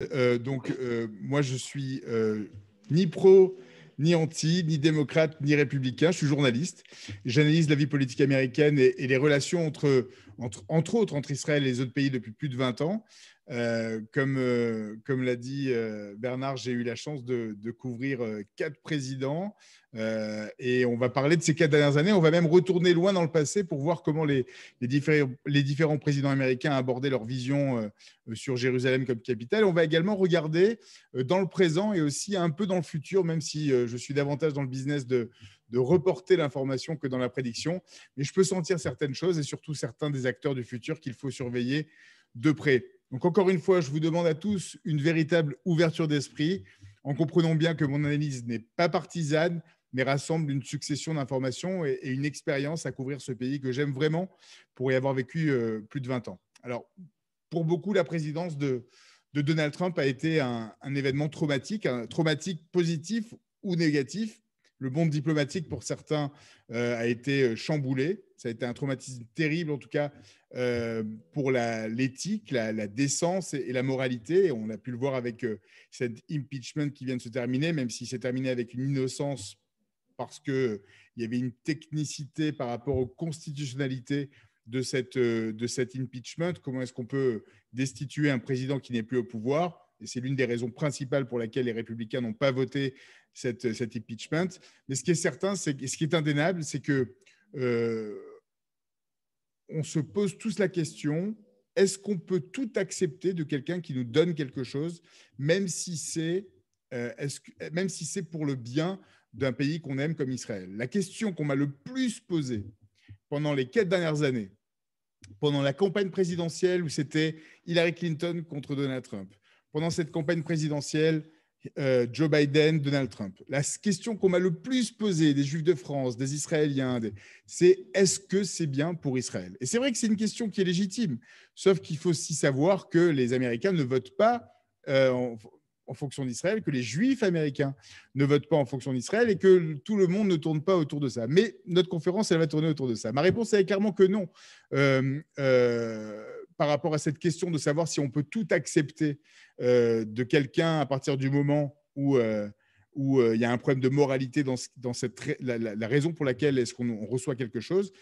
Moi, je suis ni pro, ni anti, ni démocrate, ni républicain. Je suis journaliste. J'analyse la vie politique américaine et les relations entre autres, entre Israël et les autres pays depuis plus de 20 ans. Comme l'a dit Bernard, j'ai eu la chance de couvrir 4 présidents. Et on va parler de ces 4 dernières années. On va même retourner loin dans le passé pour voir comment les différents présidents américains abordaient leur vision sur Jérusalem comme capitale. On va également regarder dans le présent et aussi un peu dans le futur, même si je suis davantage dans le business de reporter l'information que dans la prédiction. Mais je peux sentir certaines choses et surtout certains des acteurs du futur qu'il faut surveiller de près. Donc encore une fois, je vous demande à tous une véritable ouverture d'esprit, en comprenant bien que mon analyse n'est pas partisane, mais rassemble une succession d'informations et une expérience à couvrir ce pays que j'aime vraiment pour y avoir vécu plus de 20 ans. Alors, pour beaucoup, la présidence de Donald Trump a été un événement traumatique positif ou négatif. Le monde diplomatique, pour certains, a été chamboulé. Ça a été un traumatisme terrible, en tout cas, pour l'éthique, la décence et la moralité. Et on a pu le voir avec cet impeachment qui vient de se terminer, même s'il s'est terminé avec une innocence parce qu'il y avait une technicité par rapport aux constitutionnalités de cet impeachment. Comment est-ce qu'on peut destituer un président qui n'est plus au pouvoir? Et c'est l'une des raisons principales pour laquelle les républicains n'ont pas voté cet impeachment. Mais ce qui est certain, ce qui est indéniable, c'est que on se pose tous la question, est-ce qu'on peut tout accepter de quelqu'un qui nous donne quelque chose, même si c'est pour le bien d'un pays qu'on aime comme Israël? La question qu'on m'a le plus posée pendant les 4 dernières années, pendant la campagne présidentielle où c'était Hillary Clinton contre Donald Trump, pendant cette campagne présidentielle, Joe Biden, Donald Trump. La question qu'on m'a le plus posée des Juifs de France, des Israéliens, c'est est-ce que c'est bien pour Israël? Et c'est vrai que c'est une question qui est légitime, sauf qu'il faut aussi savoir que les Américains ne votent pas en fonction d'Israël, que les Juifs américains ne votent pas en fonction d'Israël et que tout le monde ne tourne pas autour de ça. Mais notre conférence, elle va tourner autour de ça. Ma réponse est clairement que non. Par rapport à cette question de savoir si on peut tout accepter de quelqu'un à partir du moment où il y a un problème de moralité dans la raison pour laquelle est-ce qu'on reçoit quelque chose.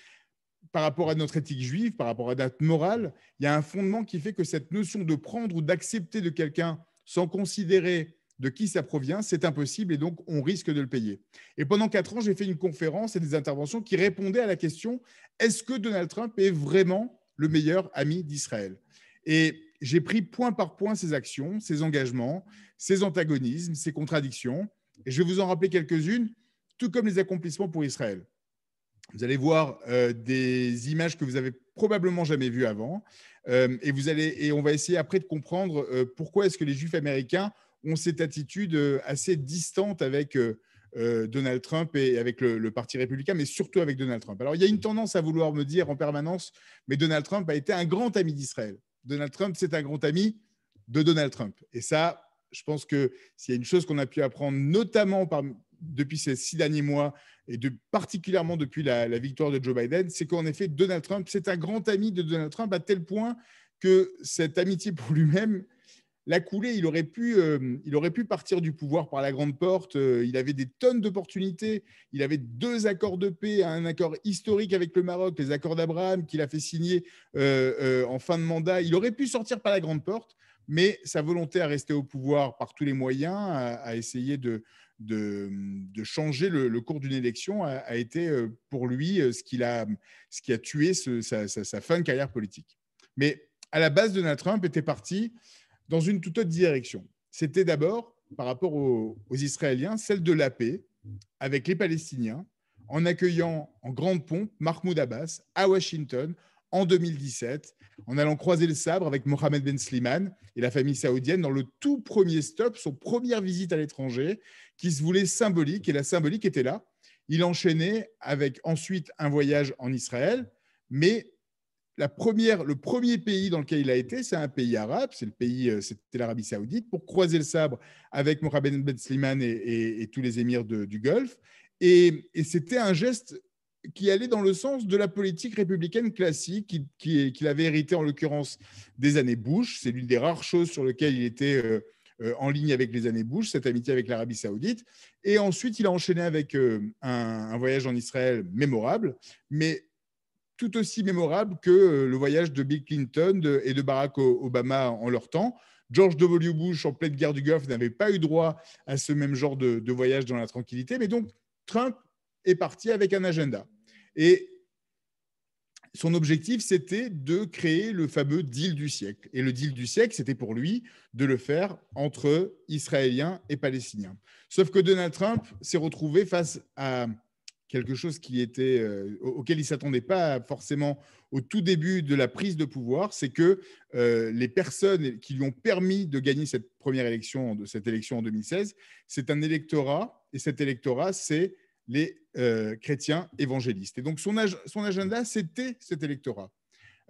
Par rapport à notre éthique juive, par rapport à notre morale, il y a un fondement qui fait que cette notion de prendre ou d'accepter de quelqu'un sans considérer de qui ça provient, c'est impossible et donc on risque de le payer. Et pendant 4 ans, j'ai fait une conférence et des interventions qui répondaient à la question, est-ce que Donald Trump est vraiment le meilleur ami d'Israël? Et j'ai pris point par point ses actions, ses engagements, ses antagonismes, ses contradictions. Et je vais vous en rappeler quelques-unes, tout comme les accomplissements pour Israël. Vous allez voir des images que vous avez probablement jamais vues avant, et on va essayer après de comprendre pourquoi est-ce que les Juifs américains ont cette attitude assez distante avec Donald Trump et avec le Parti républicain, mais surtout avec Donald Trump. Alors, il y a une tendance à vouloir me dire en permanence, mais Donald Trump a été un grand ami d'Israël. Donald Trump, c'est un grand ami de Donald Trump. Et ça, je pense que s'il y a une chose qu'on a pu apprendre, notamment depuis ces 6 derniers mois, et particulièrement depuis la victoire de Joe Biden, c'est qu'en effet, Donald Trump, c'est un grand ami de Donald Trump à tel point que cette amitié pour lui-même l'a coulé. Il aurait pu partir du pouvoir par la grande porte. Il avait des tonnes d'opportunités. Il avait 2 accords de paix, un accord historique avec le Maroc, les accords d'Abraham qu'il a fait signer en fin de mandat. Il aurait pu sortir par la grande porte, mais sa volonté à rester au pouvoir par tous les moyens, à essayer de changer le cours d'une élection a été pour lui ce qui a tué sa fin de carrière politique. Mais à la base, Donald Trump était parti dans une toute autre direction. C'était d'abord, par rapport aux Israéliens, celle de la paix avec les Palestiniens, en accueillant en grande pompe Mahmoud Abbas à Washington en 2017, en allant croiser le sabre avec Mohammed Ben Slimane et la famille saoudienne dans le tout premier stop, son première visite à l'étranger, qui se voulait symbolique, et la symbolique était là. Il enchaînait avec ensuite un voyage en Israël, mais le premier pays dans lequel il a été, c'est un pays arabe, c'était l'Arabie Saoudite, pour croiser le sabre avec Mohammed Ben Slimane et tous les émirs du Golfe. Et c'était un geste qui allait dans le sens de la politique républicaine classique qu'il avait hérité en l'occurrence des années Bush. C'est l'une des rares choses sur lesquelles il était en ligne avec les années Bush, cette amitié avec l'Arabie Saoudite. Et ensuite, il a enchaîné avec un voyage en Israël mémorable, mais tout aussi mémorable que le voyage de Bill Clinton et de Barack Obama en leur temps. George W. Bush, en pleine guerre du Golfe, n'avait pas eu droit à ce même genre de voyage dans la tranquillité, mais donc Trump est parti avec un agenda. Et son objectif, c'était de créer le fameux deal du siècle. Et le deal du siècle, c'était pour lui de le faire entre Israéliens et Palestiniens. Sauf que Donald Trump s'est retrouvé face à quelque chose auquel il ne s'attendait pas forcément au tout début de la prise de pouvoir, c'est que les personnes qui lui ont permis de gagner cette élection en 2016, c'est un électorat, et cet électorat, c'est les chrétiens évangélistes. Et donc, son agenda, c'était cet électorat.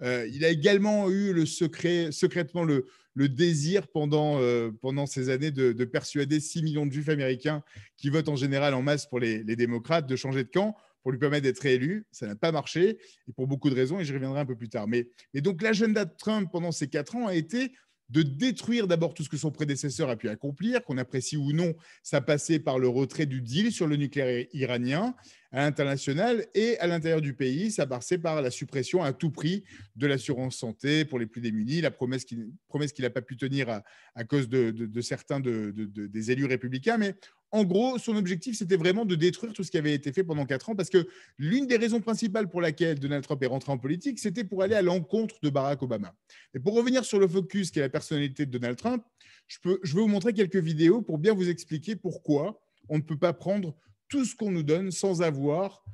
Il a également eu secrètement le désir pendant ces années de persuader 6 millions de juifs américains qui votent en général en masse pour les démocrates de changer de camp pour lui permettre d'être réélu. Ça n'a pas marché, et pour beaucoup de raisons, et j'y reviendrai un peu plus tard. Mais donc, l'agenda de Trump pendant ces 4 ans a été de détruire d'abord tout ce que son prédécesseur a pu accomplir, qu'on apprécie ou non, ça passait par le retrait du deal sur le nucléaire iranien à l'international, et à l'intérieur du pays, ça passait par la suppression à tout prix de l'assurance santé pour les plus démunis, la promesse qu'il n'a pas pu tenir à cause de certains des élus républicains. Mais en gros, son objectif, c'était vraiment de détruire tout ce qui avait été fait pendant 4 ans, parce que l'une des raisons principales pour laquelle Donald Trump est rentré en politique, c'était pour aller à l'encontre de Barack Obama. Et pour revenir sur le focus qui est la personnalité de Donald Trump, je vais vous montrer quelques vidéos pour bien vous expliquer pourquoi on ne peut pas prendre tout ce qu'on nous donne sans savoir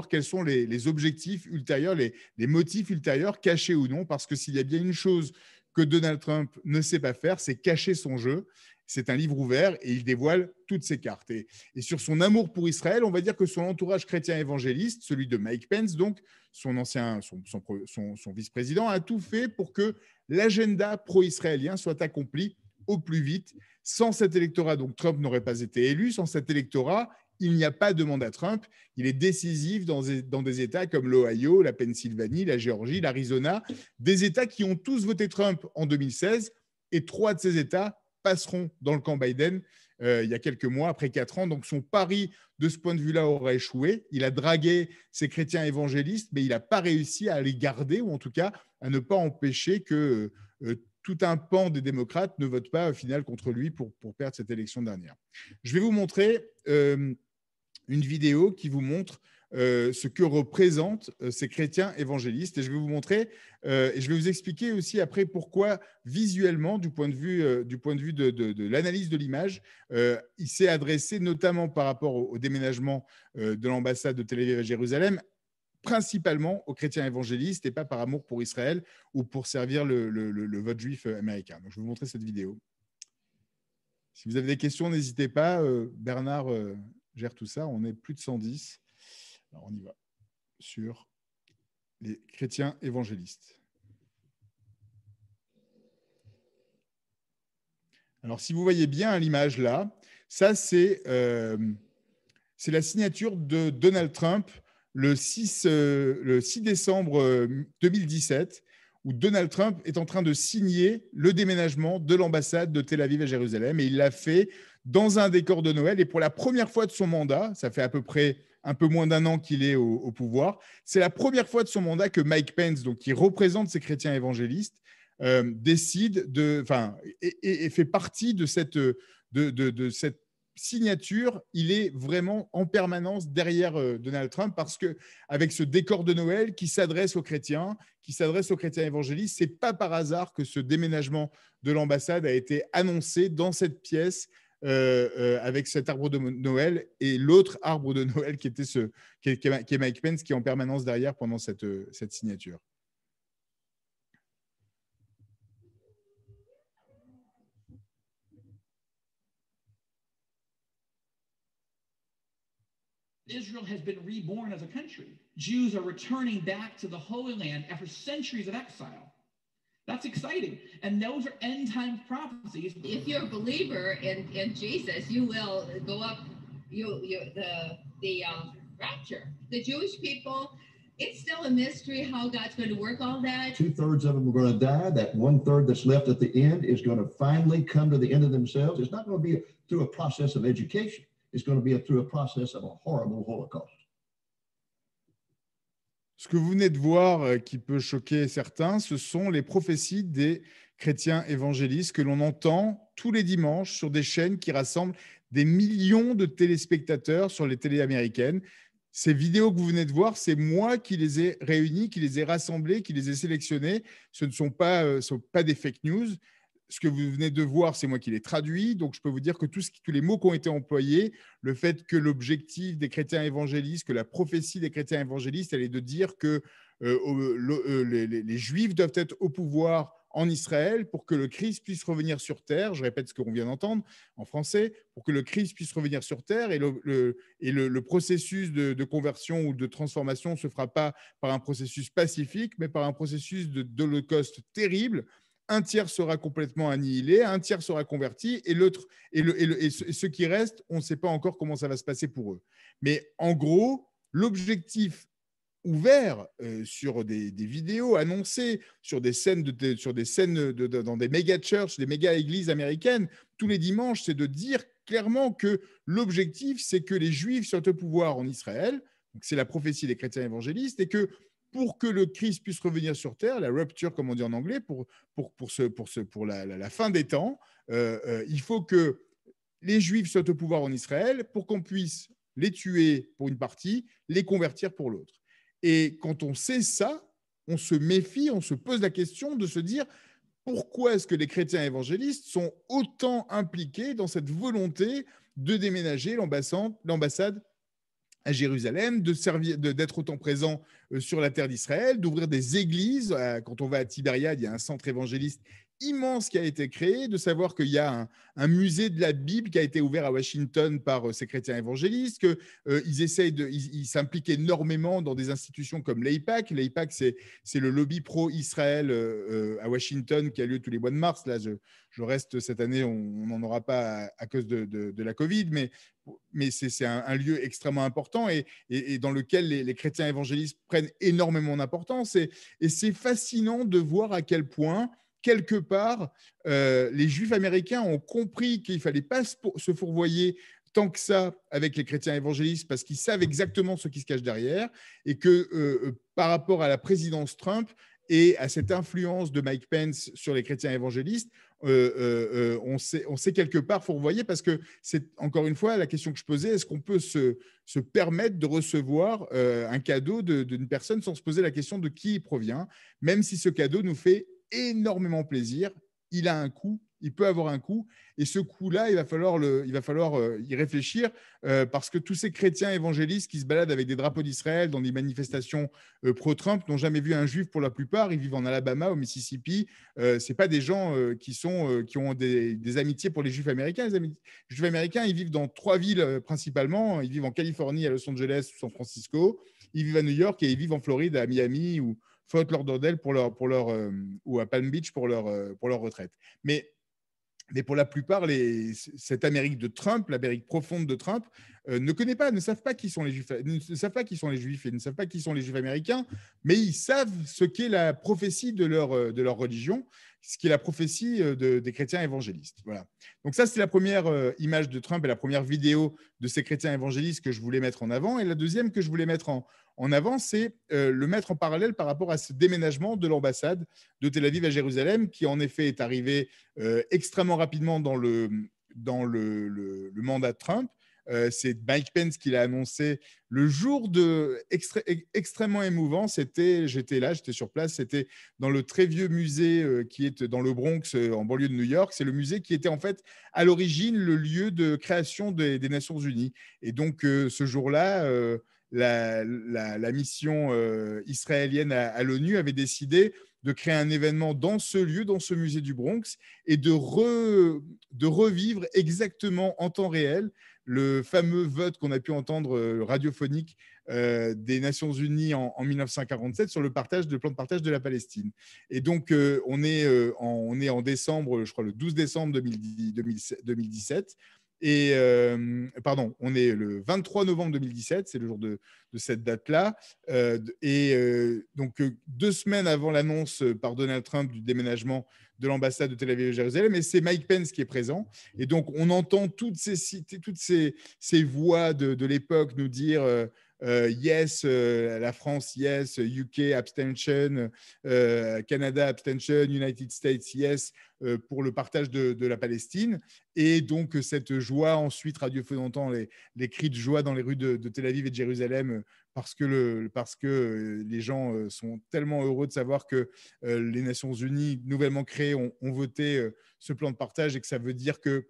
quels sont les objectifs ultérieurs, les motifs ultérieurs, cachés ou non, parce que s'il y a bien une chose que Donald Trump ne sait pas faire, c'est cacher son jeu. C'est un livre ouvert et il dévoile toutes ses cartes. Et sur son amour pour Israël, on va dire que son entourage chrétien évangéliste, celui de Mike Pence, donc son vice-président, a tout fait pour que l'agenda pro-israélien soit accompli au plus vite. Sans cet électorat, donc Trump n'aurait pas été élu. Sans cet électorat, il n'y a pas de mandat Trump. Il est décisif dans des États comme l'Ohio, la Pennsylvanie, la Géorgie, l'Arizona, des États qui ont tous voté Trump en 2016, et 3 de ces États passeront dans le camp Biden il y a quelques mois, après 4 ans. Donc son pari, de ce point de vue-là, aura échoué. Il a dragué ces chrétiens évangélistes, mais il n'a pas réussi à les garder, ou en tout cas à ne pas empêcher que tout un pan des démocrates ne vote pas au final contre lui pour perdre cette élection dernière. Je vais vous montrer une vidéo qui vous montre ce que représentent ces chrétiens évangélistes. Et je vais vous montrer, et je vais vous expliquer aussi après pourquoi visuellement, du point de vue de l'analyse de l'image, il s'est adressé notamment par rapport au déménagement de l'ambassade de Tel Aviv à Jérusalem, principalement aux chrétiens évangélistes et pas par amour pour Israël ou pour servir le vote juif américain. Donc, je vais vous montrer cette vidéo. Si vous avez des questions, n'hésitez pas. Bernard gère tout ça. On est plus de 110. Alors, on y va sur les chrétiens évangélistes. Alors, si vous voyez bien l'image là, ça, c'est la signature de Donald Trump le 6 décembre 2017, où Donald Trump est en train de signer le déménagement de l'ambassade de Tel Aviv à Jérusalem. Et il l'a fait dans un décor de Noël. Et pour la première fois de son mandat, ça fait à peu près un peu moins d'1 an qu'il est au pouvoir, c'est la première fois de son mandat que Mike Pence, donc, qui représente ces chrétiens évangélistes, décide et fait partie de cette signature. Il est vraiment en permanence derrière Donald Trump, parce qu'avec ce décor de Noël qui s'adresse aux chrétiens évangélistes, c'est pas par hasard que ce déménagement de l'ambassade a été annoncé dans cette pièce avec cet arbre de Noël et l'autre arbre de Noël qui est Mike Pence, qui est en permanence derrière pendant cette signature. Israel has been reborn as a country. Jews are returning back to the Holy Land after centuries of exile. That's exciting. And those are end time prophecies. If you're a believer in Jesus, you will go up. The rapture. The Jewish people, it's still a mystery how God's going to work all that. 2/3 of them are going to die. That 1/3 that's left at the end is going to finally come to the end of themselves. It's not going to be through a process of education. It's going to be through a process of a horrible Holocaust. Ce que vous venez de voir, qui peut choquer certains, ce sont les prophéties des chrétiens évangélistes que l'on entend tous les dimanches sur des chaînes qui rassemblent des millions de téléspectateurs sur les télés américaines. Ces vidéos que vous venez de voir, c'est moi qui les ai réunies, qui les ai rassemblées, qui les ai sélectionnées. Ce ne sont pas des fake news. Ce que vous venez de voir, c'est moi qui les traduis. Donc, je peux vous dire que tous les mots qui ont été employés, le fait que l'objectif des chrétiens évangélistes, que la prophétie des chrétiens évangélistes, elle est de dire que les Juifs doivent être au pouvoir en Israël pour que le Christ puisse revenir sur terre. Je répète ce qu'on vient d'entendre en français, pour que le Christ puisse revenir sur terre et le processus de conversion ou de transformation ne se fera pas par un processus pacifique, mais par un processus d'holocauste terrible. Un tiers sera complètement annihilé, un tiers sera converti, et ceux qui restent, on ne sait pas encore comment ça va se passer pour eux. Mais en gros, l'objectif ouvert sur des vidéos annoncées, sur des scènes, dans des méga churches, des méga églises américaines, tous les dimanches, c'est de dire clairement que l'objectif, c'est que les Juifs soient au pouvoir en Israël. Donc c'est la prophétie des chrétiens évangélistes, et que pour que le Christ puisse revenir sur terre, la rapture, comme on dit en anglais, pour la fin des temps, il faut que les Juifs soient au pouvoir en Israël pour qu'on puisse les tuer pour une partie, les convertir pour l'autre. Et quand on sait ça, on se méfie, on se pose la question de se dire pourquoi est-ce que les chrétiens évangélistes sont autant impliqués dans cette volonté de déménager l'ambassade à Jérusalem, d'être autant présent sur la terre d'Israël, d'ouvrir des églises. Quand on va à Tibériade, il y a un centre évangéliste immense qui a été créé, de savoir qu'il y a un musée de la Bible qui a été ouvert à Washington par ces chrétiens évangélistes, qu'ils s'impliquent énormément dans des institutions comme l'AIPAC. L'AIPAC, c'est le lobby pro-Israël à Washington qui a lieu tous les mois de mars. Là, je reste cette année, on n'en aura pas à cause de la Covid, mais c'est un lieu extrêmement important et dans lequel les chrétiens évangélistes prennent énormément d'importance. Et c'est fascinant de voir à quel point, quelque part, les Juifs américains ont compris qu'il ne fallait pas se fourvoyer tant que ça avec les chrétiens évangélistes parce qu'ils savent exactement ce qui se cache derrière, et que par rapport à la présidence Trump et à cette influence de Mike Pence sur les chrétiens évangélistes, on s'est quelque part fourvoyé, parce que c'est encore une fois la question que je posais: est-ce qu'on peut se permettre de recevoir un cadeau d'une personne sans se poser la question de qui il provient, même si ce cadeau nous fait énormément plaisir? Il a un coût, il peut avoir un coût, et ce coût-là, il va falloir y réfléchir, parce que tous ces chrétiens évangélistes qui se baladent avec des drapeaux d'Israël dans des manifestations pro-Trump n'ont jamais vu un juif pour la plupart. Ils vivent en Alabama, au Mississippi. C'est pas des gens qui ont des amitiés pour les juifs américains. Les juifs américains, ils vivent dans 3 villes principalement. Ils vivent en Californie, à Los Angeles ou San Francisco. Ils vivent à New York, et ils vivent en Floride, à Miami ou Fort Lauderdale ou à Palm Beach pour leur retraite. Mais pour la plupart, cette Amérique de Trump, l'Amérique profonde de Trump, ne savent pas qui sont les Juifs, ne savent pas qui sont les Juifs et ne savent pas qui sont les Juifs américains, mais ils savent ce qu'est la prophétie de leur religion, ce qui est la prophétie des chrétiens évangélistes. Voilà. Donc ça, c'est la première image de Trump et la première vidéo de ces chrétiens évangélistes que je voulais mettre en avant. Et la deuxième que je voulais mettre en avant, c'est le mettre en parallèle par rapport à ce déménagement de l'ambassade de Tel Aviv à Jérusalem, qui en effet est arrivé extrêmement rapidement dans le mandat de Trump. C'est Mike Pence qui l'a annoncé le jour extrêmement émouvant. J'étais sur place. C'était dans le très vieux musée qui est dans le Bronx, en banlieue de New York. C'est le musée qui était en fait à l'origine le lieu de création des Nations Unies. Et donc ce jour-là, la mission israélienne à l'ONU avait décidé de créer un événement dans ce lieu, dans ce musée du Bronx, et de revivre exactement en temps réel le fameux vote qu'on a pu entendre radiophonique des Nations Unies en 1947 sur le plan de partage de la Palestine. Et donc, on est en décembre, je crois le 12 décembre 2017. Pardon, on est le 23 novembre 2017, c'est le jour de cette date-là. Donc, 2 semaines avant l'annonce par Donald Trump du déménagement de l'ambassade de Tel Aviv à Jérusalem, et c'est Mike Pence qui est présent. Et donc, on entend toutes ces voix de l'époque nous dire yes, la France, yes, UK, abstention, Canada, abstention, United States, yes, pour le partage de la Palestine. Et donc, cette joie, ensuite, Radio Feu d'entendre les cris de joie dans les rues de Tel Aviv et de Jérusalem, parce que les gens sont tellement heureux de savoir que les Nations Unies, nouvellement créées, ont voté ce plan de partage, et que ça veut dire que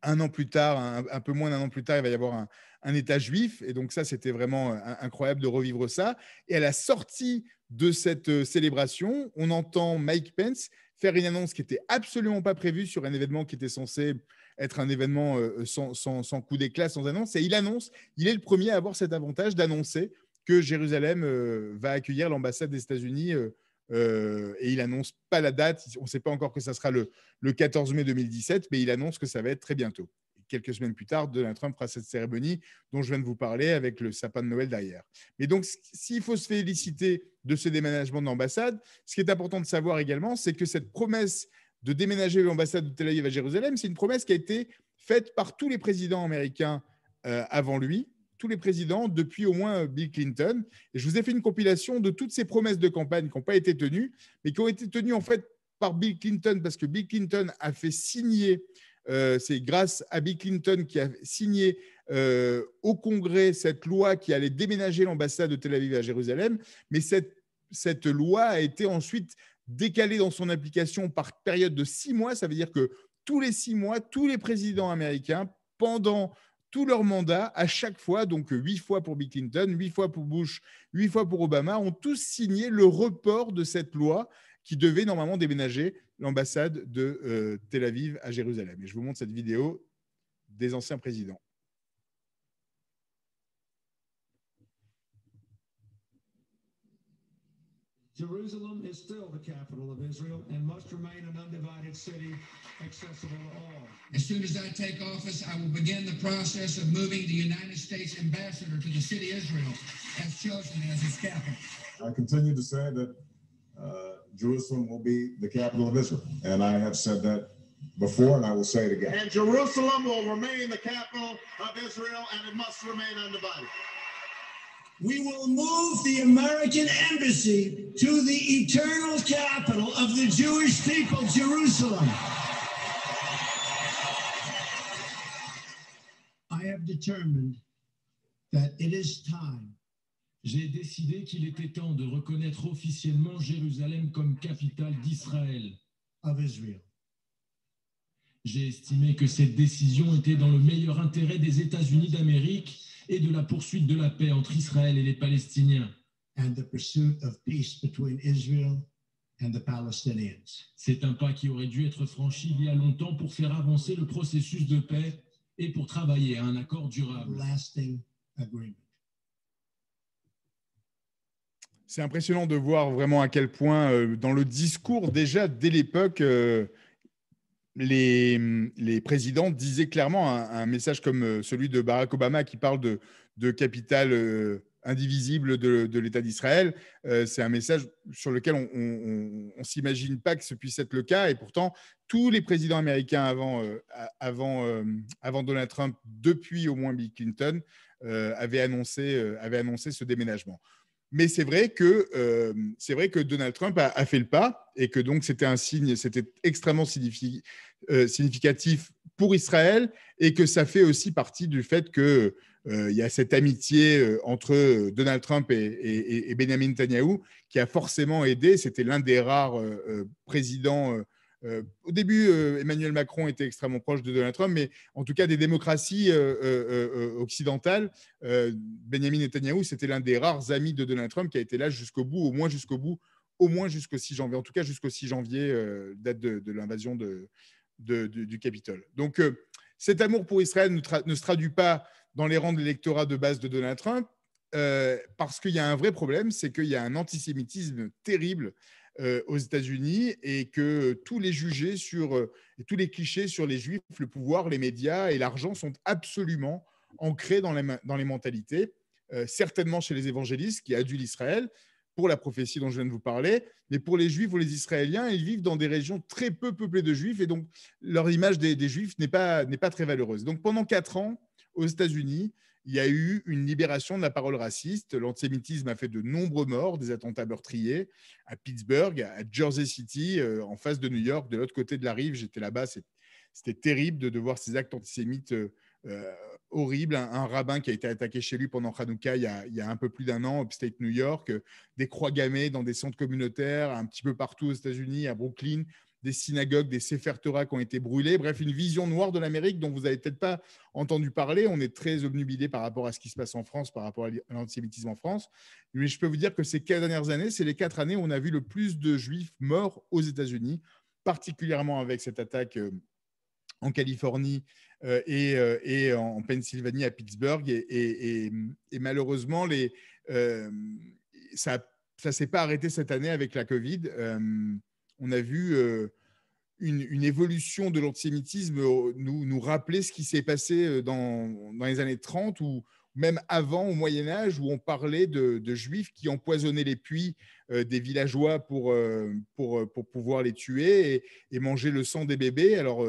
un an plus tard, un peu moins d'un an plus tard, il va y avoir un État juif. Et donc ça, c'était vraiment incroyable de revivre ça. Et à la sortie de cette célébration, on entend Mike Pence faire une annonce qui n'était absolument pas prévue sur un événement qui était censé être un événement sans coup d'éclat, sans annonce. Et il est le premier à avoir cet avantage d'annoncer que Jérusalem va accueillir l'ambassade des États-Unis. Et il n'annonce pas la date. On ne sait pas encore que ça sera le 14 mai 2017, mais il annonce que ça va être très bientôt. Quelques semaines plus tard, Donald Trump fera cette cérémonie dont je viens de vous parler, avec le sapin de Noël derrière. Mais donc, s'il faut se féliciter de ce déménagement de l'ambassade, ce qui est important de savoir également, c'est que cette promesse de déménager l'ambassade de Tel Aviv à Jérusalem, c'est une promesse qui a été faite par tous les présidents américains avant lui, tous les présidents depuis au moins Bill Clinton. Et je vous ai fait une compilation de toutes ces promesses de campagne qui n'ont pas été tenues, mais qui ont été tenues en fait par Bill Clinton, parce que Bill Clinton a fait signer, c'est grâce à Bill Clinton qui a signé au Congrès cette loi qui allait déménager l'ambassade de Tel Aviv à Jérusalem. Mais cette loi a été ensuite décalée dans son application par période de 6 mois. Ça veut dire que tous les 6 mois, tous les présidents américains, pendant tout leur mandat, à chaque fois, donc 8 fois pour Bill Clinton, 8 fois pour Bush, 8 fois pour Obama, ont tous signé le report de cette loi qui devait normalement déménager l'ambassade de Tel Aviv à Jérusalem. Et je vous montre cette vidéo des anciens présidents. Jerusalem is still the capital of Israel and must remain an undivided city accessible to all. As soon as I take office, I will begin the process of moving the United States ambassador to the city of Israel as chosen as its capital. I continue to say that Jerusalem will be the capital of Israel, and I have said that before, and I will say it again. And Jerusalem will remain the capital of Israel, and it must remain undivided. We will move the American embassy to the eternal capital of the Jewish people, Jerusalem. I have determined that it is time. J'ai décidé qu'il était temps de reconnaître officiellement Jérusalem comme capitale d'Israël. Of Israel. J'ai estimé que cette décision était dans le meilleur intérêt des États-Unis d'Amérique et de la poursuite de la paix entre Israël et les Palestiniens. And the pursuit of peace between Israel and the Palestinians. C'est un pas qui aurait dû être franchi il y a longtemps pour faire avancer le processus de paix et pour travailler à un accord durable. Lasting agreement. C'est impressionnant de voir vraiment à quel point, dans le discours, déjà dès l'époque, les présidents disaient clairement un message comme celui de Barack Obama qui parle de capitale indivisible de l'État d'Israël. C'est un message sur lequel on ne s'imagine pas que ce puisse être le cas. Et pourtant, tous les présidents américains avant Donald Trump, depuis au moins Bill Clinton, avaient annoncé ce déménagement. Mais c'est vrai que Donald Trump a fait le pas, et que donc c'était un signe, c'était extrêmement significatif pour Israël, et que ça fait aussi partie du fait qu'il y a cette amitié entre Donald Trump et Benjamin Netanyahou qui a forcément aidé. C'était l'un des rares présidents. Au début, Emmanuel Macron était extrêmement proche de Donald Trump, mais en tout cas des démocraties occidentales, Benjamin Netanyahou, c'était l'un des rares amis de Donald Trump qui a été là jusqu'au bout, au moins jusqu'au 6 janvier, en tout cas jusqu'au 6 janvier, date de l'invasion du Capitole. Donc cet amour pour Israël ne se traduit pas dans les rangs de l'électorat de base de Donald Trump, parce qu'il y a un vrai problème, c'est qu'il y a un antisémitisme terrible aux États-Unis et que tous les jugés et tous les clichés sur les Juifs, le pouvoir, les médias et l'argent sont absolument ancrés dans les mentalités, certainement chez les évangélistes qui adulent Israël pour la prophétie dont je viens de vous parler, mais pour les Juifs ou les Israéliens, ils vivent dans des régions très peu peuplées de Juifs et donc leur image des Juifs n'est pas très valeureuse. Donc pendant 4 ans, aux États-Unis, il y a eu une libération de la parole raciste. L'antisémitisme a fait de nombreux morts, des attentats meurtriers à Pittsburgh, à Jersey City, en face de New York, de l'autre côté de la rive. J'étais là-bas, c'était terrible de voir ces actes antisémites horribles. Un rabbin qui a été attaqué chez lui pendant Hanouka il y a un peu plus d'1 an, upstate New York, des croix gammées dans des centres communautaires, un petit peu partout aux États-Unis, à Brooklyn, des synagogues, des Sefer Torah qui ont été brûlés. Bref, une vision noire de l'Amérique dont vous n'avez peut-être pas entendu parler. On est très obnubilé par rapport à ce qui se passe en France, par rapport à l'antisémitisme en France. Mais je peux vous dire que ces 4 dernières années, c'est les 4 années où on a vu le plus de Juifs morts aux États-Unis, particulièrement avec cette attaque en Californie et en Pennsylvanie, à Pittsburgh. Et malheureusement, ça ne s'est pas arrêté cette année avec la Covid. On a vu une évolution de l'antisémitisme nous rappeler ce qui s'est passé dans les années 30 ou même avant, au Moyen-Âge, où on parlait de Juifs qui empoisonnaient les puits des villageois pour pouvoir les tuer et manger le sang des bébés. Alors,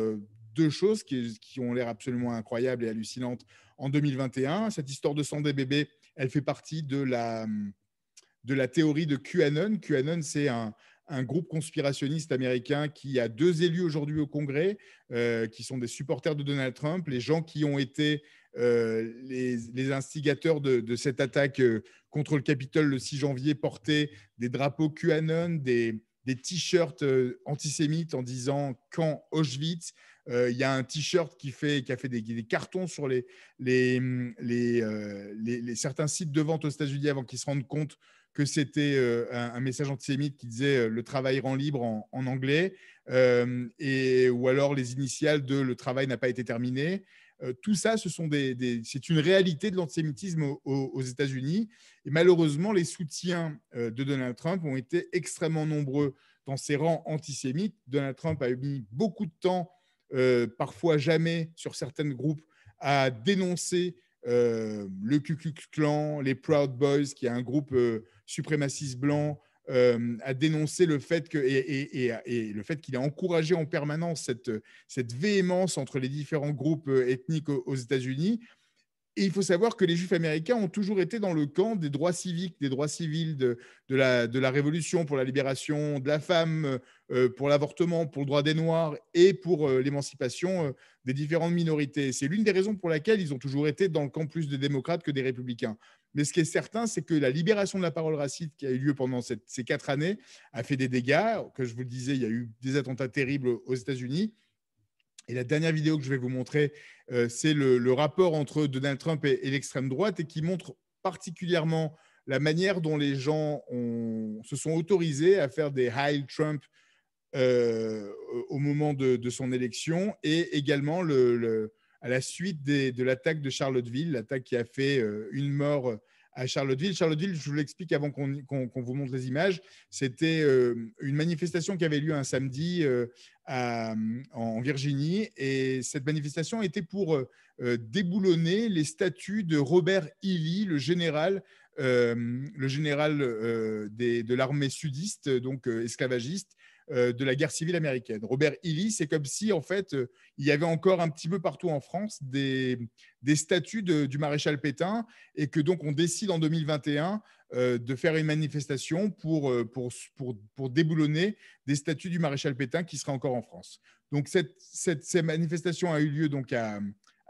2 choses qui ont l'air absolument incroyables et hallucinantes en 2021. Cette histoire de sang des bébés, elle fait partie de la théorie de QAnon. QAnon, c'est un groupe conspirationniste américain qui a 2 élus aujourd'hui au Congrès, qui sont des supporters de Donald Trump, les gens qui ont été les instigateurs de cette attaque contre le Capitole le 6 janvier, portaient des drapeaux QAnon, des t-shirts antisémites en disant « Camp Auschwitz ». Il y a un t-shirt qui a fait des cartons sur certains sites de vente aux États-Unis avant qu'ils se rendent compte que c'était un message antisémite qui disait le travail rend libre en anglais, ou alors les initiales de le travail n'a pas été terminé. Tout ça, c'est une réalité de l'antisémitisme aux États-Unis. Et malheureusement, les soutiens de Donald Trump ont été extrêmement nombreux dans ses rangs antisémites. Donald Trump a mis beaucoup de temps, parfois jamais, sur certains groupes, à dénoncer le Ku Klux Klan, les Proud Boys, qui est un groupe suprémaciste blanc, a dénoncé le fait le fait qu'il a encouragé en permanence cette véhémence entre les différents groupes ethniques aux États-Unis. Et il faut savoir que les Juifs américains ont toujours été dans le camp des droits civiques, des droits civils de la Révolution, pour la libération de la femme, pour l'avortement, pour le droit des Noirs et pour l'émancipation des différentes minorités. C'est l'une des raisons pour laquelle ils ont toujours été dans le camp plus des démocrates que des républicains. Mais ce qui est certain, c'est que la libération de la parole raciste qui a eu lieu pendant ces 4 années a fait des dégâts. Comme je vous le disais, il y a eu des attentats terribles aux États-Unis. Et la dernière vidéo que je vais vous montrer, c'est le rapport entre Donald Trump et l'extrême droite, et qui montre particulièrement la manière dont les gens se sont autorisés à faire des Heil Trump au moment de son élection, et également à la suite de l'attaque de Charlottesville, l'attaque qui a fait une mort à Charlottesville. Charlottesville, je vous l'explique avant qu'on vous montre les images, c'était une manifestation qui avait lieu un samedi en Virginie, et cette manifestation était pour déboulonner les statues de Robert E. Lee, le général de l'armée sudiste, donc esclavagiste, de la guerre civile américaine. Robert E. Lee, c'est comme si, en fait, il y avait encore un petit peu partout en France des statues du maréchal Pétain, et que donc on décide en 2021 de faire une manifestation pour déboulonner des statues du maréchal Pétain qui seraient encore en France. Donc cette manifestation a eu lieu donc à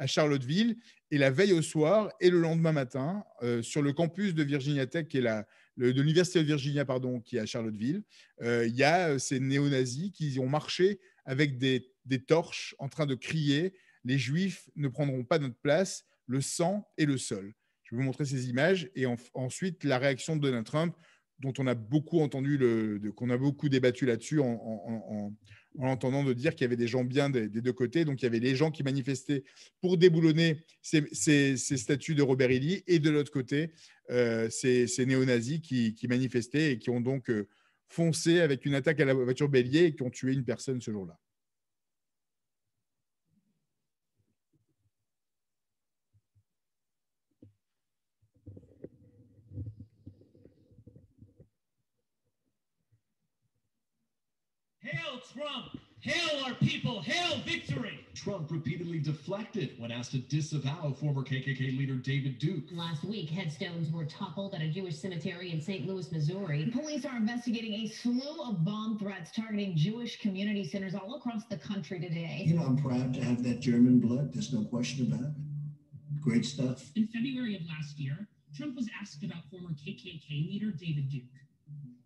Charlottesville, et la veille au soir et le lendemain matin, sur le campus de Virginia Tech, qui est de l'Université de Virginia, qui est à Charlottesville, il y a ces néo-nazis qui ont marché avec des torches en train de crier « Les Juifs ne prendront pas notre place, le sang et le sol ». Je vais vous montrer ces images, et ensuite la réaction de Donald Trump, dont on a beaucoup entendu, qu'on a beaucoup débattu là-dessus, en entendant de dire qu'il y avait des gens bien des 2 côtés. Donc il y avait les gens qui manifestaient pour déboulonner ces statues de Robert E. Lee, et de l'autre côté, ces néo-nazis qui manifestaient et qui ont donc foncé avec une attaque à la voiture bélier et qui ont tué une personne ce jour-là. Hail Trump! Hail our people! Hail victory! Trump repeatedly deflected when asked to disavow former KKK leader David Duke. Last week, headstones were toppled at a Jewish cemetery in St. Louis, Missouri. Police are investigating a slew of bomb threats targeting Jewish community centers all across the country today. You know, I'm proud to have that German blood. There's no question about it. Great stuff. In February of last year, Trump was asked about former KKK leader David Duke.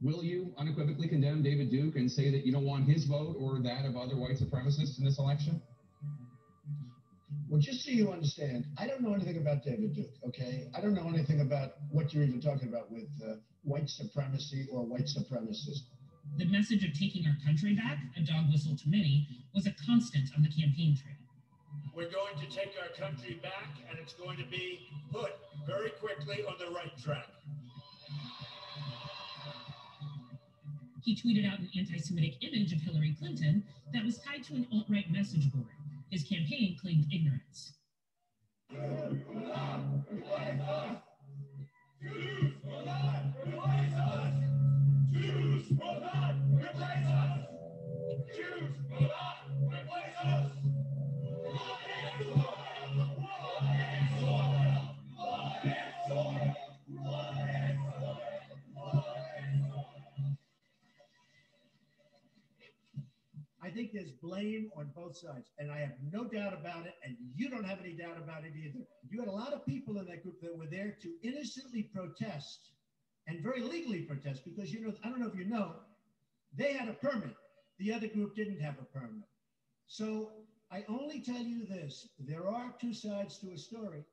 Will you unequivocally condemn David Duke and say that you don't want his vote or that of other white supremacists in this election? Well, just so you understand, I don't know anything about David Duke, okay? I don't know anything about what you're even talking about with white supremacy or white supremacists. The message of taking our country back, a dog whistle to many, was a constant on the campaign trail. We're going to take our country back, and it's going to be put very quickly on the right track. He tweeted out an anti-Semitic image of Hillary Clinton that was tied to an alt-right message board. His campaign claimed ignorance. I think there's blame on both sides, and I have no doubt about it, and you don't have any doubt about it either. You had a lot of people in that group that were there to innocently protest and very legally protest because, you know, I don't know if you know, they had a permit. The other group didn't have a permit. So I only tell you this, there are two sides to a story.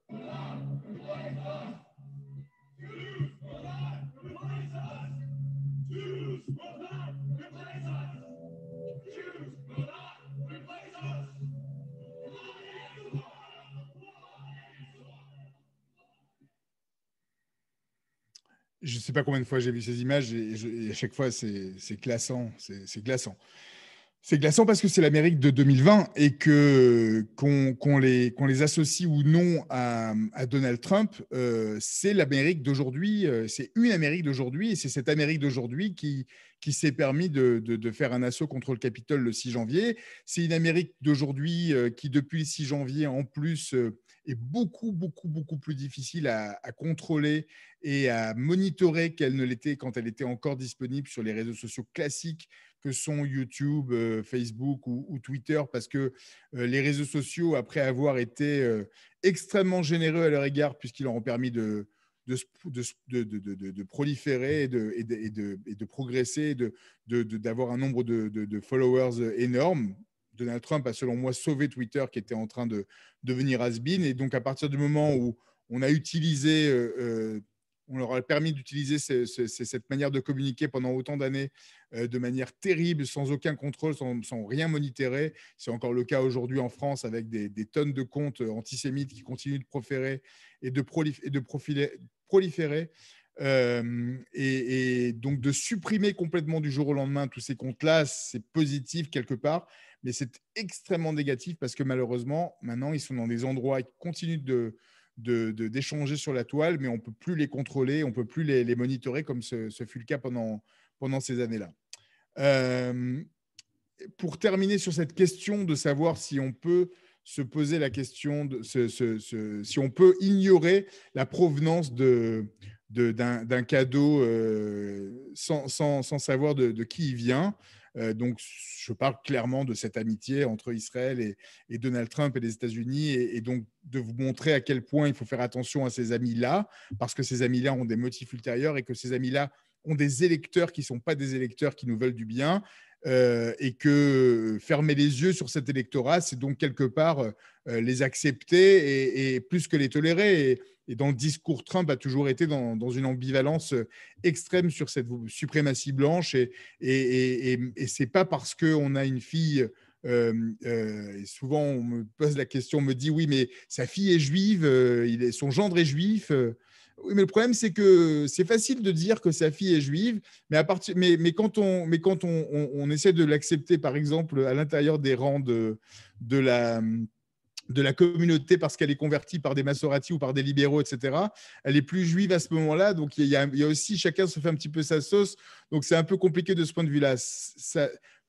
Je ne sais pas combien de fois j'ai vu ces images et à chaque fois, c'est glaçant. C'est glaçant. C'est glaçant parce que c'est l'Amérique de 2020 et qu'on les associe ou non à Donald Trump, c'est l'Amérique d'aujourd'hui, c'est une Amérique d'aujourd'hui et c'est cette Amérique d'aujourd'hui qui s'est permis de faire un assaut contre le Capitole le 6 janvier. C'est une Amérique d'aujourd'hui qui, depuis le 6 janvier, en plus, est beaucoup plus difficile à contrôler et à monitorer qu'elle ne l'était quand elle était encore disponible sur les réseaux sociaux classiques que sont YouTube, Facebook ou Twitter, parce que les réseaux sociaux, après avoir été extrêmement généreux à leur égard, puisqu'ils leur ont permis de proliférer et de progresser, d'avoir un nombre de followers énorme. Donald Trump a, selon moi, sauvé Twitter qui était en train de devenir has-been. Et donc, à partir du moment où on a utilisé, on leur a permis d'utiliser cette manière de communiquer pendant autant d'années de manière terrible, sans aucun contrôle, sans rien monitorer. C'est encore le cas aujourd'hui en France avec des tonnes de comptes antisémites qui continuent de proférer et de proliférer. Et donc, de supprimer complètement du jour au lendemain tous ces comptes-là, c'est positif quelque part, mais c'est extrêmement négatif parce que malheureusement, maintenant, ils sont dans des endroits qui continuent d'échanger sur la toile, mais on ne peut plus les contrôler, on ne peut plus les monitorer comme ce fut le cas pendant ces années-là. Pour terminer sur cette question de savoir si on peut se poser la question, si on peut ignorer la provenance d'un cadeau sans savoir de qui il vient. Donc, je parle clairement de cette amitié entre Israël et Donald Trump et les États-Unis et donc de vous montrer à quel point il faut faire attention à ces amis-là parce que ces amis-là ont des motifs ultérieurs et que ces amis-là ont des électeurs qui ne sont pas des électeurs qui nous veulent du bien et que fermer les yeux sur cet électorat, c'est donc quelque part les accepter et plus que les tolérer. Et dans le discours, Trump a toujours été dans une ambivalence extrême sur cette suprématie blanche. Et ce n'est pas parce qu'on a une fille, et souvent on me pose la question, on me dit « oui, mais sa fille est juive, son gendre est juif ». Oui, mais le problème, c'est que c'est facile de dire que sa fille est juive, mais quand on essaie de l'accepter, par exemple, à l'intérieur des rangs de la communauté parce qu'elle est convertie par des Masorati ou par des libéraux, etc., elle est plus juive à ce moment-là. Donc, il y a aussi, chacun se fait un petit peu sa sauce. Donc, c'est un peu compliqué de ce point de vue-là.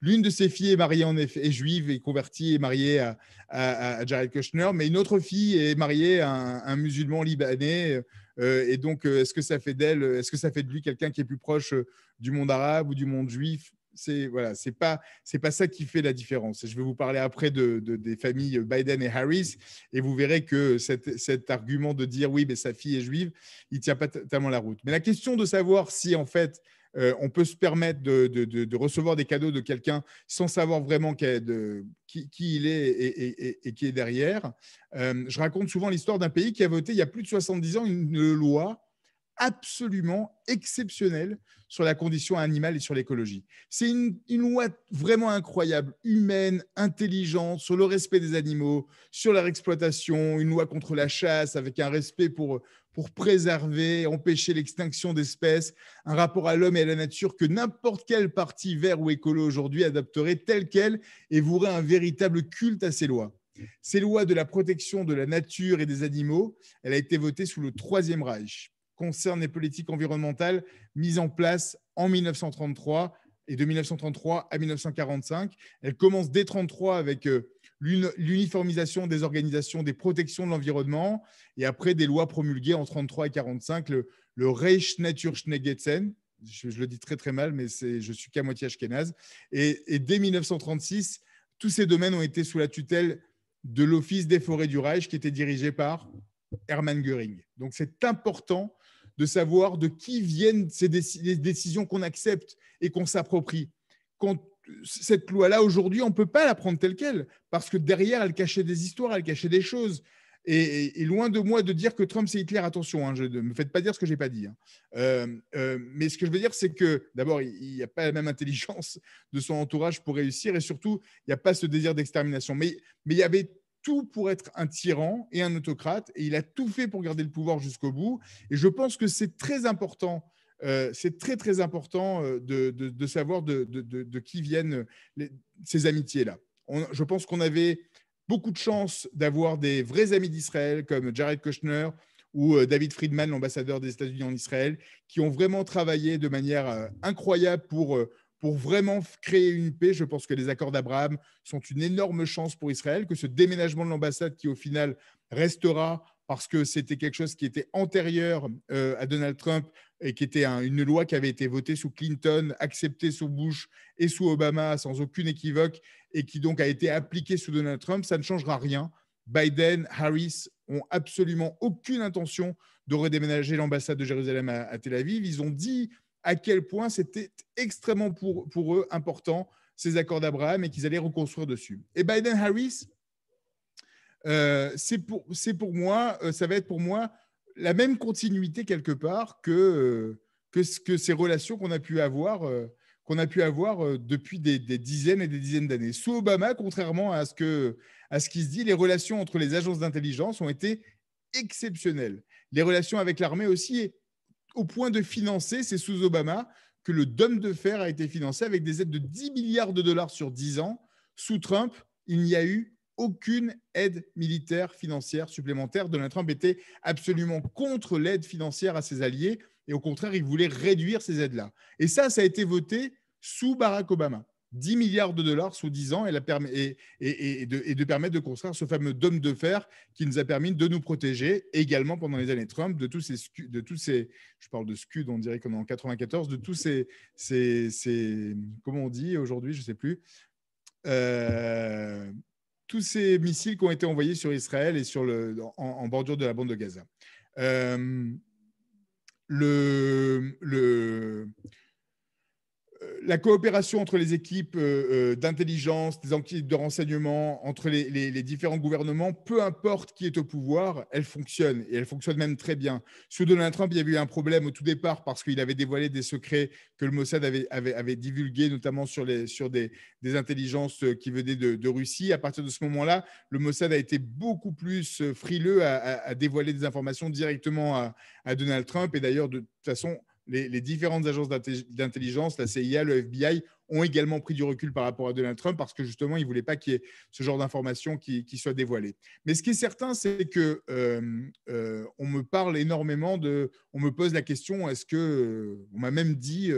L'une de ses filles est mariée, en effet, est juive, est convertie, est mariée à Jared Kushner, mais une autre fille est mariée à un musulman libanais. Et donc, est-ce que ça fait de lui quelqu'un qui est plus proche du monde arabe ou du monde juif? C'est pas ça qui fait la différence. Et je vais vous parler après des familles Biden et Harris, et vous verrez que cet argument de dire oui, mais sa fille est juive, il tient pas tellement la route. Mais la question de savoir si en fait on peut se permettre de recevoir des cadeaux de quelqu'un sans savoir vraiment qui il est et qui est derrière. Je raconte souvent l'histoire d'un pays qui a voté il y a plus de 70 ans une loi absolument exceptionnelle sur la condition animale et sur l'écologie. C'est une loi vraiment incroyable, humaine, intelligente, sur le respect des animaux, sur leur exploitation, une loi contre la chasse avec un respect pour préserver, empêcher l'extinction d'espèces, un rapport à l'homme et à la nature que n'importe quel parti vert ou écolo aujourd'hui adopterait tel quel et vouerait un véritable culte à ces lois. Ces lois de la protection de la nature et des animaux, elle a été votée sous le Troisième Reich, concerne les politiques environnementales mises en place en 1933 et de 1933 à 1945. Elle commence dès 1933 avec l'uniformisation des organisations des protections de l'environnement et après des lois promulguées en 1933 et 1945, le Reich Naturschutz. Je le dis très très mal, mais je suis qu'à moitié ashkénaze. Et dès 1936, tous ces domaines ont été sous la tutelle de l'Office des forêts du Reich qui était dirigé par Hermann Göring. Donc c'est important de savoir de qui viennent ces décisions qu'on accepte et qu'on s'approprie. Cette loi-là, aujourd'hui, on ne peut pas la prendre telle qu'elle, parce que derrière, elle cachait des histoires, elle cachait des choses. Et loin de moi de dire que Trump, c'est Hitler, attention, hein, ne me faites pas dire ce que je n'ai pas dit. Hein. Mais ce que je veux dire, c'est que d'abord, il n'y a pas la même intelligence de son entourage pour réussir, et surtout, il n'y a pas ce désir d'extermination. Mais il y avait tout pour être un tyran et un autocrate, et il a tout fait pour garder le pouvoir jusqu'au bout. Et je pense que c'est très important, c'est très très important de savoir de qui viennent ces amitiés-là. Je pense qu'on avait beaucoup de chance d'avoir des vrais amis d'Israël comme Jared Kushner ou David Friedman, l'ambassadeur des États-Unis en Israël, qui ont vraiment travaillé de manière incroyable pour vraiment créer une paix. Je pense que les accords d'Abraham sont une énorme chance pour Israël, que ce déménagement de l'ambassade qui, au final, restera parce que c'était quelque chose qui était antérieur à Donald Trump et qui était une loi qui avait été votée sous Clinton, acceptée sous Bush et sous Obama sans aucune équivoque et qui donc a été appliquée sous Donald Trump, ça ne changera rien. Biden, Harris ont absolument aucune intention de redéménager l'ambassade de Jérusalem à Tel Aviv. Ils ont dit à quel point c'était extrêmement pour eux important, ces accords d'Abraham, et qu'ils allaient reconstruire dessus. Et Biden-Harris, c'est pour moi, ça va être pour moi la même continuité quelque part que ces relations qu'on a pu avoir depuis des dizaines et des dizaines d'années. Sous Obama, contrairement à ce qui se dit, les relations entre les agences d'intelligence ont été exceptionnelles. Les relations avec l'armée aussi, au point de financer, c'est sous Obama que le Dôme de fer a été financé avec des aides de 10 milliards de dollars sur 10 ans. Sous Trump, il n'y a eu aucune aide militaire financière supplémentaire. Donald Trump était absolument contre l'aide financière à ses alliés et au contraire, il voulait réduire ces aides-là. Et ça a été voté sous Barack Obama. 10 milliards de dollars sous 10 ans et de permettre de construire ce fameux dôme de fer qui nous a permis de nous protéger également pendant les années Trump de tous ces je parle de Scud, on dirait comme en 94, de tous ces comment on dit aujourd'hui, je ne sais plus, tous ces missiles qui ont été envoyés sur Israël et en bordure de la bande de Gaza. la coopération entre les équipes d'intelligence, des équipes de renseignement, entre les différents gouvernements, peu importe qui est au pouvoir, elle fonctionne et elle fonctionne même très bien. Sous Donald Trump, il y avait eu un problème au tout départ parce qu'il avait dévoilé des secrets que le Mossad avait divulgués, notamment sur des intelligences qui venaient de Russie. À partir de ce moment-là, le Mossad a été beaucoup plus frileux à dévoiler des informations directement à Donald Trump. Et d'ailleurs, de toute façon, les différentes agences d'intelligence, la CIA, le FBI, ont également pris du recul par rapport à Donald Trump parce que justement, ils ne voulaient pas qu'il y ait ce genre d'informations qui soient dévoilées. Mais ce qui est certain, c'est que on me parle énormément on me pose la question, on m'a même dit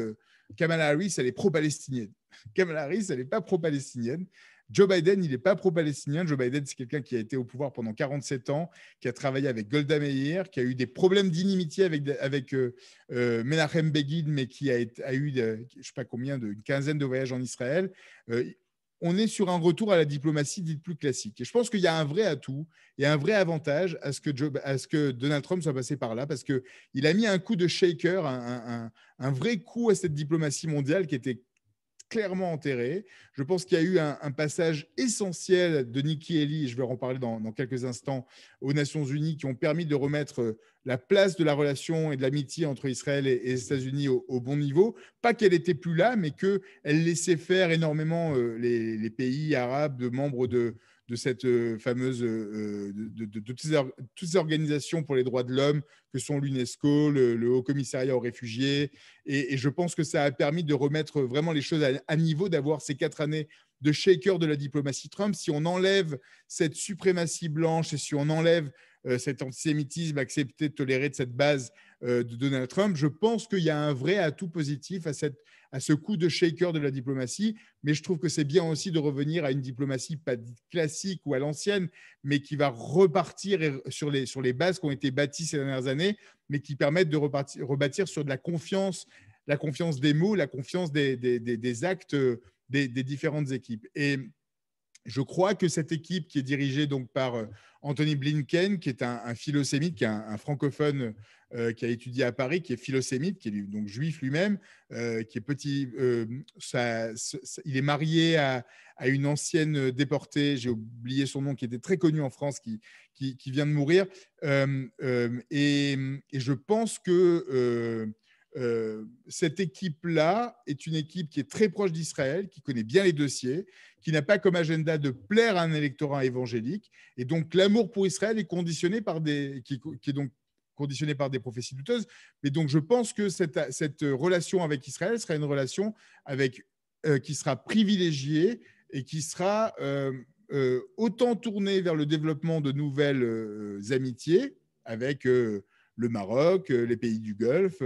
Kamala Harris, elle est pro-palestinienne. Kamala Harris, elle n'est pas pro-palestinienne. Joe Biden, il n'est pas pro-palestinien. Joe Biden, c'est quelqu'un qui a été au pouvoir pendant 47 ans, qui a travaillé avec Golda Meir, qui a eu des problèmes d'inimitié avec Menachem Begin, mais qui a eu, je ne sais pas combien, une quinzaine de voyages en Israël. On est sur un retour à la diplomatie dite plus classique. Et je pense qu'il y a un vrai atout et un vrai avantage à ce que Donald Trump soit passé par là, parce qu'il a mis un coup de shaker, un vrai coup à cette diplomatie mondiale qui était clairement enterré. Je pense qu'il y a eu un passage essentiel de Nikki Haley, et je vais en parler dans quelques instants, aux Nations Unies, qui ont permis de remettre la place de la relation et de l'amitié entre Israël et les États-Unis au bon niveau. Pas qu'elle n'était plus là, mais qu'elle laissait faire énormément les pays arabes, membres de cette fameuse de toutes ces organisations pour les droits de l'homme que sont l'UNESCO, le Haut Commissariat aux réfugiés, et je pense que ça a permis de remettre vraiment les choses à niveau, d'avoir ces 4 années de shaker de la diplomatie Trump. Si on enlève cette suprématie blanche et si on enlève cet antisémitisme accepté, toléré de cette base de Donald Trump, je pense qu'il y a un vrai atout positif à ce coup de shaker de la diplomatie. Mais je trouve que c'est bien aussi de revenir à une diplomatie pas classique ou à l'ancienne, mais qui va repartir sur les bases qui ont été bâties ces dernières années, mais qui permettent de rebâtir sur de la confiance des mots, la confiance des actes des différentes équipes. Et je crois que cette équipe qui est dirigée donc par Anthony Blinken, qui est un philosémite, qui est un francophone qui a étudié à Paris, qui est philosémite, qui est donc juif lui-même, qui est petit. Il est marié à une ancienne déportée, j'ai oublié son nom, qui était très connue en France, qui vient de mourir. Et je pense que cette équipe-là est une équipe qui est très proche d'Israël, qui connaît bien les dossiers, qui n'a pas comme agenda de plaire à un électorat évangélique. Et donc, l'amour pour Israël est conditionné qui est donc conditionné par des prophéties douteuses. Mais donc, je pense que cette relation avec Israël sera une relation qui sera privilégiée et qui sera autant tournée vers le développement de nouvelles amitiés avec le Maroc, les pays du Golfe.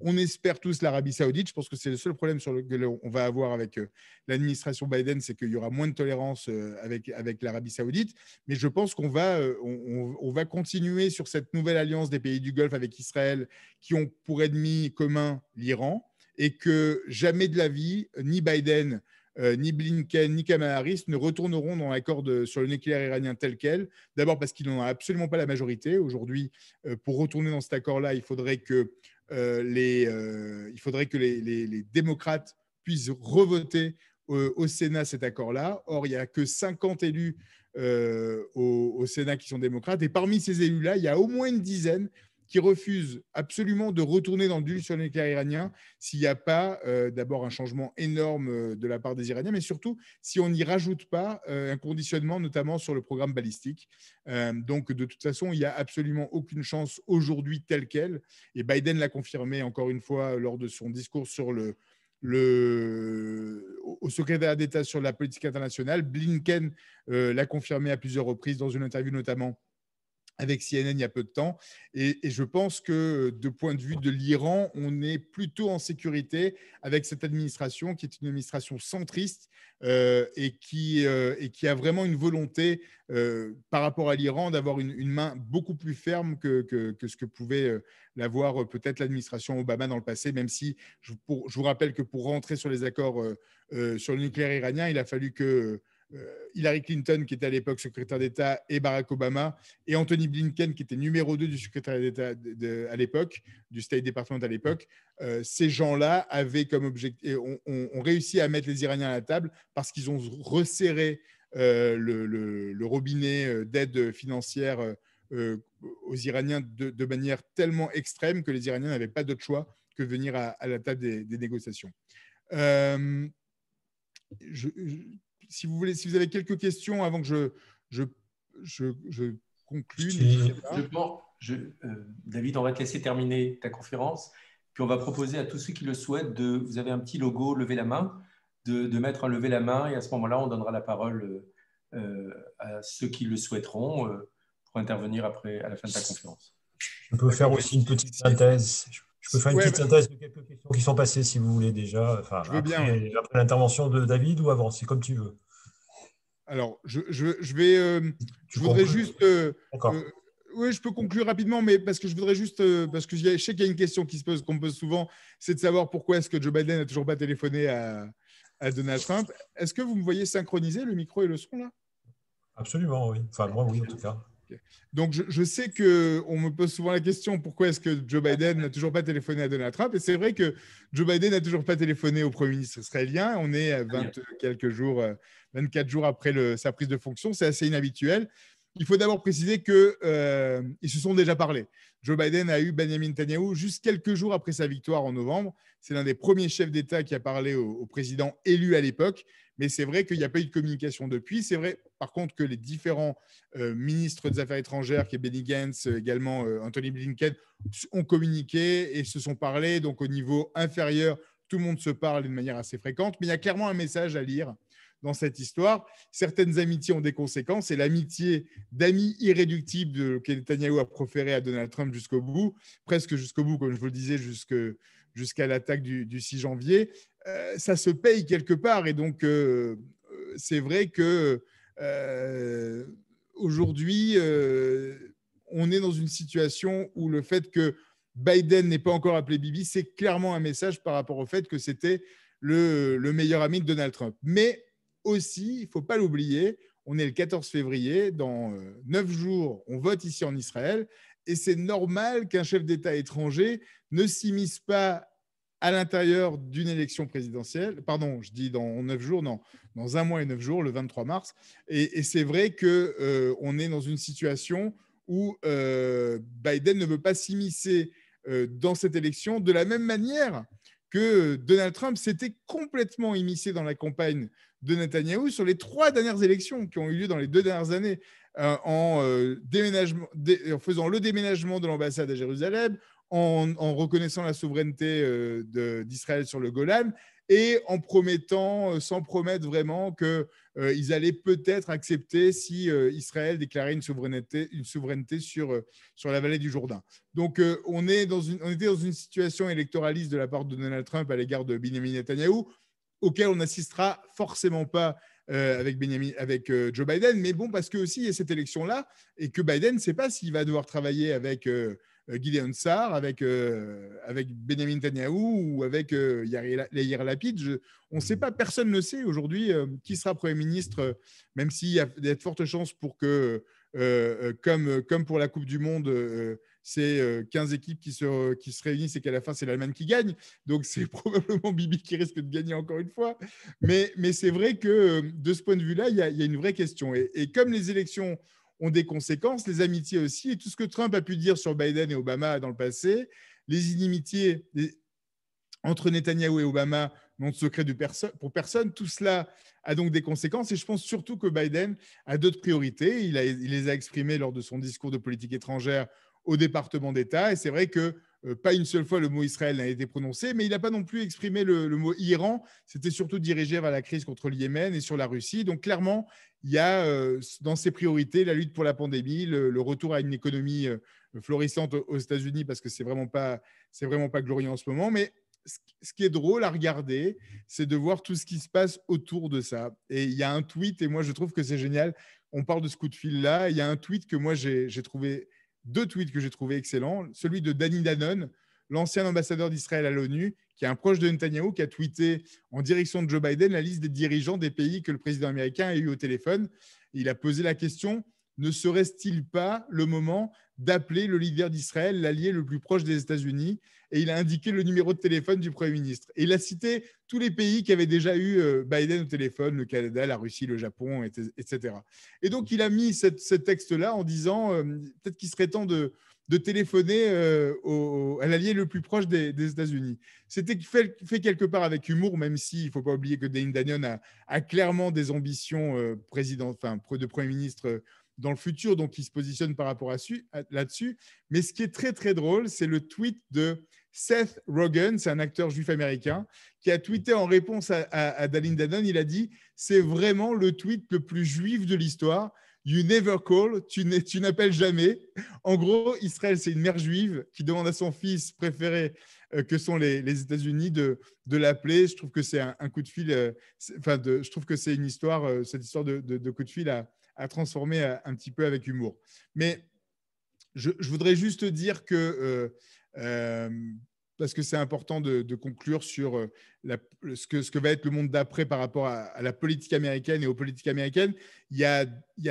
On espère tous l'Arabie Saoudite. Je pense que c'est le seul problème sur lequel on va avoir avec l'administration Biden, c'est qu'il y aura moins de tolérance avec l'Arabie Saoudite. Mais je pense qu'on va continuer sur cette nouvelle alliance des pays du Golfe avec Israël, qui ont pour ennemi commun l'Iran, et que jamais de la vie, ni Biden, ni Blinken, ni Kamala Harris ne retourneront dans l'accord sur le nucléaire iranien tel quel. D'abord parce qu'ils n'en ont absolument pas la majorité. Aujourd'hui, pour retourner dans cet accord-là, il faudrait que les démocrates puissent revoter au Sénat cet accord-là. Or, il n'y a que 50 élus au Sénat qui sont démocrates. Et parmi ces élus-là, il y a au moins une dizaine qui refusent absolument de retourner dans le deal sur le nucléaire iranien s'il n'y a pas d'abord un changement énorme de la part des Iraniens, mais surtout si on n'y rajoute pas un conditionnement, notamment sur le programme balistique. Donc, de toute façon, il n'y a absolument aucune chance aujourd'hui telle qu'elle. Et Biden l'a confirmé encore une fois lors de son discours au secrétaire d'État sur la politique internationale. Blinken l'a confirmé à plusieurs reprises dans une interview notamment avec CNN il y a peu de temps. Et je pense que de point de vue de l'Iran, on est plutôt en sécurité avec cette administration qui est une administration centriste et qui a vraiment une volonté par rapport à l'Iran d'avoir une main beaucoup plus ferme que ce que pouvait l'avoir peut-être l'administration Obama dans le passé, même si je vous rappelle que pour rentrer sur les accords sur le nucléaire iranien, il a fallu que Hillary Clinton, qui était à l'époque secrétaire d'État, et Barack Obama, et Anthony Blinken, qui était numéro 2 du secrétaire d'État à l'époque, du State Department à l'époque. Ces gens-là avaient comme objectif, ont réussi à mettre les Iraniens à la table parce qu'ils ont resserré le robinet d'aide financière aux Iraniens de manière tellement extrême que les Iraniens n'avaient pas d'autre choix que de venir à la table des négociations. Si vous avez quelques questions avant que je conclue. David, on va te laisser terminer ta conférence, puis on va proposer à tous ceux qui le souhaitent vous avez un petit logo lever la main, de mettre un lever la main, et à ce moment-là, on donnera la parole à ceux qui le souhaiteront pour intervenir après, à la fin de ta conférence. Je peux faire aussi une petite synthèse. Je peux faire une petite synthèse de quelques questions qui sont passées, si vous voulez déjà. Enfin, je veux bien. Après l'intervention de David ou avant, c'est comme tu veux. Alors, je voudrais juste. Oui, je peux conclure rapidement, mais parce que je voudrais juste, parce que je sais qu'il y a une question qu'on me pose souvent, c'est de savoir pourquoi est-ce que Joe Biden n'a toujours pas téléphoné à Donald Trump. Est-ce que vous me voyez synchroniser le micro et le son là? Absolument, oui. Enfin, moi, oui, en tout cas. Okay. Donc, je sais qu'on me pose souvent la question pourquoi est-ce que Joe Biden n'a toujours pas téléphoné à Donald Trump. Et c'est vrai que Joe Biden n'a toujours pas téléphoné au Premier ministre israélien. On est à 24 jours après sa prise de fonction. C'est assez inhabituel. Il faut d'abord préciser qu'ils se sont déjà parlé. Joe Biden a eu Benjamin Netanyahou juste quelques jours après sa victoire en novembre. C'est l'un des premiers chefs d'État qui a parlé au président élu à l'époque. Mais c'est vrai qu'il n'y a pas eu de communication depuis. C'est vrai, par contre, que les différents ministres des Affaires étrangères, qui est Benny Gantz, également Anthony Blinken, ont communiqué et se sont parlé. Donc, au niveau inférieur, tout le monde se parle d'une manière assez fréquente. Mais il y a clairement un message à lire dans cette histoire. Certaines amitiés ont des conséquences et l'amitié d'amis irréductibles que Netanyahou a proféré à Donald Trump jusqu'au bout, presque jusqu'au bout, comme je vous le disais, jusqu'à l'attaque du 6 janvier, ça se paye quelque part. Et donc, c'est vrai que aujourd'hui, on est dans une situation où le fait que Biden n'ait pas encore appelé Bibi, c'est clairement un message par rapport au fait que c'était le meilleur ami de Donald Trump. Mais aussi, il ne faut pas l'oublier, on est le 14 février, dans 9 jours, on vote ici en Israël, et c'est normal qu'un chef d'État étranger ne s'immisce pas à l'intérieur d'une élection présidentielle, pardon, je dis dans 9 jours, non, dans 1 mois et 9 jours, le 23 mars, et c'est vrai qu'on est dans une situation où Biden ne veut pas s'immiscer dans cette élection de la même manière que Donald Trump s'était complètement immiscé dans la campagne de Netanyahou sur les 3 dernières élections qui ont eu lieu dans les 2 dernières années, en faisant le déménagement de l'ambassade à Jérusalem, en reconnaissant la souveraineté d'Israël sur le Golan et en promettant, sans promettre vraiment, qu'ils allaient peut-être accepter si Israël déclarait une souveraineté sur la vallée du Jourdain. Donc, on était dans une situation électoraliste de la part de Donald Trump à l'égard de Benjamin Netanyahou, auquel on n'assistera forcément pas avec Joe Biden, mais bon, parce que aussi il y a cette élection-là et que Biden ne sait pas s'il va devoir travailler avec Gideon Sa'ar, avec Benjamin Netanyahou ou avec Yair Lapid. On ne sait pas, personne ne sait aujourd'hui qui sera Premier ministre, même s'il y a de fortes chances pour que, comme pour la Coupe du Monde, c'est 15 équipes qui se réunissent et qu'à la fin, c'est l'Allemagne qui gagne. Donc, c'est probablement Bibi qui risque de gagner encore une fois. Mais c'est vrai que de ce point de vue-là, il y a une vraie question. Et comme les élections ont des conséquences, les amitiés aussi, et tout ce que Trump a pu dire sur Biden et Obama dans le passé, les inimitiés entre Netanyahou et Obama n'ont de secret pour personne. Tout cela a donc des conséquences et je pense surtout que Biden a d'autres priorités. Il les a exprimées lors de son discours de politique étrangère au département d'État et c'est vrai que pas une seule fois le mot Israël n'a été prononcé, mais il n'a pas non plus exprimé le mot Iran. C'était surtout dirigé vers la crise contre le Yémen et sur la Russie. Donc clairement, il y a dans ses priorités la lutte pour la pandémie, le retour à une économie florissante aux États-Unis parce que c'est vraiment pas glorieux en ce moment. Mais ce qui est drôle à regarder, c'est de voir tout ce qui se passe autour de ça. Et il y a un tweet, et moi je trouve que c'est génial. On parle de ce coup de fil-là. Il y a un tweet que moi j'ai trouvé, 2 tweets que j'ai trouvé excellents. Celui de Danny Danon, l'ancien ambassadeur d'Israël à l'ONU, qui est un proche de Netanyahou, qui a tweeté en direction de Joe Biden la liste des dirigeants des pays que le président américain a eu au téléphone. Il a posé la question, ne serait-il pas le moment d'appeler le leader d'Israël, l'allié le plus proche des États-Unis? Et il a indiqué le numéro de téléphone du Premier ministre. Et il a cité tous les pays qui avaient déjà eu Biden au téléphone, le Canada, la Russie, le Japon, etc. Et donc, il a mis ce texte-là en disant peut-être qu'il serait temps de téléphoner à l'allié le plus proche des États-Unis. C'était fait quelque part avec humour, même s'il ne faut pas oublier que Dane Danion a clairement des ambitions de Premier ministre dans le futur, donc il se positionne par rapport là-dessus. Mais ce qui est très, très drôle, c'est le tweet de Seth Rogen, c'est un acteur juif américain, qui a tweeté en réponse à Dane Danion, il a dit « C'est vraiment le tweet le plus juif de l'histoire. You never call, tu n'appelles jamais. » En gros, Israël, c'est une mère juive qui demande à son fils préféré, que sont les États-Unis, de l'appeler. Je trouve que c'est un coup de fil, je trouve que c'est une histoire, cette histoire de coup de fil à transformer un petit peu avec humour. Mais je voudrais juste dire que, parce que c'est important de conclure sur ce que va être le monde d'après par rapport à la politique américaine et aux politiques américaines, il y a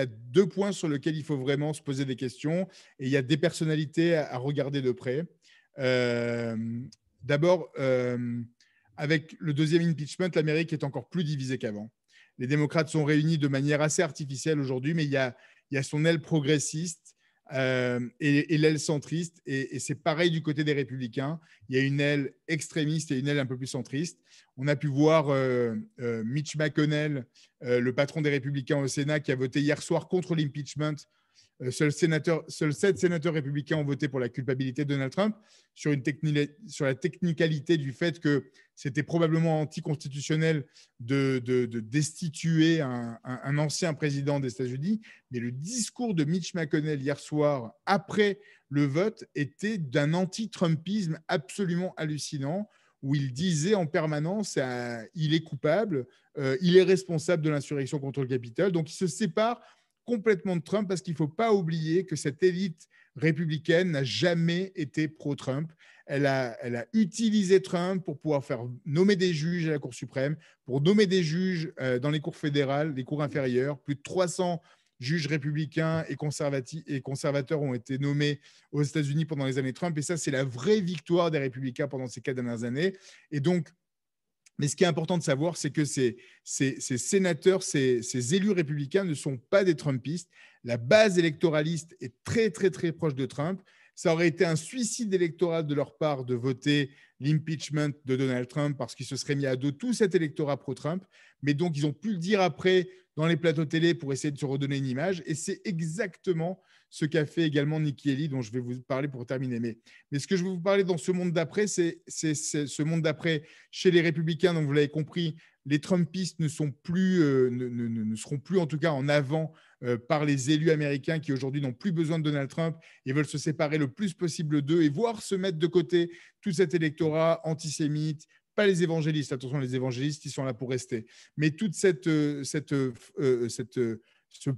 2 points sur lesquels il faut vraiment se poser des questions et il y a des personnalités à regarder de près. D'abord, avec le 2e impeachment, l'Amérique est encore plus divisée qu'avant. Les démocrates sont réunis de manière assez artificielle aujourd'hui, mais il y a son aile progressiste et l'aile centriste. Et c'est pareil du côté des républicains. Il y a une aile extrémiste et une aile un peu plus centriste. On a pu voir Mitch McConnell, le patron des républicains au Sénat, qui a voté hier soir contre l'impeachment. Seuls 7 sénateurs républicains ont voté pour la culpabilité de Donald Trump sur la technicalité du fait que c'était probablement anticonstitutionnel de destituer un ancien président des États-Unis. Mais le discours de Mitch McConnell hier soir, après le vote, était d'un anti-Trumpisme absolument hallucinant, où il disait en permanence il est coupable, il est responsable de l'insurrection contre le Capitole. Donc, il se sépare complètement de Trump parce qu'il ne faut pas oublier que cette élite républicaine n'a jamais été pro-Trump. Elle a utilisé Trump pour pouvoir faire nommer des juges à la Cour suprême, pour nommer des juges dans les cours fédérales, les cours inférieures. Plus de 300 juges républicains et conservateurs ont été nommés aux États-Unis pendant les années Trump. Et ça, c'est la vraie victoire des républicains pendant ces 4 dernières années. Et donc, mais ce qui est important de savoir, c'est que ces sénateurs, ces élus républicains ne sont pas des Trumpistes. La base électoraliste est très, très, très proche de Trump. Ça aurait été un suicide électoral de leur part de voter l'impeachment de Donald Trump parce qu'ils se seraient mis à dos tout cet électorat pro-Trump. Mais donc, ils ont pu le dire après dans les plateaux télé pour essayer de se redonner une image. Et c'est exactement ce qu'a fait également Nikki Haley, dont je vais vous parler pour terminer. Mais ce que je vais vous parler dans ce monde d'après, c'est ce monde d'après chez les républicains. Donc, vous l'avez compris, les Trumpistes ne seront plus en tout cas en avant par les élus américains qui aujourd'hui n'ont plus besoin de Donald Trump et veulent se séparer le plus possible d'eux et voire se mettre de côté tout cet électorat antisémite. Pas les évangélistes, attention, les évangélistes, ils sont là pour rester. Mais toute ce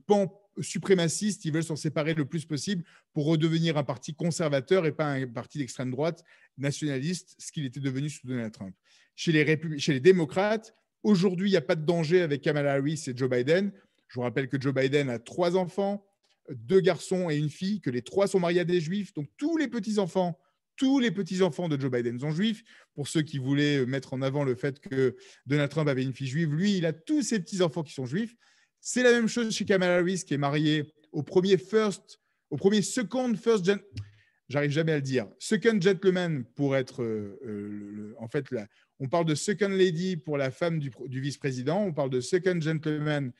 pan suprémacistes, ils veulent s'en séparer le plus possible pour redevenir un parti conservateur et pas un parti d'extrême droite nationaliste, ce qu'il était devenu sous Donald Trump. Chez les démocrates, aujourd'hui, il n'y a pas de danger avec Kamala Harris et Joe Biden. Je vous rappelle que Joe Biden a 3 enfants, 2 garçons et une fille, que les 3 sont mariés à des juifs. Donc, tous les petits-enfants de Joe Biden sont juifs. Pour ceux qui voulaient mettre en avant le fait que Donald Trump avait une fille juive, lui, il a tous ses petits-enfants qui sont juifs. C'est la même chose chez Kamala Harris, qui est mariée au premier second gentleman pour être en fait on parle de second lady pour la femme du vice-président, on parle de second gentleman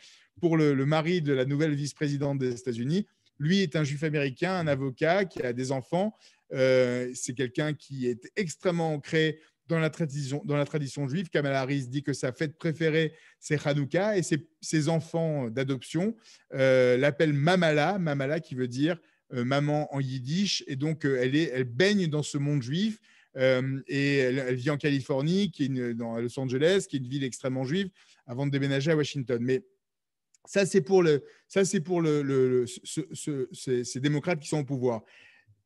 pour le mari de la nouvelle vice-présidente des États-Unis. Lui est un juif américain, un avocat qui a des enfants. C'est quelqu'un qui est extrêmement ancré dans la tradition juive. Kamala Harris dit que sa fête préférée, c'est Hanouka, et ses enfants d'adoption l'appellent Mamala, qui veut dire maman en yiddish, et donc elle baigne dans ce monde juif, et elle vit en Californie, dans Los Angeles, qui est une ville extrêmement juive, avant de déménager à Washington. Mais ça, c'est pour ces démocrates qui sont au pouvoir.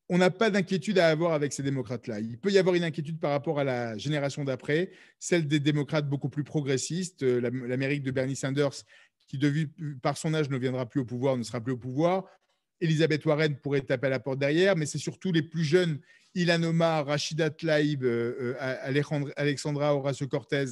on n'a pas d'inquiétude à avoir avec ces démocrates-là. Il peut y avoir une inquiétude par rapport à la génération d'après, celle des démocrates beaucoup plus progressistes, l'Amérique de Bernie Sanders, qui par son âge ne viendra plus au pouvoir, ne sera plus au pouvoir. Elizabeth Warren pourrait taper à la porte derrière, mais c'est surtout les plus jeunes, Ilhan Omar, Rashida Tlaib, Alexandra Ocasio-Cortez,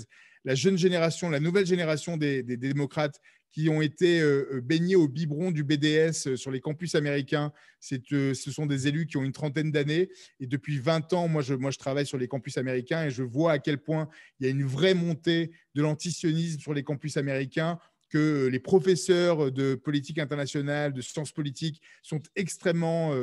la jeune génération, la nouvelle génération des démocrates qui ont été baignés au biberon du BDS sur les campus américains. Ce sont des élus qui ont une trentaine d'années. Et depuis 20 ans, moi, je travaille sur les campus américains et je vois à quel point il y a une vraie montée de l'antisionisme sur les campus américains, que les professeurs de politique internationale, de sciences politiques sont extrêmement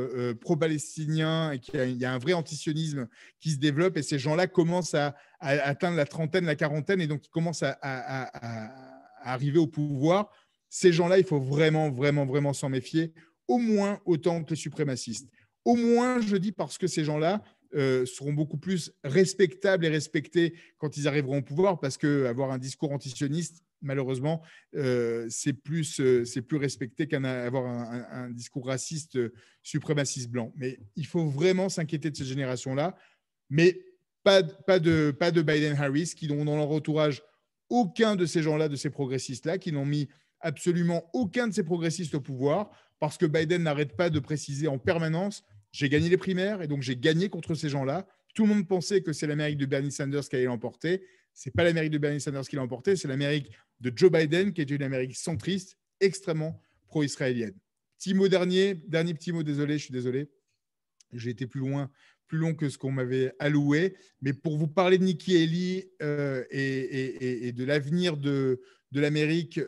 pro-palestiniens et qu'il y a un vrai antisionisme qui se développe. Et ces gens-là commencent à atteindre la trentaine, la quarantaine, et donc ils commencent à arriver au pouvoir. Ces gens-là, il faut vraiment, vraiment, vraiment s'en méfier, au moins autant que les suprémacistes. Au moins, je dis, parce que ces gens-là seront beaucoup plus respectables et respectés quand ils arriveront au pouvoir, parce qu'avoir un discours antisioniste, malheureusement, c'est plus respecté qu'avoir un discours raciste, suprémaciste blanc. Mais il faut vraiment s'inquiéter de cette génération-là, mais pas de Biden-Harris, qui n'ont dans leur entourage aucun de ces gens-là, de ces progressistes-là, qui n'ont mis absolument aucun de ces progressistes au pouvoir, parce que Biden n'arrête pas de préciser en permanence « j'ai gagné les primaires et donc j'ai gagné contre ces gens-là ». Tout le monde pensait que c'est l'Amérique de Bernie Sanders qui allait l'emporter. Ce n'est pas l'Amérique de Bernie Sanders qui l'a emporté, c'est l'Amérique de Joe Biden, qui est une Amérique centriste, extrêmement pro-israélienne. Petit mot dernier petit mot, désolé, je suis désolé. J'ai été plus long que ce qu'on m'avait alloué. Mais pour vous parler de Nikki Haley et de l'avenir de l'Amérique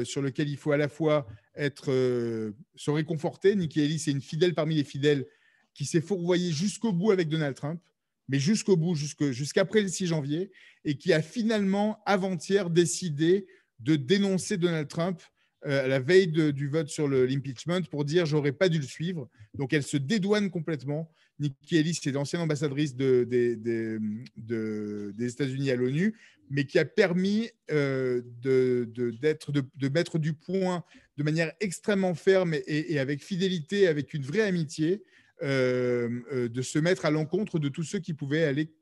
sur lequel il faut à la fois se réconforter. Nikki Haley, c'est une fidèle parmi les fidèles qui s'est fourvoyée jusqu'au bout avec Donald Trump, mais jusqu'au bout, jusqu'après le 6 janvier, et qui a finalement, avant-hier, décidé de dénoncer Donald Trump à la veille du vote sur l'impeachment pour dire « j'aurais pas dû le suivre ». Donc, elle se dédouane complètement. Nikki Haley, c'est l'ancienne ambassadrice des États-Unis à l'ONU, mais qui a permis de mettre du point de manière extrêmement ferme et avec fidélité, avec une vraie amitié, de se mettre à l'encontre de tous ceux qui pouvaient aller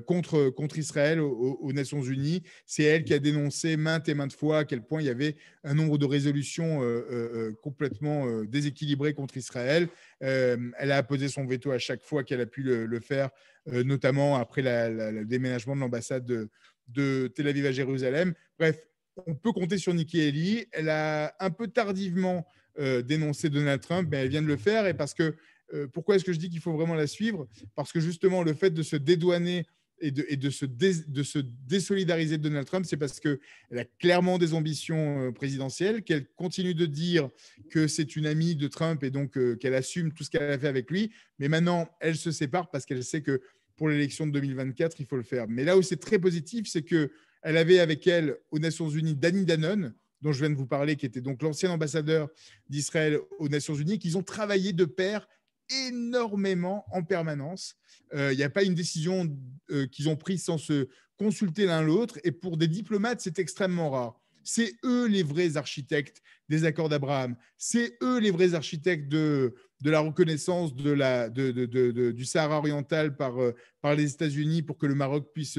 contre Israël aux Nations Unies. C'est elle qui a dénoncé maintes et maintes fois à quel point il y avait un nombre de résolutions complètement déséquilibrées contre Israël. Elle a apposé son veto à chaque fois qu'elle a pu le faire, notamment après le déménagement de l'ambassade de Tel Aviv à Jérusalem. Bref, on peut compter sur Nikki Haley. Elle a un peu tardivement dénoncé Donald Trump, mais elle vient de le faire. Et parce que pourquoi est-ce que je dis qu'il faut vraiment la suivre? Parce que justement, le fait de se dédouaner et de se désolidariser de Donald Trump, c'est parce qu'elle a clairement des ambitions présidentielles, qu'elle continue de dire que c'est une amie de Trump et donc qu'elle assume tout ce qu'elle a fait avec lui. Mais maintenant, elle se sépare parce qu'elle sait que pour l'élection de 2024, il faut le faire. Mais là où c'est très positif, c'est qu'elle avait avec elle aux Nations Unies Danny Danon, dont je viens de vous parler, qui était donc l'ancien ambassadeur d'Israël aux Nations Unies, qu'ils ont travaillé de pair énormément en permanence. Il n'y a pas une décision qu'ils ont prise sans se consulter l'un l'autre. Et pour des diplomates, c'est extrêmement rare. C'est eux les vrais architectes des accords d'Abraham. C'est eux les vrais architectes de la reconnaissance du Sahara oriental par les États-Unis pour que le Maroc puisse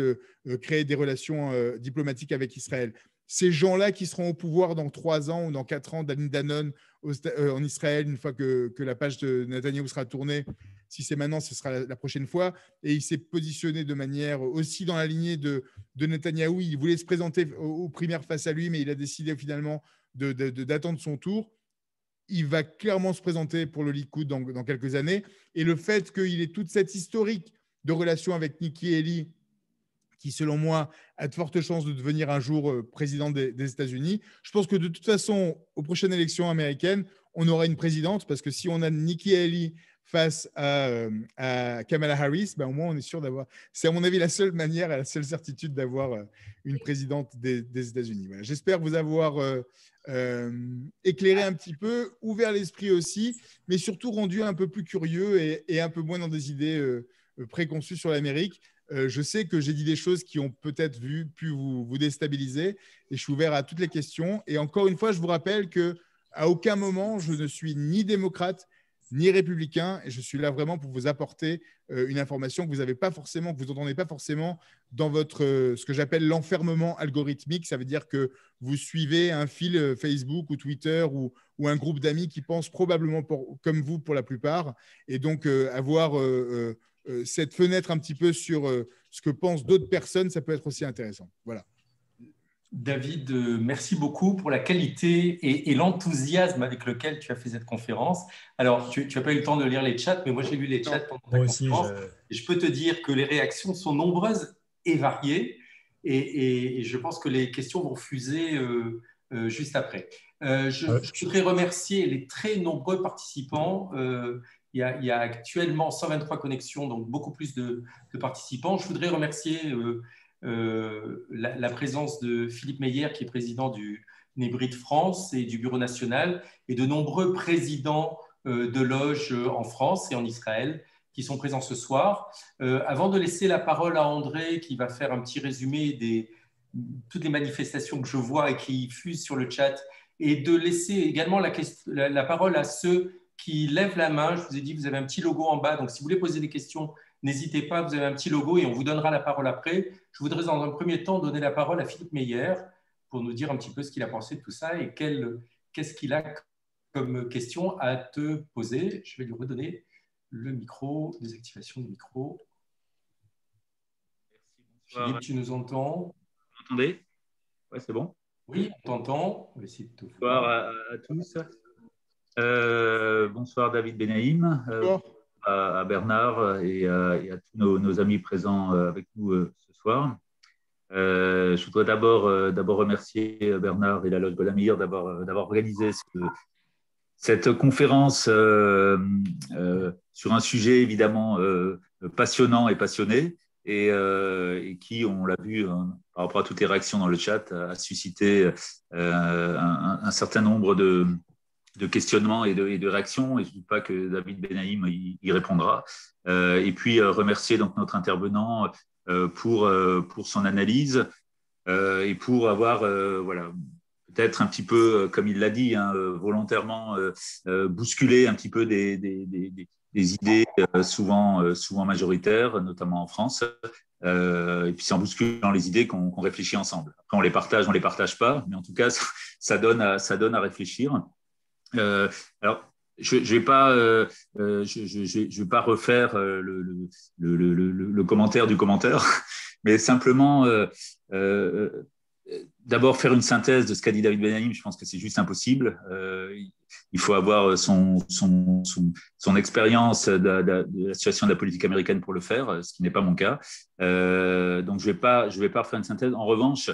créer des relations diplomatiques avec Israël. Ces gens-là qui seront au pouvoir dans 3 ans ou dans 4 ans, Danny Danon en Israël, une fois que la page de Netanyahou sera tournée, si c'est maintenant, ce sera la prochaine fois. Et il s'est positionné de manière aussi dans la lignée de Netanyahou. Il voulait se présenter aux primaires face à lui, mais il a décidé finalement d'attendre son tour. Il va clairement se présenter pour le Likoud dans quelques années. Et le fait qu'il ait toute cette historique de relation avec Nikki Haley, qui, selon moi, a de fortes chances de devenir un jour président des États-Unis. Je pense que de toute façon, aux prochaines élections américaines, on aura une présidente, parce que si on a Nikki Haley face à Kamala Harris, ben, au moins on est sûr d'avoir… C'est à mon avis la seule manière et la seule certitude d'avoir une présidente des États-Unis. Voilà. J'espère vous avoir éclairé un petit peu, ouvert l'esprit aussi, mais surtout rendu un peu plus curieux et un peu moins dans des idées préconçues sur l'Amérique. Je sais que j'ai dit des choses qui ont peut-être pu vous déstabiliser et je suis ouvert à toutes les questions. Et encore une fois, je vous rappelle qu'à aucun moment, je ne suis ni démocrate ni républicain, et je suis là vraiment pour vous apporter une information que vous n'avez pas forcément, que vous n'entendez pas forcément dans votre, ce que j'appelle l'enfermement algorithmique. Ça veut dire que vous suivez un fil Facebook ou Twitter ou un groupe d'amis qui pensent probablement comme vous pour la plupart, et donc avoir cette fenêtre un petit peu sur ce que pensent d'autres personnes, ça peut être aussi intéressant. Voilà. David, merci beaucoup pour la qualité et l'enthousiasme avec lequel tu as fait cette conférence. Alors, tu n'as pas eu le temps de lire les chats, mais moi, j'ai lu les chats pendant ta conférence. Et je peux te dire que les réactions sont nombreuses et variées. Et je pense que les questions vont fuser juste après. Je voudrais remercier les très nombreux participants. Il y a actuellement 123 connexions, donc beaucoup plus de participants. Je voudrais remercier la présence de Philippe Meyer, qui est président du Nébrit de France et du Bureau national, et de nombreux présidents de loges en France et en Israël qui sont présents ce soir. Avant de laisser la parole à André, qui va faire un petit résumé de toutes les manifestations que je vois et qui fusent sur le chat, et de laisser également la parole à ceux qui lèvent la main. Je vous ai dit, vous avez un petit logo en bas, donc si vous voulez poser des questions, n'hésitez pas, vous avez un petit logo et on vous donnera la parole après. Je voudrais dans un premier temps donner la parole à Philippe Meyer pour nous dire un petit peu ce qu'il a pensé de tout ça et qu'est-ce qu'il a comme question à te poser. Je vais lui redonner le micro, désactivation du micro. Merci, Philippe, tu nous entends? Vous m'entendez? Oui, c'est bon. Oui, on t'entend. On va essayer de te voir. Bonsoir à tous. Bonsoir David Benaïm. À Bernard et à tous nos amis présents avec nous ce soir. Je voudrais d'abord remercier Bernard et la Loge Golamir d'avoir organisé cette conférence sur un sujet évidemment passionnant et passionné et qui, on l'a vu par rapport à toutes les réactions dans le chat, a suscité un certain nombre de questionnements et de réactions, et je ne doute pas que David Benaïm y répondra. Et puis remercier donc notre intervenant pour son analyse et pour avoir peut-être un petit peu, comme il l'a dit, volontairement bousculé un petit peu des idées souvent majoritaires, notamment en France. Et puis c'est en bousculant les idées qu'on réfléchit ensemble. Après, on les partage pas, mais en tout cas, ça donne à réfléchir. Alors, je vais pas refaire le commentaire du commentaire, mais simplement d'abord faire une synthèse de ce qu'a dit David Benaïm. Je pense que c'est juste impossible. Il faut avoir son expérience de la situation de la politique américaine pour le faire, ce qui n'est pas mon cas. Donc je vais pas refaire une synthèse. En revanche,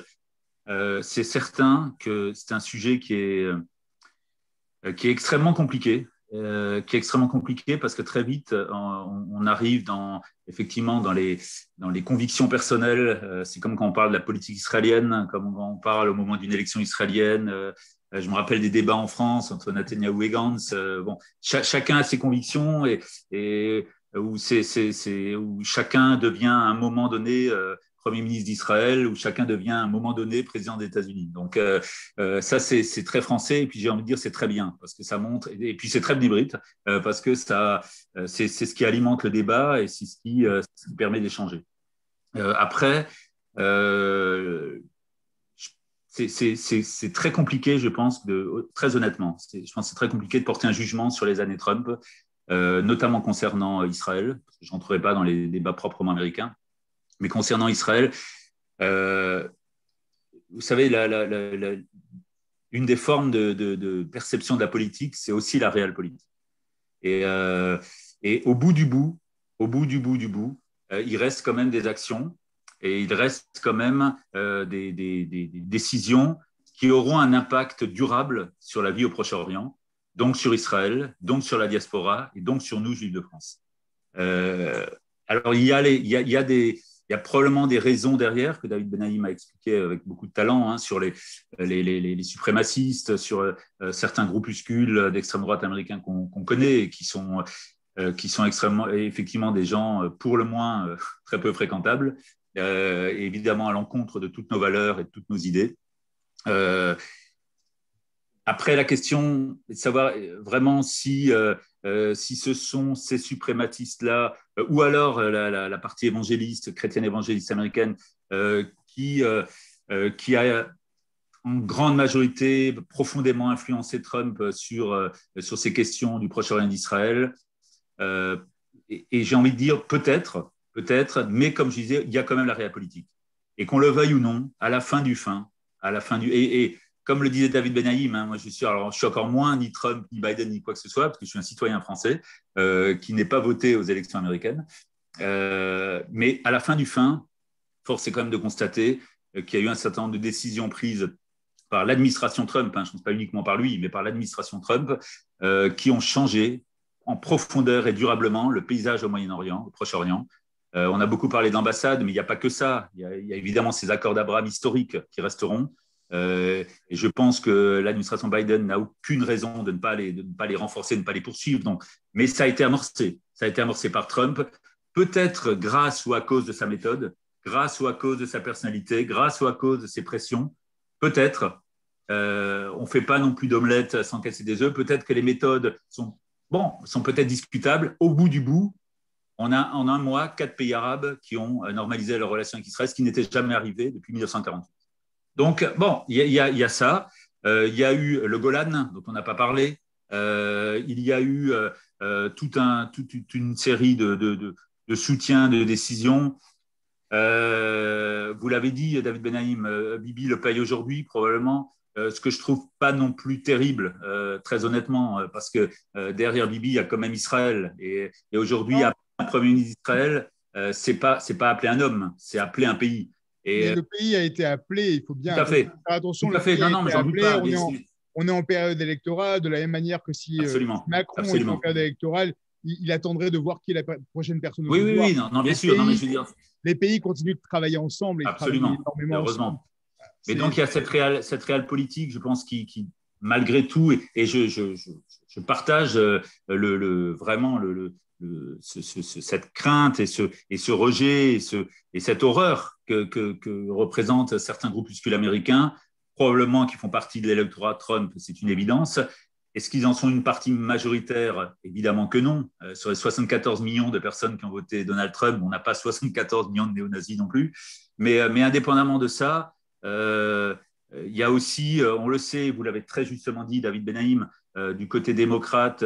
c'est certain que c'est un sujet qui est extrêmement compliqué, parce que très vite, on arrive effectivement dans les convictions personnelles. C'est comme quand on parle de la politique israélienne, comme quand on parle au moment d'une élection israélienne. Je me rappelle des débats en France entre Netanyahou et Gantz. Chacun a ses convictions et où chacun devient à un moment donné Premier ministre d'Israël, où chacun devient à un moment donné président des États-Unis. Donc ça, c'est très français, et puis j'ai envie de dire c'est très bien, parce que ça montre, et puis c'est très bnébrite, parce que c'est ce qui alimente le débat et c'est ce qui permet d'échanger. Après, c'est très compliqué, je pense, très honnêtement, je pense que c'est très compliqué de porter un jugement sur les années Trump, notamment concernant Israël, parce que je n'entrerai pas dans les débats proprement américains. Mais concernant Israël, vous savez, une des formes de perception de la politique, c'est aussi la réelle politique. Et au bout du bout, il reste quand même des actions et il reste quand même des décisions qui auront un impact durable sur la vie au Proche-Orient, donc sur Israël, donc sur la diaspora et donc sur nous, Juifs de France. Alors, il y a probablement des raisons derrière que David Benaïm a expliqué avec beaucoup de talent, sur les suprémacistes, sur certains groupuscules d'extrême droite américains qu'on connaît et qui sont extrêmement, effectivement, des gens pour le moins très peu fréquentables, et évidemment à l'encontre de toutes nos valeurs et de toutes nos idées. Après, la question est de savoir vraiment si si ce sont ces suprématistes-là, ou alors la partie évangéliste, chrétienne évangéliste américaine, qui a en grande majorité profondément influencé Trump sur ces questions du Proche-Orient d'Israël. Et j'ai envie de dire peut-être, mais comme je disais, il y a quand même la réelle politique. Et qu'on le veuille ou non, à la fin du et comme le disait David Benaïm, moi je suis encore moins ni Trump, ni Biden, ni quoi que ce soit, parce que je suis un citoyen français qui n'est pas voté aux élections américaines. Mais à la fin du force est quand même de constater qu'il y a eu un certain nombre de décisions prises par l'administration Trump, je ne pense pas uniquement par lui, mais par l'administration Trump, qui ont changé en profondeur et durablement le paysage au Moyen-Orient, au Proche-Orient. On a beaucoup parlé d'ambassades, mais il n'y a pas que ça. Il y a évidemment ces accords d'Abraham historiques qui resteront. Et je pense que l'administration Biden n'a aucune raison de ne pas les renforcer, de ne pas les poursuivre. Donc, mais ça a été amorcé. Ça a été amorcé par Trump, peut-être grâce ou à cause de sa méthode, grâce ou à cause de sa personnalité, grâce ou à cause de ses pressions. Peut-être. On ne fait pas non plus d'omelette sans casser des œufs. Peut-être que les méthodes sont peut-être discutables. Au bout du bout, on a en un mois 4 pays arabes qui ont normalisé leurs relations avec Israël, ce qui n'était jamais arrivé depuis 1948. Donc, il y a ça. Il y a eu le Golan, dont on n'a pas parlé. Il y a eu toute une série de soutiens, de décisions. Vous l'avez dit, David Benaïm, Bibi le paye aujourd'hui, probablement. Ce que je trouve pas non plus terrible, très honnêtement, parce que derrière Bibi, il y a quand même Israël. Et aujourd'hui, un Premier ministre d'Israël, c'est pas appeler un homme, c'est appeler un pays. Mais le pays a été appelé, il faut bien faire attention. Tout à fait. Non, mais j'en doute pas. On est en période électorale, de la même manière que si Macron est en période électorale, il attendrait de voir qui est la prochaine personne. Oui, non, bien sûr. Non, mais je veux dire... Les pays continuent de travailler ensemble. Absolument, heureusement. Mais donc, il y a cette réelle politique, je pense, qui malgré tout, et je partage vraiment cette crainte et ce rejet et cette horreur que représentent certains groupuscules américains, probablement qui font partie de l'électorat Trump, c'est une évidence. Est-ce qu'ils en sont une partie majoritaire? Évidemment que non. Sur les 74 millions de personnes qui ont voté Donald Trump, on n'a pas 74 millions de néo-nazis non plus. Mais indépendamment de ça, il y a aussi, on le sait, vous l'avez très justement dit, David Benaïm, du côté démocrate,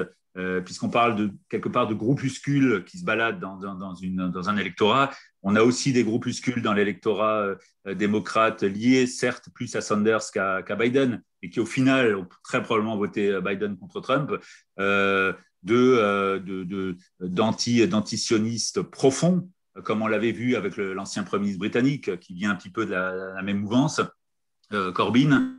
puisqu'on parle quelque part de groupuscules qui se baladent dans un électorat. On a aussi des groupuscules dans l'électorat démocrate liés, certes, plus à Sanders qu'à Biden, et qui, au final, ont très probablement voté Biden contre Trump, d'anti-sionistes profonds, comme on l'avait vu avec l'ancien Premier ministre britannique, qui vient un petit peu de la même mouvance, Corbyn.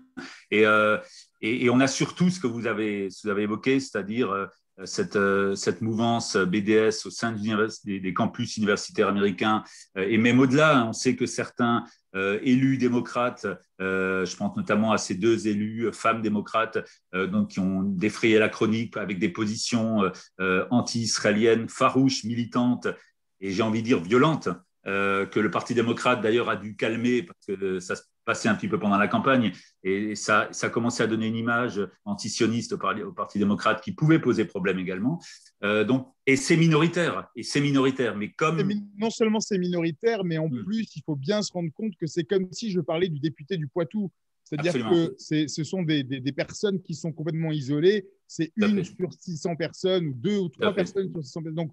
Et on a surtout ce que vous avez évoqué, c'est-à-dire cette mouvance BDS au sein des campus universitaires américains et même au-delà. On sait que certains élus démocrates, je pense notamment à ces 2 élus femmes démocrates, donc qui ont défrayé la chronique avec des positions anti-israéliennes, farouches, militantes et j'ai envie de dire violentes, que le Parti démocrate d'ailleurs a dû calmer parce que ça se passait un petit peu pendant la campagne et ça commençait à donner une image antisioniste au Parti démocrate qui pouvait poser problème également. Et c'est minoritaire, mais comme… Non seulement c'est minoritaire, mais en plus, il faut bien se rendre compte que c'est comme si je parlais du député du Poitou. C'est-à-dire que ce sont des personnes qui sont complètement isolées. C'est une sur 600 personnes ou 2 ou 3 personnes sur 600 personnes. Donc,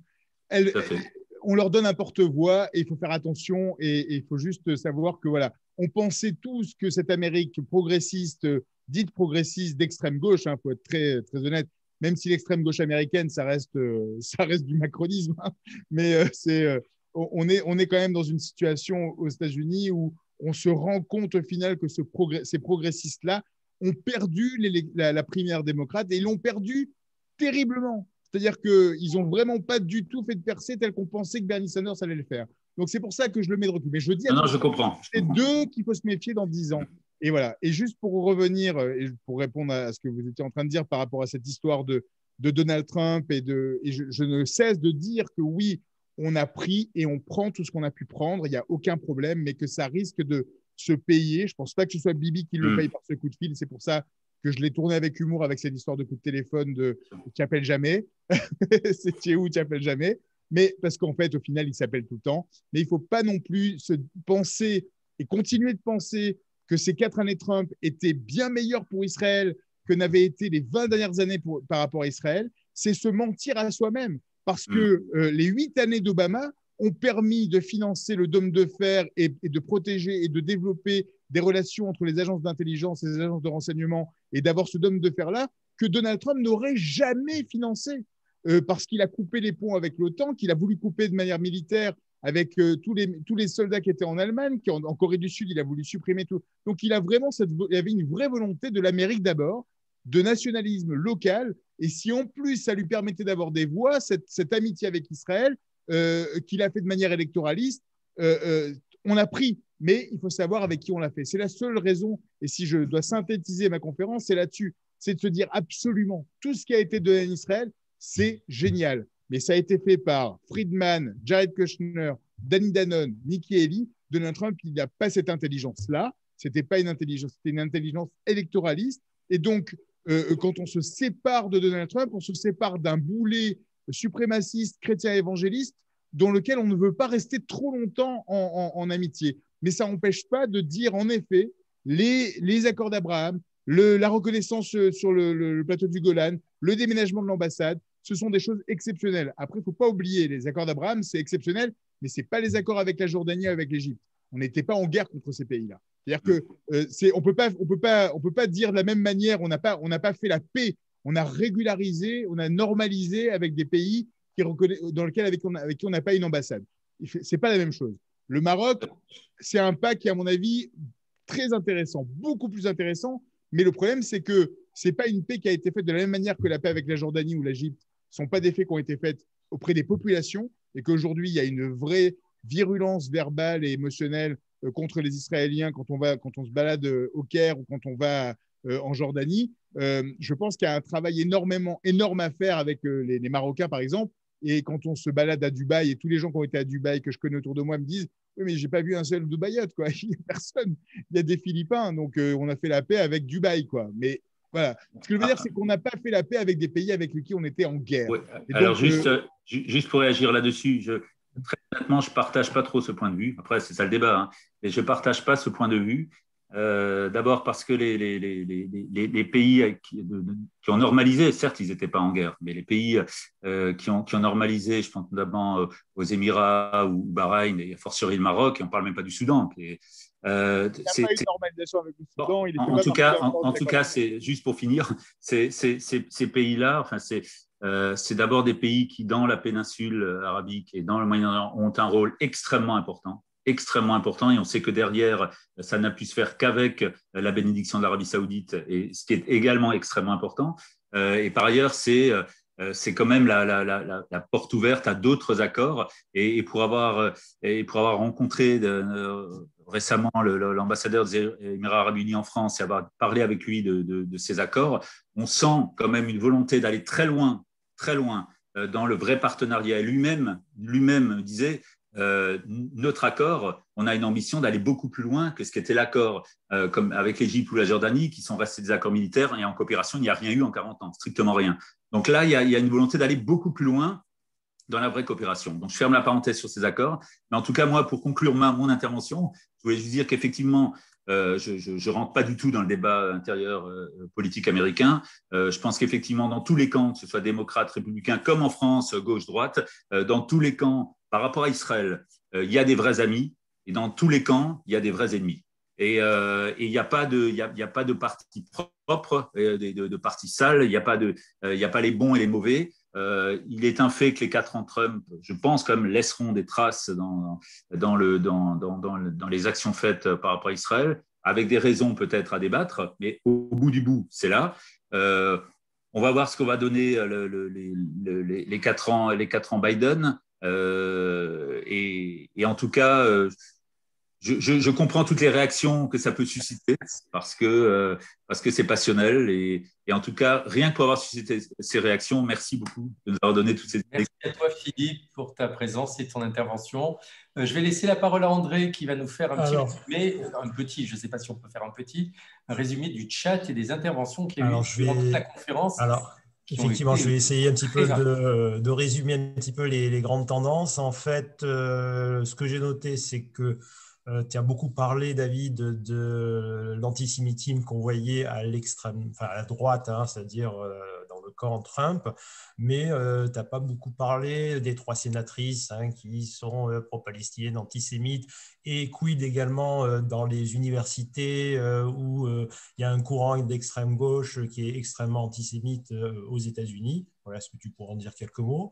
on leur donne un porte-voix et il faut faire attention et il faut juste savoir que voilà, on pensait tous que cette Amérique progressiste, dite progressiste d'extrême gauche, faut être très, très honnête, même si l'extrême gauche américaine, ça reste du macronisme, mais on est quand même dans une situation aux États-Unis où on se rend compte au final que ces progressistes-là ont perdu la primaire démocrate et ils l'ont perdu terriblement. C'est-à-dire qu'ils n'ont vraiment pas du tout fait de percée tel qu'on pensait que Bernie Sanders allait le faire. Donc, c'est pour ça que je le mets de recul. Mais je dis je comprends. C'est 2 qu'il faut se méfier dans 10 ans. Et voilà. Et juste pour revenir, et pour répondre à ce que vous étiez en train de dire par rapport à cette histoire de Donald Trump, et je ne cesse de dire que oui, on a pris et on prend tout ce qu'on a pu prendre, il n'y a aucun problème, mais que ça risque de se payer. Je ne pense pas que ce soit Bibi qui le paye par ce coup de fil. C'est pour ça que je l'ai tourné avec humour avec cette histoire de coup de téléphone de « tu appelles jamais ». C'est où tu appelles jamais. Mais parce qu'en fait, au final, il s'appelle tout le temps. Mais il ne faut pas non plus se penser et continuer de penser que ces 4 années Trump étaient bien meilleures pour Israël que n'avaient été les 20 dernières années par rapport à Israël. C'est se mentir à soi-même. Parce que les 8 années d'Obama ont permis de financer le dôme de fer et de protéger et de développer des relations entre les agences d'intelligence et les agences de renseignement et d'avoir ce dôme de fer-là que Donald Trump n'aurait jamais financé parce qu'il a coupé les ponts avec l'OTAN, qu'il a voulu couper de manière militaire avec tous les soldats qui étaient en Allemagne, en Corée du Sud, il a voulu supprimer tout. Donc, il avait une vraie volonté de l'Amérique d'abord, de nationalisme local. Et si en plus, ça lui permettait d'avoir des voix, cette amitié avec Israël, qu'il a fait de manière électoraliste, on a pris. Mais il faut savoir avec qui on l'a fait. C'est la seule raison, et si je dois synthétiser ma conférence, c'est là-dessus. C'est de se dire absolument tout ce qui a été donné à Israël, c'est génial. Mais ça a été fait par Friedman, Jared Kushner, Danny Danon, Nikki Haley. Donald Trump, il n'a pas cette intelligence-là. Ce n'était pas une intelligence, c'était une intelligence électoraliste. Et donc, quand on se sépare de Donald Trump, on se sépare d'un boulet suprémaciste, chrétien évangéliste, dans lequel on ne veut pas rester trop longtemps en amitié. Mais ça n'empêche pas de dire, en effet, les accords d'Abraham, la reconnaissance sur le plateau du Golan, le déménagement de l'ambassade, ce sont des choses exceptionnelles. Après, il ne faut pas oublier, les accords d'Abraham, c'est exceptionnel, mais ce n'est pas les accords avec la Jordanie, avec l'Égypte. On n'était pas en guerre contre ces pays-là. C'est-à-dire qu'on ne peut pas dire de la même manière, on n'a pas fait la paix, on a régularisé, on a normalisé avec des pays avec qui on n'a pas une ambassade. Ce n'est pas la même chose. Le Maroc, c'est un pas qui, à mon avis, très intéressant, beaucoup plus intéressant, mais le problème, c'est que ce n'est pas une paix qui a été faite de la même manière que la paix avec la Jordanie ou l'Égypte. Ce ne sont pas des faits qui ont été faits auprès des populations et qu'aujourd'hui, il y a une vraie virulence verbale et émotionnelle contre les Israéliens quand on se balade au Caire ou quand on va en Jordanie. Je pense qu'il y a un travail énorme à faire avec les Marocains, par exemple. Et quand on se balade à Dubaï, et tous les gens qui ont été à Dubaï que je connais autour de moi me disent « Oui, mais je n'ai pas vu un seul Dubaïote, quoi. Il n'y a personne. Il y a des Philippins. Donc, on a fait la paix avec Dubaï, quoi. » Mais voilà. Ce que je veux dire, c'est qu'on n'a pas fait la paix avec des pays avec lesquels on était en guerre. Oui. Alors, juste pour réagir là-dessus, très honnêtement, je ne partage pas trop ce point de vue. Après, c'est ça le débat. Hein. Mais je ne partage pas ce point de vue. D'abord parce que les pays qui ont normalisé, certes, ils n'étaient pas en guerre, mais les pays qui ont normalisé, je pense notamment aux Émirats ou Bahreïn, et a fortiori le Maroc, et on ne parle même pas du Soudan. Il n'y a pas eu de normalisation avec le Soudan. En tout cas, c'est juste pour finir, ces pays-là, enfin, c'est d'abord des pays qui, dans la péninsule arabique et dans le Moyen-Orient, ont un rôle extrêmement important, et on sait que derrière, ça n'a pu se faire qu'avec la bénédiction de l'Arabie saoudite, et ce qui est également extrêmement important. Et par ailleurs, c'est quand même la porte ouverte à d'autres accords, et pour avoir rencontré récemment l'ambassadeur des Émirats arabes unis en France et avoir parlé avec lui de ces accords, on sent quand même une volonté d'aller très loin dans le vrai partenariat. Et lui-même disait notre accord, on a une ambition d'aller beaucoup plus loin que ce qu'était l'accord comme avec l'Égypte ou la Jordanie, qui sont restés des accords militaires, et en coopération, il n'y a rien eu en 40 ans, strictement rien. Donc là, il y a une volonté d'aller beaucoup plus loin dans la vraie coopération. Donc, je ferme la parenthèse sur ces accords. Mais en tout cas, moi, pour conclure mon intervention, je voulais juste dire qu'effectivement, je ne rentre pas du tout dans le débat intérieur politique américain. Je pense qu'effectivement, dans tous les camps, que ce soit démocrates, républicains, comme en France, gauche-droite, dans tous les camps, par rapport à Israël, il y a des vrais amis, et dans tous les camps, il y a des vrais ennemis. Et il n'y a pas de parti propre, de parti sale, il n'y a pas les bons et les mauvais. Il est un fait que les 4 ans Trump, je pense, quand même, laisseront des traces dans les actions faites par rapport à Israël, avec des raisons peut-être à débattre, mais au bout du bout, c'est là. On va voir ce qu'on va donner les 4 ans Biden. Et en tout cas, je comprends toutes les réactions que ça peut susciter parce que c'est passionnel et en tout cas, rien que pour avoir suscité ces réactions, merci beaucoup de nous avoir donné toutes ces idées. Merci à toi, Philippe, pour ta présence et ton intervention. Je vais laisser la parole à André qui va nous faire un petit, je ne sais pas si on peut faire un résumé du chat et des interventions qu'il y a eu durant toute la conférence. Alors, effectivement, je vais essayer un petit peu de résumer un petit peu les grandes tendances. En fait, ce que j'ai noté, c'est que tu as beaucoup parlé, David, de l'antisémitisme qu'on voyait à l'extrême, enfin à la droite, hein, c'est-à-dire dans le camp Trump, mais tu n'as pas beaucoup parlé des 3 sénatrices qui sont pro-palestiniennes, antisémites, et quid également dans les universités où il y a un courant d'extrême gauche qui est extrêmement antisémite aux États-Unis. Voilà, est-ce que tu pourrais en dire quelques mots?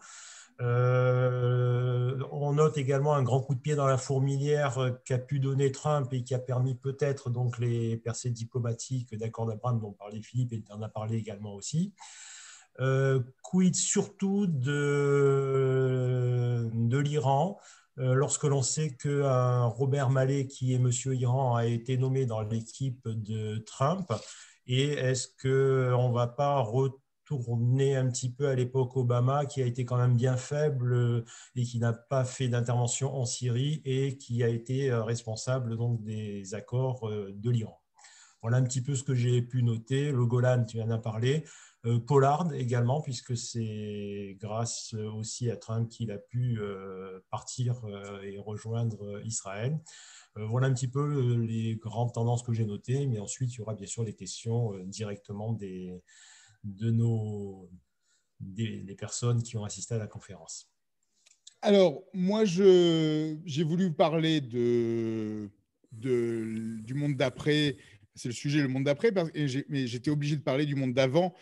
On note également un grand coup de pied dans la fourmilière qu'a pu donner Trump et qui a permis peut-être donc les percées diplomatiques d'accord d'Abraham dont parlait Philippe et tu en as parlé également aussi. Quid surtout de l'Iran, lorsque l'on sait qu'un Robert Malley, qui est Monsieur Iran, a été nommé dans l'équipe de Trump, et est-ce qu'on ne va pas retourner un petit peu à l'époque Obama, qui a été quand même bien faible et qui n'a pas fait d'intervention en Syrie et qui a été responsable donc des accords de l'Iran. Voilà un petit peu ce que j'ai pu noter. Le Golan, tu en as parlé. Pollard également, puisque c'est grâce aussi à Trump qu'il a pu partir et rejoindre Israël. Voilà un petit peu les grandes tendances que j'ai notées, mais ensuite il y aura bien sûr les questions directement des personnes qui ont assisté à la conférence. Alors, moi, j'ai voulu parler du monde d'après. C'est le sujet, le monde d'après, mais j'étais obligé de parler du monde d'avant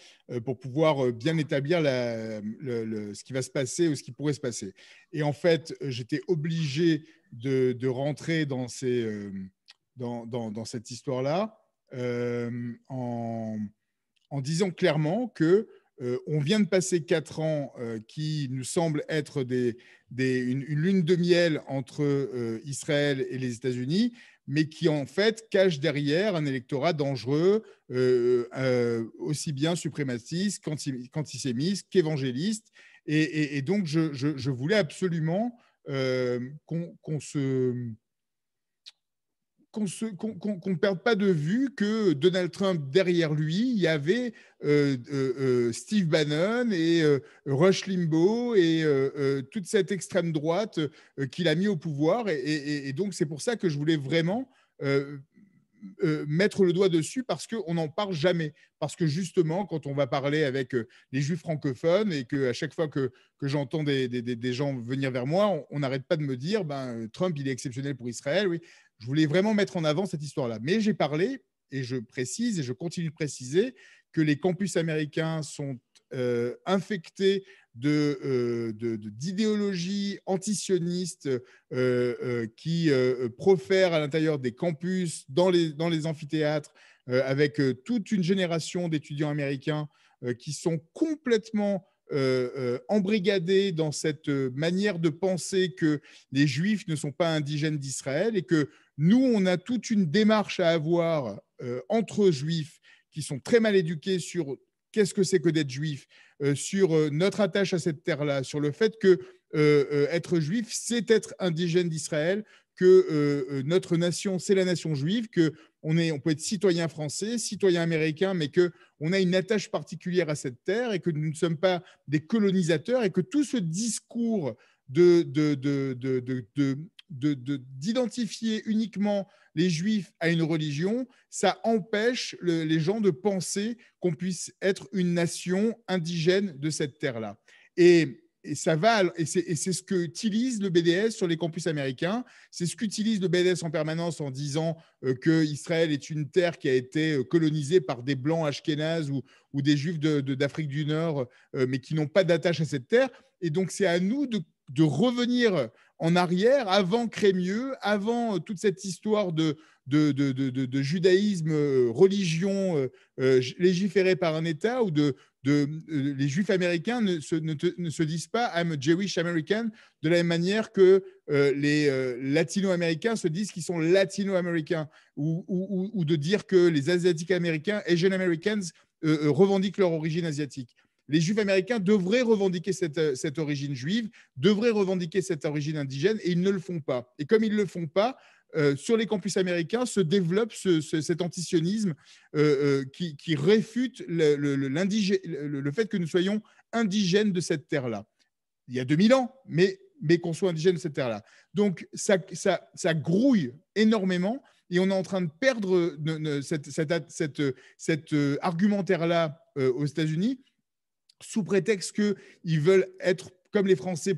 pour pouvoir bien établir ce qui va se passer ou ce qui pourrait se passer. Et en fait, j'étais obligé de rentrer dans cette histoire-là en disant clairement que on vient de passer 4 ans qui nous semblent être une lune de miel entre Israël et les États-Unis, mais qui en fait cache derrière un électorat dangereux, aussi bien suprématiste qu'antisémite, qu'évangéliste. Et donc, je voulais absolument qu'on ne perde pas de vue que Donald Trump, derrière lui, il y avait Steve Bannon et Rush Limbaugh et toute cette extrême droite qu'il a mis au pouvoir. Et donc, c'est pour ça que je voulais vraiment mettre le doigt dessus, parce qu'on n'en parle jamais. Parce que justement, quand on va parler avec les juifs francophones et qu'à chaque fois que j'entends des gens venir vers moi, on n'arrête pas de me dire Trump, il est exceptionnel pour Israël. Oui. Je voulais vraiment mettre en avant cette histoire-là. Mais j'ai parlé, et je précise, et je continue de préciser, que les campus américains sont infectés d'idéologies antisionistes qui profèrent à l'intérieur des campus, dans les amphithéâtres, avec toute une génération d'étudiants américains qui sont complètement embrigadés dans cette manière de penser que les Juifs ne sont pas indigènes d'Israël, et que nous, on a toute une démarche à avoir entre Juifs qui sont très mal éduqués sur qu'est-ce que c'est que d'être Juif, sur notre attache à cette terre-là, sur le fait que être Juif, c'est être indigène d'Israël, que notre nation, c'est la nation juive, qu'on peut être citoyen français, citoyen américain, mais qu'on a une attache particulière à cette terre et que nous ne sommes pas des colonisateurs, et que tout ce discours d'identifier uniquement les Juifs à une religion, ça empêche les gens de penser qu'on puisse être une nation indigène de cette terre-là. Et ça va, et c'est ce que utilise le BDS sur les campus américains. C'est ce qu'utilise le BDS en permanence en disant que Israël est une terre qui a été colonisée par des blancs ashkénazes ou des Juifs d'Afrique du Nord, mais qui n'ont pas d'attache à cette terre. Et donc, c'est à nous de revenir en arrière avant Crémieux, avant toute cette histoire de judaïsme, religion légiférée par un État, où les Juifs américains ne se disent pas « I'm a Jewish American » de la même manière que les Latino-Américains se disent qu'ils sont Latino-Américains, ou de dire que les Asiatiques américains, Asian Americans, revendiquent leur origine asiatique. Les Juifs américains devraient revendiquer cette origine juive, devraient revendiquer cette origine indigène, et ils ne le font pas. Et comme ils ne le font pas, sur les campus américains se développe cet antisionisme qui réfute le fait que nous soyons indigènes de cette terre-là. Il y a 2000 ans, mais qu'on soit indigène de cette terre-là. Donc, ça grouille énormément, et on est en train de perdre cet argumentaire-là aux États-Unis, sous prétexte qu'ils veulent être comme les Français,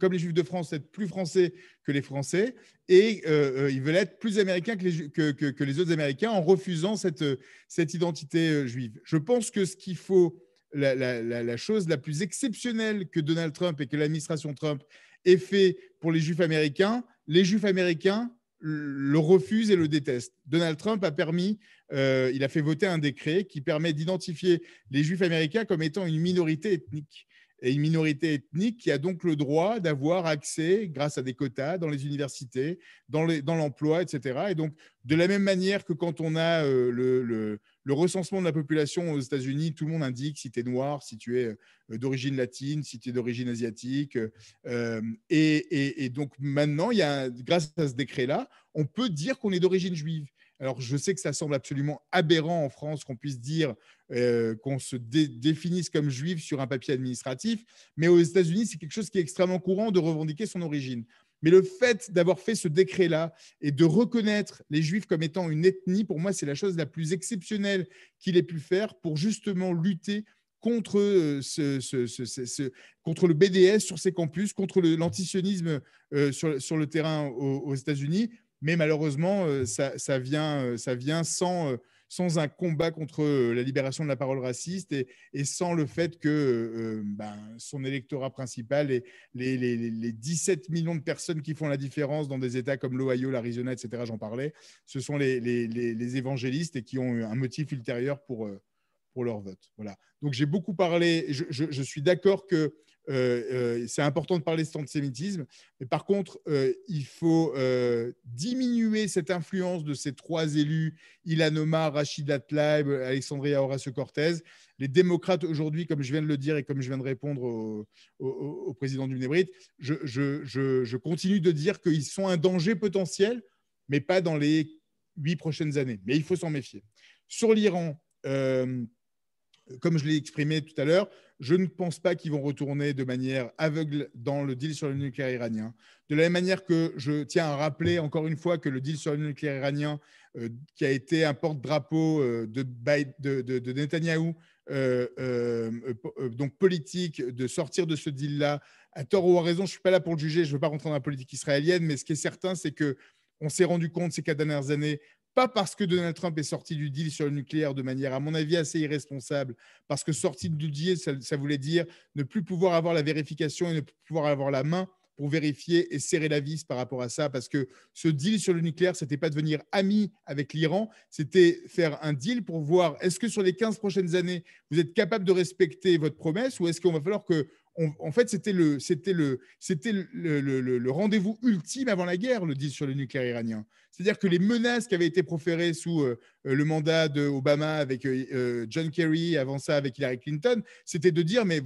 comme les Juifs de France, être plus français que les Français, et ils veulent être plus américains que les autres Américains en refusant cette identité juive. Je pense que ce qu'il faut, la chose la plus exceptionnelle que Donald Trump et que l'administration Trump ait fait pour les Juifs américains le refusent et le détestent. Donald Trump il a fait voter un décret qui permet d'identifier les Juifs américains comme étant une minorité ethnique. Et une minorité ethnique qui a donc le droit d'avoir accès, grâce à des quotas, dans les universités, dans l'emploi, etc. Et donc, de la même manière que quand on a le recensement de la population aux États-Unis, tout le monde indique si tu es noir, si tu es d'origine latine, si tu es d'origine asiatique. Et donc, maintenant, grâce à ce décret-là, on peut dire qu'on est d'origine juive. Alors, je sais que ça semble absolument aberrant en France qu'on puisse dire qu'on se définisse comme juif sur un papier administratif, mais aux États-Unis, c'est quelque chose qui est extrêmement courant de revendiquer son origine. Mais le fait d'avoir fait ce décret-là et de reconnaître les Juifs comme étant une ethnie, pour moi, c'est la chose la plus exceptionnelle qu'il ait pu faire pour justement lutter contre le BDS sur ces campus, contre l'antisionisme sur le terrain aux États-Unis. Mais malheureusement, ça vient sans un combat contre la libération de la parole raciste et sans le fait que son électorat principal et les 17 millions de personnes qui font la différence dans des États comme l'Ohio, l'Arizona, etc., j'en parlais, ce sont les évangélistes et qui ont un motif ultérieur pour leur vote. Voilà. Donc j'ai beaucoup parlé, je suis d'accord que c'est important de parler de cet antisémitisme, mais par contre, il faut diminuer cette influence de ces trois élus, Ilhan Omar, Rachida Tlaib, Alexandria Ocasio-Cortez. Les démocrates aujourd'hui, comme je viens de le dire et comme je viens de répondre au président du Mnébrit, je continue de dire qu'ils sont un danger potentiel, mais pas dans les 8 prochaines années. Mais il faut s'en méfier. Sur l'Iran, comme je l'ai exprimé tout à l'heure, je ne pense pas qu'ils vont retourner de manière aveugle dans le deal sur le nucléaire iranien. De la même manière que je tiens à rappeler encore une fois que le deal sur le nucléaire iranien, qui a été un porte-drapeau de Netanyahou, donc politique, de sortir de ce deal-là, à tort ou à raison, je ne suis pas là pour le juger, je ne veux pas rentrer dans la politique israélienne, mais ce qui est certain, c'est qu'on s'est rendu compte ces 4 dernières années, pas parce que Donald Trump est sorti du deal sur le nucléaire de manière, à mon avis, assez irresponsable, parce que sorti du deal, ça voulait dire ne plus pouvoir avoir la vérification et ne plus pouvoir avoir la main pour vérifier et serrer la vis par rapport à ça, parce que ce deal sur le nucléaire, ce n'était pas devenir ami avec l'Iran, c'était faire un deal pour voir est-ce que sur les 15 prochaines années, vous êtes capable de respecter votre promesse ou est-ce qu'on va falloir que... En fait, c'était le rendez-vous ultime avant la guerre, le deal sur le nucléaire iranien. C'est-à-dire que les menaces qui avaient été proférées sous le mandat d'Obama avec John Kerry, avant ça avec Hillary Clinton, c'était de dire, mais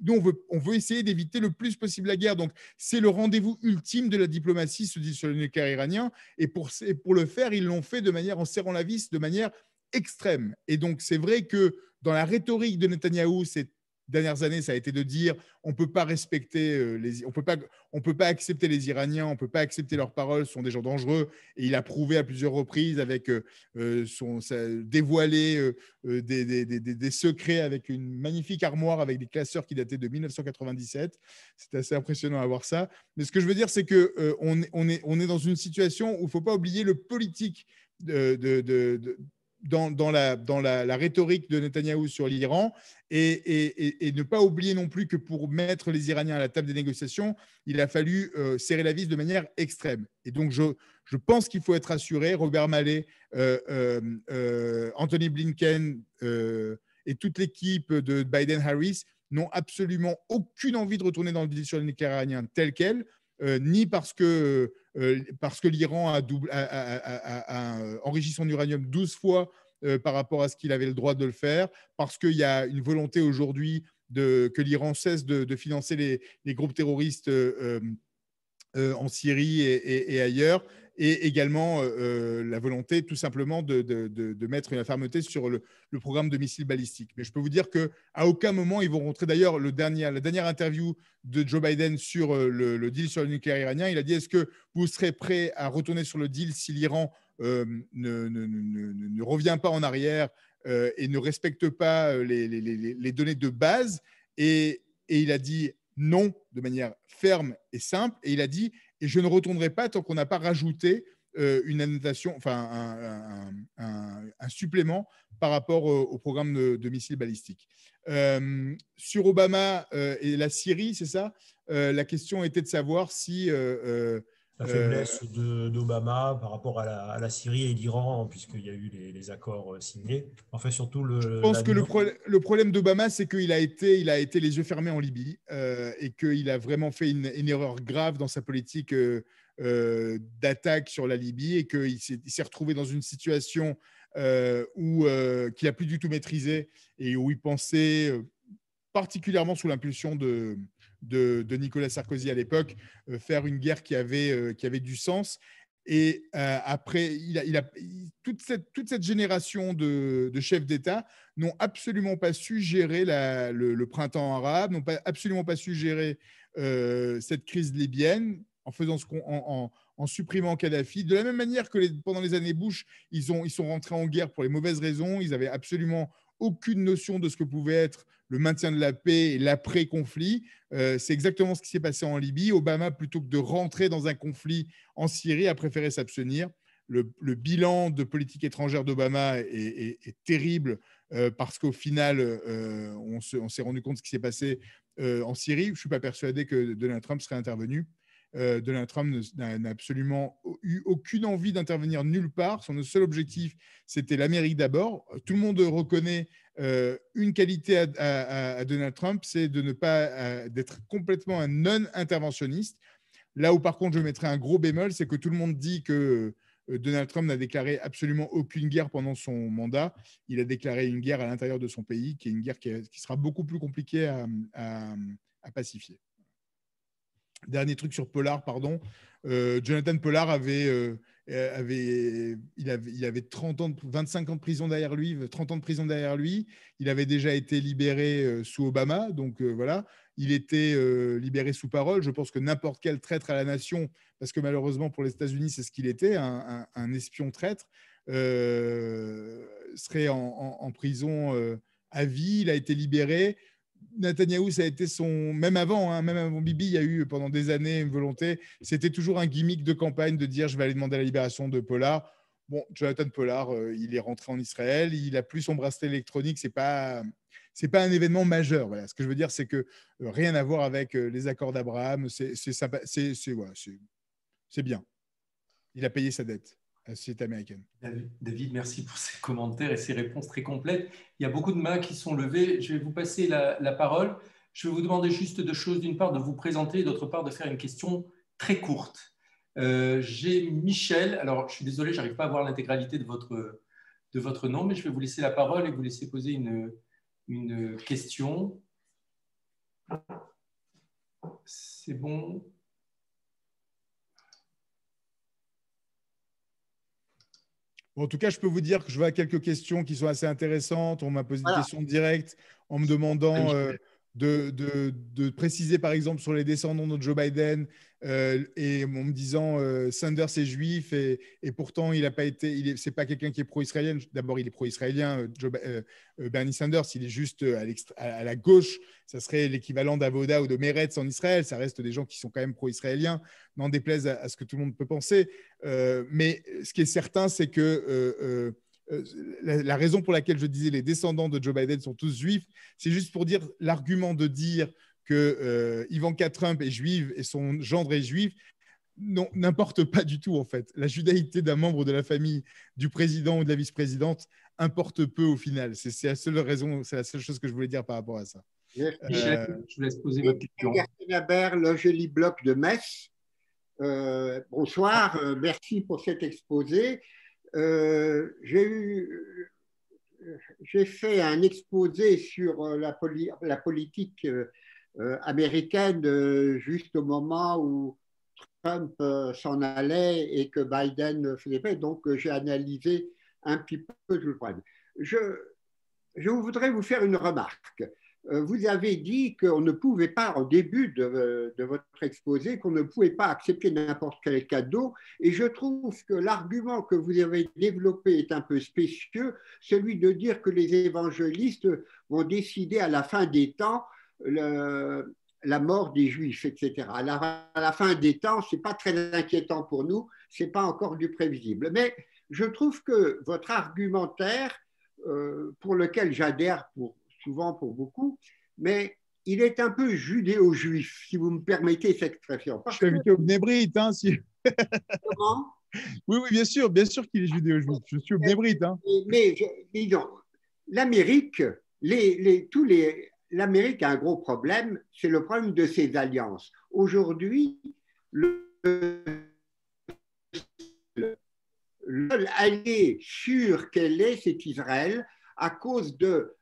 nous, on veut essayer d'éviter le plus possible la guerre. Donc, c'est le rendez-vous ultime de la diplomatie, ce deal sur le nucléaire iranien. Et pour le faire, ils l'ont fait en serrant la vis de manière extrême. Et donc, c'est vrai que dans la rhétorique de Netanyahou, ces dernières années, ça a été de dire on peut pas respecter on peut pas accepter les Iraniens, on peut pas accepter leurs paroles, ce sont des gens dangereux. Et il a prouvé à plusieurs reprises avec dévoilé des secrets avec une magnifique armoire avec des classeurs qui dataient de 1997. C'est assez impressionnant à voir ça. Mais ce que je veux dire, c'est que on est dans une situation où il faut pas oublier le politique dans la rhétorique de Netanyahou sur l'Iran et ne pas oublier non plus que pour mettre les Iraniens à la table des négociations, il a fallu serrer la vis de manière extrême. Et donc, je pense qu'il faut être assuré. Robert Malley, Anthony Blinken et toute l'équipe de Biden-Harris n'ont absolument aucune envie de retourner dans le deal sur le nucléaire iranien tel quel, ni parce que l'Iran a enrichi son uranium 12 fois par rapport à ce qu'il avait le droit de le faire, parce qu'il y a une volonté aujourd'hui que l'Iran cesse de financer les groupes terroristes en Syrie et ailleurs, et également la volonté tout simplement de mettre une fermeté sur le programme de missiles balistiques. Mais je peux vous dire qu'à aucun moment, ils vont rentrer. D'ailleurs, la dernière interview de Joe Biden sur le deal sur le nucléaire iranien, il a dit: est-ce que vous serez prêt à retourner sur le deal si l'Iran ne revient pas en arrière et ne respecte pas les données de base? Et il a dit non de manière ferme et simple. Et il a dit: et je ne retournerai pas tant qu'on n'a pas rajouté une annotation, enfin un supplément par rapport au programme de missiles balistiques. Sur Obama et la Syrie, c'est ça? La question était de savoir si la faiblesse d'Obama par rapport à la Syrie et l'Iran, puisqu'il y a eu les accords signés. Enfin, surtout je pense que le problème d'Obama, c'est qu'il a été les yeux fermés en Libye et qu'il a vraiment fait une erreur grave dans sa politique d'attaque sur la Libye et qu'il s'est retrouvé dans une situation qu'il n'a plus du tout maîtrisée et où il pensait, particulièrement sous l'impulsion de Nicolas Sarkozy à l'époque, faire une guerre qui avait du sens. Et après, toute cette génération de chefs d'État n'ont absolument pas su gérer le printemps arabe, n'ont absolument pas su gérer cette crise libyenne en supprimant Kadhafi. De la même manière que pendant les années Bush, ils sont rentrés en guerre pour les mauvaises raisons. Ils n'avaient absolument aucune notion de ce que pouvait être le maintien de la paix et l'après-conflit. C'est exactement ce qui s'est passé en Libye. Obama, plutôt que de rentrer dans un conflit en Syrie, a préféré s'abstenir. Le bilan de politique étrangère d'Obama est terrible parce qu'au final, on s'est rendu compte de ce qui s'est passé en Syrie. Je ne suis pas persuadé que Donald Trump serait intervenu. Donald Trump n'a absolument eu aucune envie d'intervenir nulle part. Son seul objectif, c'était l'Amérique d'abord. Tout le monde reconnaît une qualité à Donald Trump, c'est de ne pas d'être complètement un non-interventionniste. Là où par contre je mettrais un gros bémol, c'est que tout le monde dit que Donald Trump n'a déclaré absolument aucune guerre pendant son mandat. Il a déclaré une guerre à l'intérieur de son pays, qui est une guerre qui sera beaucoup plus compliquée à pacifier. Dernier truc sur Pollard, pardon. Jonathan Pollard avait 30 ans, 25 ans de prison derrière lui, 30 ans de prison derrière lui. Il avait déjà été libéré sous Obama, donc voilà. Il était libéré sous parole. Je pense que n'importe quel traître à la nation, parce que malheureusement pour les États-Unis, c'est ce qu'il était, un espion traître, serait en prison à vie. Il a été libéré. Netanyahou, ça a été même avant Bibi, il y a eu pendant des années une volonté. C'était toujours un gimmick de campagne de dire: je vais aller demander la libération de Pollard. Bon, Jonathan Pollard, il est rentré en Israël, il n'a plus son bracelet électronique, c'est pas un événement majeur. Voilà. Ce que je veux dire, c'est que rien à voir avec les accords d'Abraham. C'est bien. Il a payé sa dette à la société américaine. David, merci pour ces commentaires et ces réponses très complètes. Il y a beaucoup de mains qui sont levées. Je vais vous passer la parole. Je vais vous demander juste deux choses. D'une part, de vous présenter, d'autre part, de faire une question très courte. J'ai Michel. Alors, je suis désolé, je n'arrive pas à voir l'intégralité de votre nom, mais je vais vous laisser la parole et vous laisser poser une question. C'est bon. En tout cas, je peux vous dire que je vois quelques questions qui sont assez intéressantes. On m'a posé des questions directes en me demandant de préciser, par exemple, sur les descendants de Joe Biden et en me disant Sanders est juif et pourtant il n'a pas été, c'est pas quelqu'un qui est pro-israélien. D'abord, il est pro-israélien. Bernie Sanders, il est juste à la gauche. Ça serait l'équivalent d'Avoda ou de Meretz en Israël. Ça reste des gens qui sont quand même pro-israéliens, n'en déplaise à ce que tout le monde peut penser. Mais ce qui est certain, c'est que la raison pour laquelle je disais les descendants de Joe Biden sont tous juifs, c'est juste pour dire l'argument de dire que Ivanka Trump est juive et son gendre est juif, non, n'importe pas du tout en fait. La judaïté d'un membre de la famille du président ou de la vice-présidente importe peu au final. C'est la seule raison, c'est la seule chose que je voulais dire par rapport à ça. Michel, je vous laisse poser votre question. Garcin Aber, le Joli Bloc de Metz. Bonsoir, merci pour cet exposé. J'ai fait un exposé sur la politique américaine juste au moment où Trump s'en allait et que Biden faisait pas. Donc, j'ai analysé un petit peu tout le problème. Je voudrais vous faire une remarque. Vous avez dit qu'on ne pouvait pas, au début de votre exposé, qu'on ne pouvait pas accepter n'importe quel cadeau. Et je trouve que l'argument que vous avez développé est un peu spécieux, celui de dire que les évangélistes vont décider à la fin des temps la mort des Juifs, etc. À la fin des temps, ce n'est pas très inquiétant pour nous, ce n'est pas encore du prévisible. Mais je trouve que votre argumentaire, pour lequel j'adhère souvent pour beaucoup, mais il est un peu judéo-juif, si vous me permettez cette expression. Je suis invité au Bnei-Brit, hein, si... Comment ? Oui, bien sûr qu'il est judéo-juif. Je suis au Bnei-Brit. Hein. Mais disons, l'Amérique, l'Amérique a un gros problème, c'est le problème de ses alliances. Aujourd'hui, l'allié sûr qu'elle est, c'est Israël, à cause de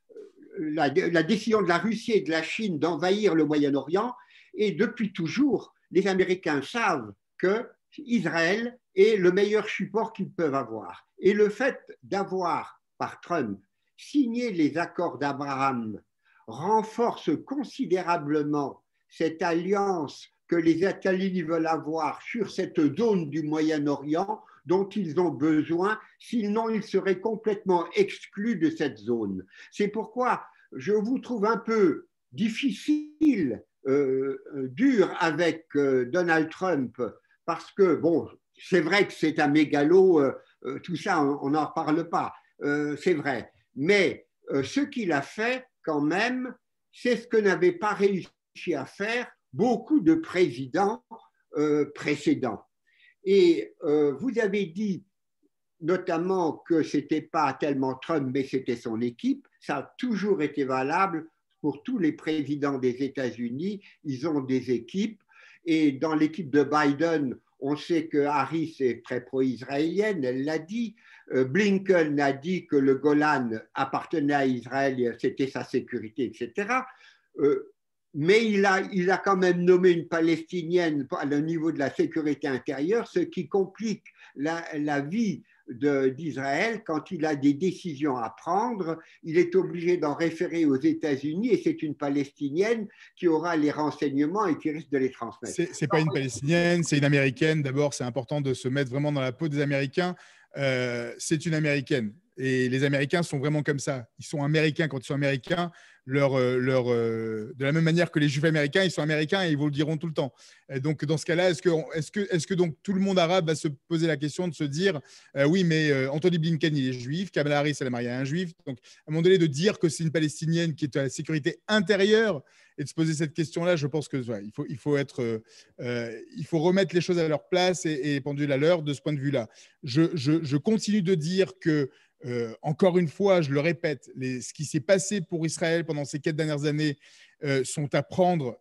la décision de la Russie et de la Chine d'envahir le Moyen-Orient. Et depuis toujours, les Américains savent que Israël est le meilleur support qu'ils peuvent avoir. Et le fait d'avoir, par Trump, signé les accords d'Abraham renforce considérablement cette alliance que les États-Unis veulent avoir sur cette zone du Moyen-Orient dont ils ont besoin, sinon ils seraient complètement exclus de cette zone. C'est pourquoi je vous trouve un peu difficile, dur avec Donald Trump, parce que, bon, c'est vrai que c'est un mégalo, tout ça, on n'en reparle pas, c'est vrai. Mais ce qu'il a fait, quand même, c'est ce que n'avaient pas réussi à faire beaucoup de présidents précédents. Et vous avez dit notamment que ce n'était pas tellement Trump, mais c'était son équipe. Ça a toujours été valable pour tous les présidents des États-Unis. Ils ont des équipes. Et dans l'équipe de Biden, on sait que Harris est très pro-israélienne, elle l'a dit. Blinken a dit que le Golan appartenait à Israël, c'était sa sécurité, etc. Mais il a quand même nommé une Palestinienne à le niveau de la sécurité intérieure, ce qui complique la vie d'Israël. Quand il a des décisions à prendre, il est obligé d'en référer aux États-Unis et c'est une Palestinienne qui aura les renseignements et qui risque de les transmettre. Ce n'est pas une Palestinienne, c'est une Américaine. D'abord, c'est important de se mettre vraiment dans la peau des Américains. C'est une Américaine. Et les Américains sont vraiment comme ça. Ils sont Américains quand ils sont Américains. De la même manière que les Juifs américains, ils sont Américains et ils vous le diront tout le temps. Et donc, dans ce cas-là, est-ce que donc tout le monde arabe va se poser la question de se dire oui, mais Anthony Blinken, il est juif, Kamala Harris, elle est mariée à un juif. Donc, à un moment donné, de dire que c'est une Palestinienne qui est à la sécurité intérieure et de se poser cette question-là, je pense que il faut remettre les choses à leur place et pendule à l'heure de ce point de vue-là. Je continue de dire que encore une fois, je le répète, ce qui s'est passé pour Israël pendant ces 4 dernières années sont à prendre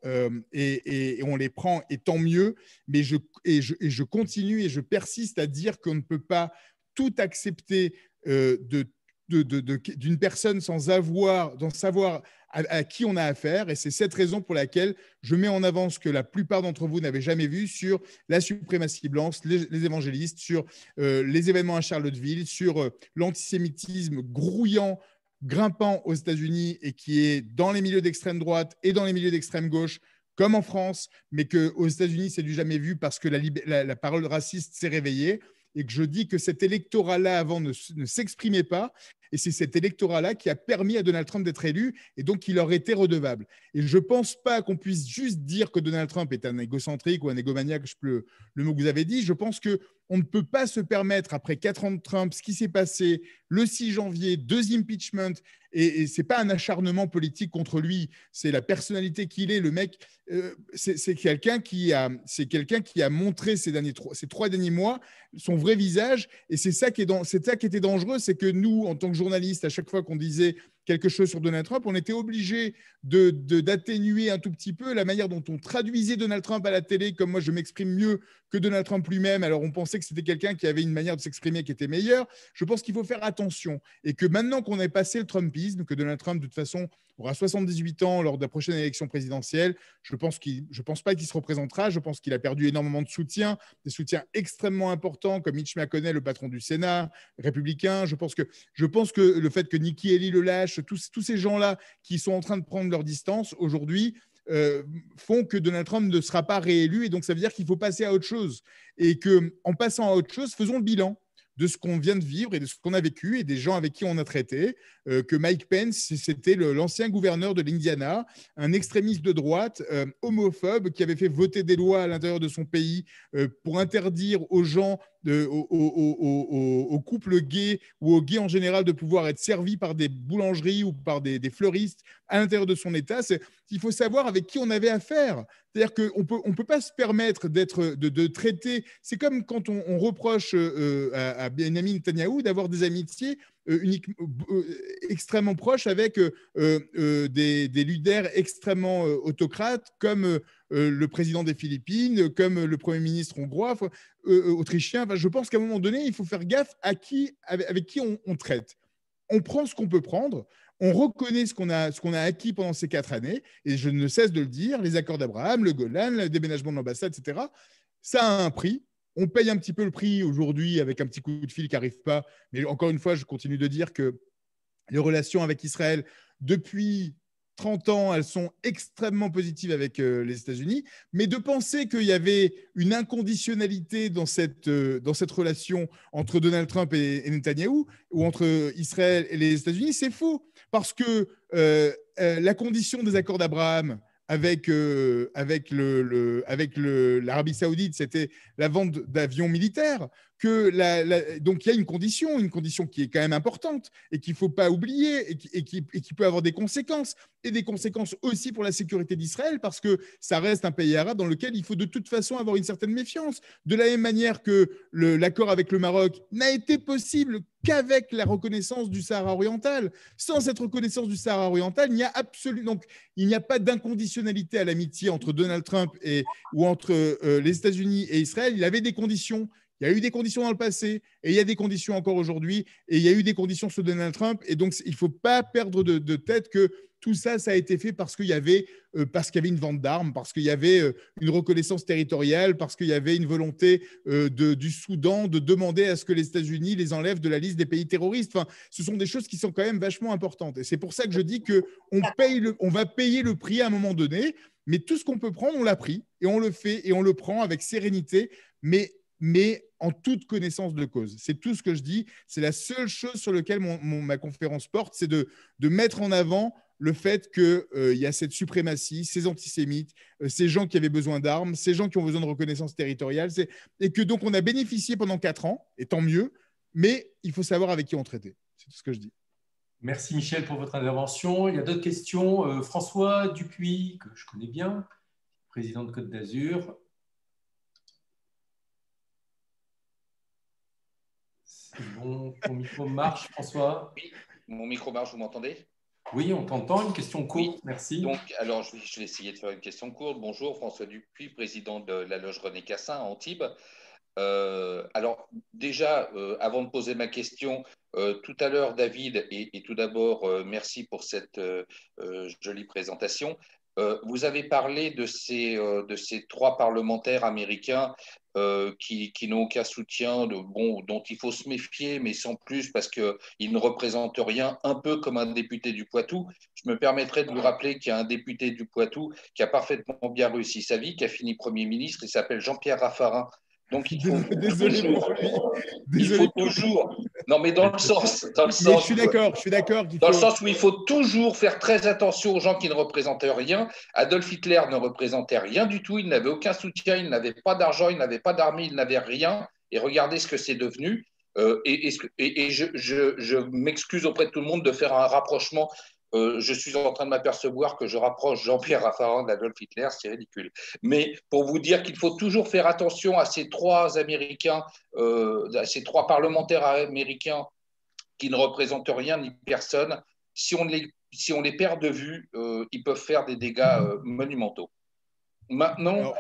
et on les prend et tant mieux, mais je continue et je persiste à dire qu'on ne peut pas tout accepter d'une personne sans savoir à qui on a affaire. Et c'est cette raison pour laquelle je mets en avant ce que la plupart d'entre vous n'avaient jamais vu sur la suprématie blanche, les évangélistes, sur les événements à Charlottesville, sur l'antisémitisme grouillant, grimpant aux États-Unis et qui est dans les milieux d'extrême droite et dans les milieux d'extrême gauche, comme en France, mais qu'aux États-Unis, c'est du jamais vu parce que la parole raciste s'est réveillée. Et que je dis que cet électorat-là, avant, ne s'exprimait pas. Et c'est cet électorat-là qui a permis à Donald Trump d'être élu et donc il leur était redevable. Et je ne pense pas qu'on puisse juste dire que Donald Trump est un égocentrique ou un égomaniaque, le mot que vous avez dit. Je pense que on ne peut pas se permettre, après 4 ans de Trump, ce qui s'est passé le 6 janvier, 2 impeachments, et ce n'est pas un acharnement politique contre lui, c'est la personnalité qu'il est. Le mec, c'est quelqu'un qui a montré ces 3 derniers mois son vrai visage, et c'est ça qui était dangereux, c'est que nous, en tant que journalistes, à chaque fois qu'on disait quelque chose sur Donald Trump, on était obligé d'atténuer un tout petit peu la manière dont on traduisait Donald Trump à la télé, comme moi je m'exprime mieux que Donald Trump lui-même, alors on pensait que c'était quelqu'un qui avait une manière de s'exprimer qui était meilleure. Je pense qu'il faut faire attention, et que maintenant qu'on a passé le Trumpisme, que Donald Trump de toute façon aura 78 ans lors de la prochaine élection présidentielle, je pense pas qu'il se représentera. Je pense qu'il a perdu énormément de soutien, des soutiens extrêmement importants comme Mitch McConnell, le patron du Sénat républicain. Je pense que le fait que Nikki Haley le lâche, tous ces gens-là qui sont en train de prendre leur distance aujourd'hui font que Donald Trump ne sera pas réélu, et donc ça veut dire qu'il faut passer à autre chose, et qu'en passant à autre chose, faisons le bilan de ce qu'on vient de vivre et de ce qu'on a vécu et des gens avec qui on a traité, que Mike Pence, c'était l'ancien gouverneur de l'Indiana, un extrémiste de droite, homophobe, qui avait fait voter des lois à l'intérieur de son pays pour interdire aux gens, aux couples gays ou aux gays en général, de pouvoir être servis par des boulangeries ou par des fleuristes à l'intérieur de son État. Il faut savoir avec qui on avait affaire. C'est-à-dire qu'on peut pas se permettre de traiter. C'est comme quand on reproche à Benjamin Netanyahou d'avoir des amitiés extrêmement proches avec des leaders extrêmement autocrates comme le président des Philippines, comme le Premier ministre hongrois, autrichien. Enfin, je pense qu'à un moment donné, il faut faire gaffe avec qui on traite. On prend ce qu'on peut prendre. On reconnaît ce qu'on a acquis pendant ces 4 années, et je ne cesse de le dire, les accords d'Abraham, le Golan, le déménagement de l'ambassade, etc., ça a un prix. On paye un petit peu le prix aujourd'hui avec un petit coup de fil qui n'arrive pas. Mais encore une fois, je continue de dire que les relations avec Israël, depuis 30 ans, elles sont extrêmement positives avec les États-Unis. Mais de penser qu'il y avait une inconditionnalité dans cette relation entre Donald Trump et Netanyahou, ou entre Israël et les États-Unis, c'est faux. Parce que la condition des accords d'Abraham avec l'Arabie Saoudite, c'était la vente d'avions militaires. Donc il y a une condition qui est quand même importante et qu'il ne faut pas oublier, et qui peut avoir des conséquences, et des conséquences aussi pour la sécurité d'Israël, parce que ça reste un pays arabe dans lequel il faut de toute façon avoir une certaine méfiance. De la même manière que l'accord avec le Maroc n'a été possible qu'avec la reconnaissance du Sahara oriental. Sans cette reconnaissance du Sahara oriental, il n'y a pas d'inconditionnalité à l'amitié entre Donald Trump ou entre les États-Unis et Israël. Il y avait des conditions. Il y a eu des conditions dans le passé, et il y a des conditions encore aujourd'hui, et il y a eu des conditions sur Donald Trump. Et donc, il ne faut pas perdre de tête que tout ça, ça a été fait parce qu'il y avait une vente d'armes, parce qu'il y avait une reconnaissance territoriale, parce qu'il y avait une volonté du Soudan de demander à ce que les États-Unis les enlèvent de la liste des pays terroristes. Enfin, ce sont des choses qui sont quand même vachement importantes. Et c'est pour ça que je dis qu'on va payer le prix à un moment donné, mais tout ce qu'on peut prendre, on l'a pris, et on le fait, et on le prend avec sérénité, mais en toute connaissance de cause. C'est tout ce que je dis. C'est la seule chose sur laquelle ma conférence porte, c'est de mettre en avant le fait qu'il y a cette suprématie, ces antisémites, ces gens qui avaient besoin d'armes, ces gens qui ont besoin de reconnaissance territoriale, et que donc on a bénéficié pendant 4 ans, et tant mieux, mais il faut savoir avec qui on traitait. C'est tout ce que je dis. Merci Michel pour votre intervention. Il y a d'autres questions. François Dupuis, que je connais bien, président de Côte d'Azur. Bon, ton micro marche, François? Oui, mon micro marche, vous m'entendez? Oui, on t'entend. Une question courte, oui. Merci. Donc, alors, je vais essayer de faire une question courte. Bonjour, François Dupuis, président de la loge René Cassin à Antibes. Alors, déjà, avant de poser ma question, tout à l'heure, David, et tout d'abord, merci pour cette jolie présentation. Vous avez parlé de ces 3 parlementaires américains qui n'ont aucun soutien, dont il faut se méfier, mais sans plus, parce qu'ils ne représentent rien, un peu comme un député du Poitou. Je me permettrai de vous rappeler qu'il y a un député du Poitou qui a parfaitement bien réussi sa vie, qui a fini Premier ministre, il s'appelle Jean-Pierre Raffarin. Donc, il faut toujours. Non, mais dans le sens. Je suis d'accord. Dans le sens où il faut toujours faire très attention aux gens qui ne représentent rien. Adolf Hitler ne représentait rien du tout. Il n'avait aucun soutien. Il n'avait pas d'argent. Il n'avait pas d'armée. Il n'avait rien. et regardez ce que c'est devenu. Et je m'excuse auprès de tout le monde de faire un rapprochement. Je suis en train de m'apercevoir que je rapproche Jean-Pierre Raffarin d'Adolf Hitler, c'est ridicule. Mais pour vous dire qu'il faut toujours faire attention à ces trois Américains, à ces trois parlementaires américains qui ne représentent rien ni personne. Si on les perd de vue, ils peuvent faire des dégâts monumentaux. Maintenant,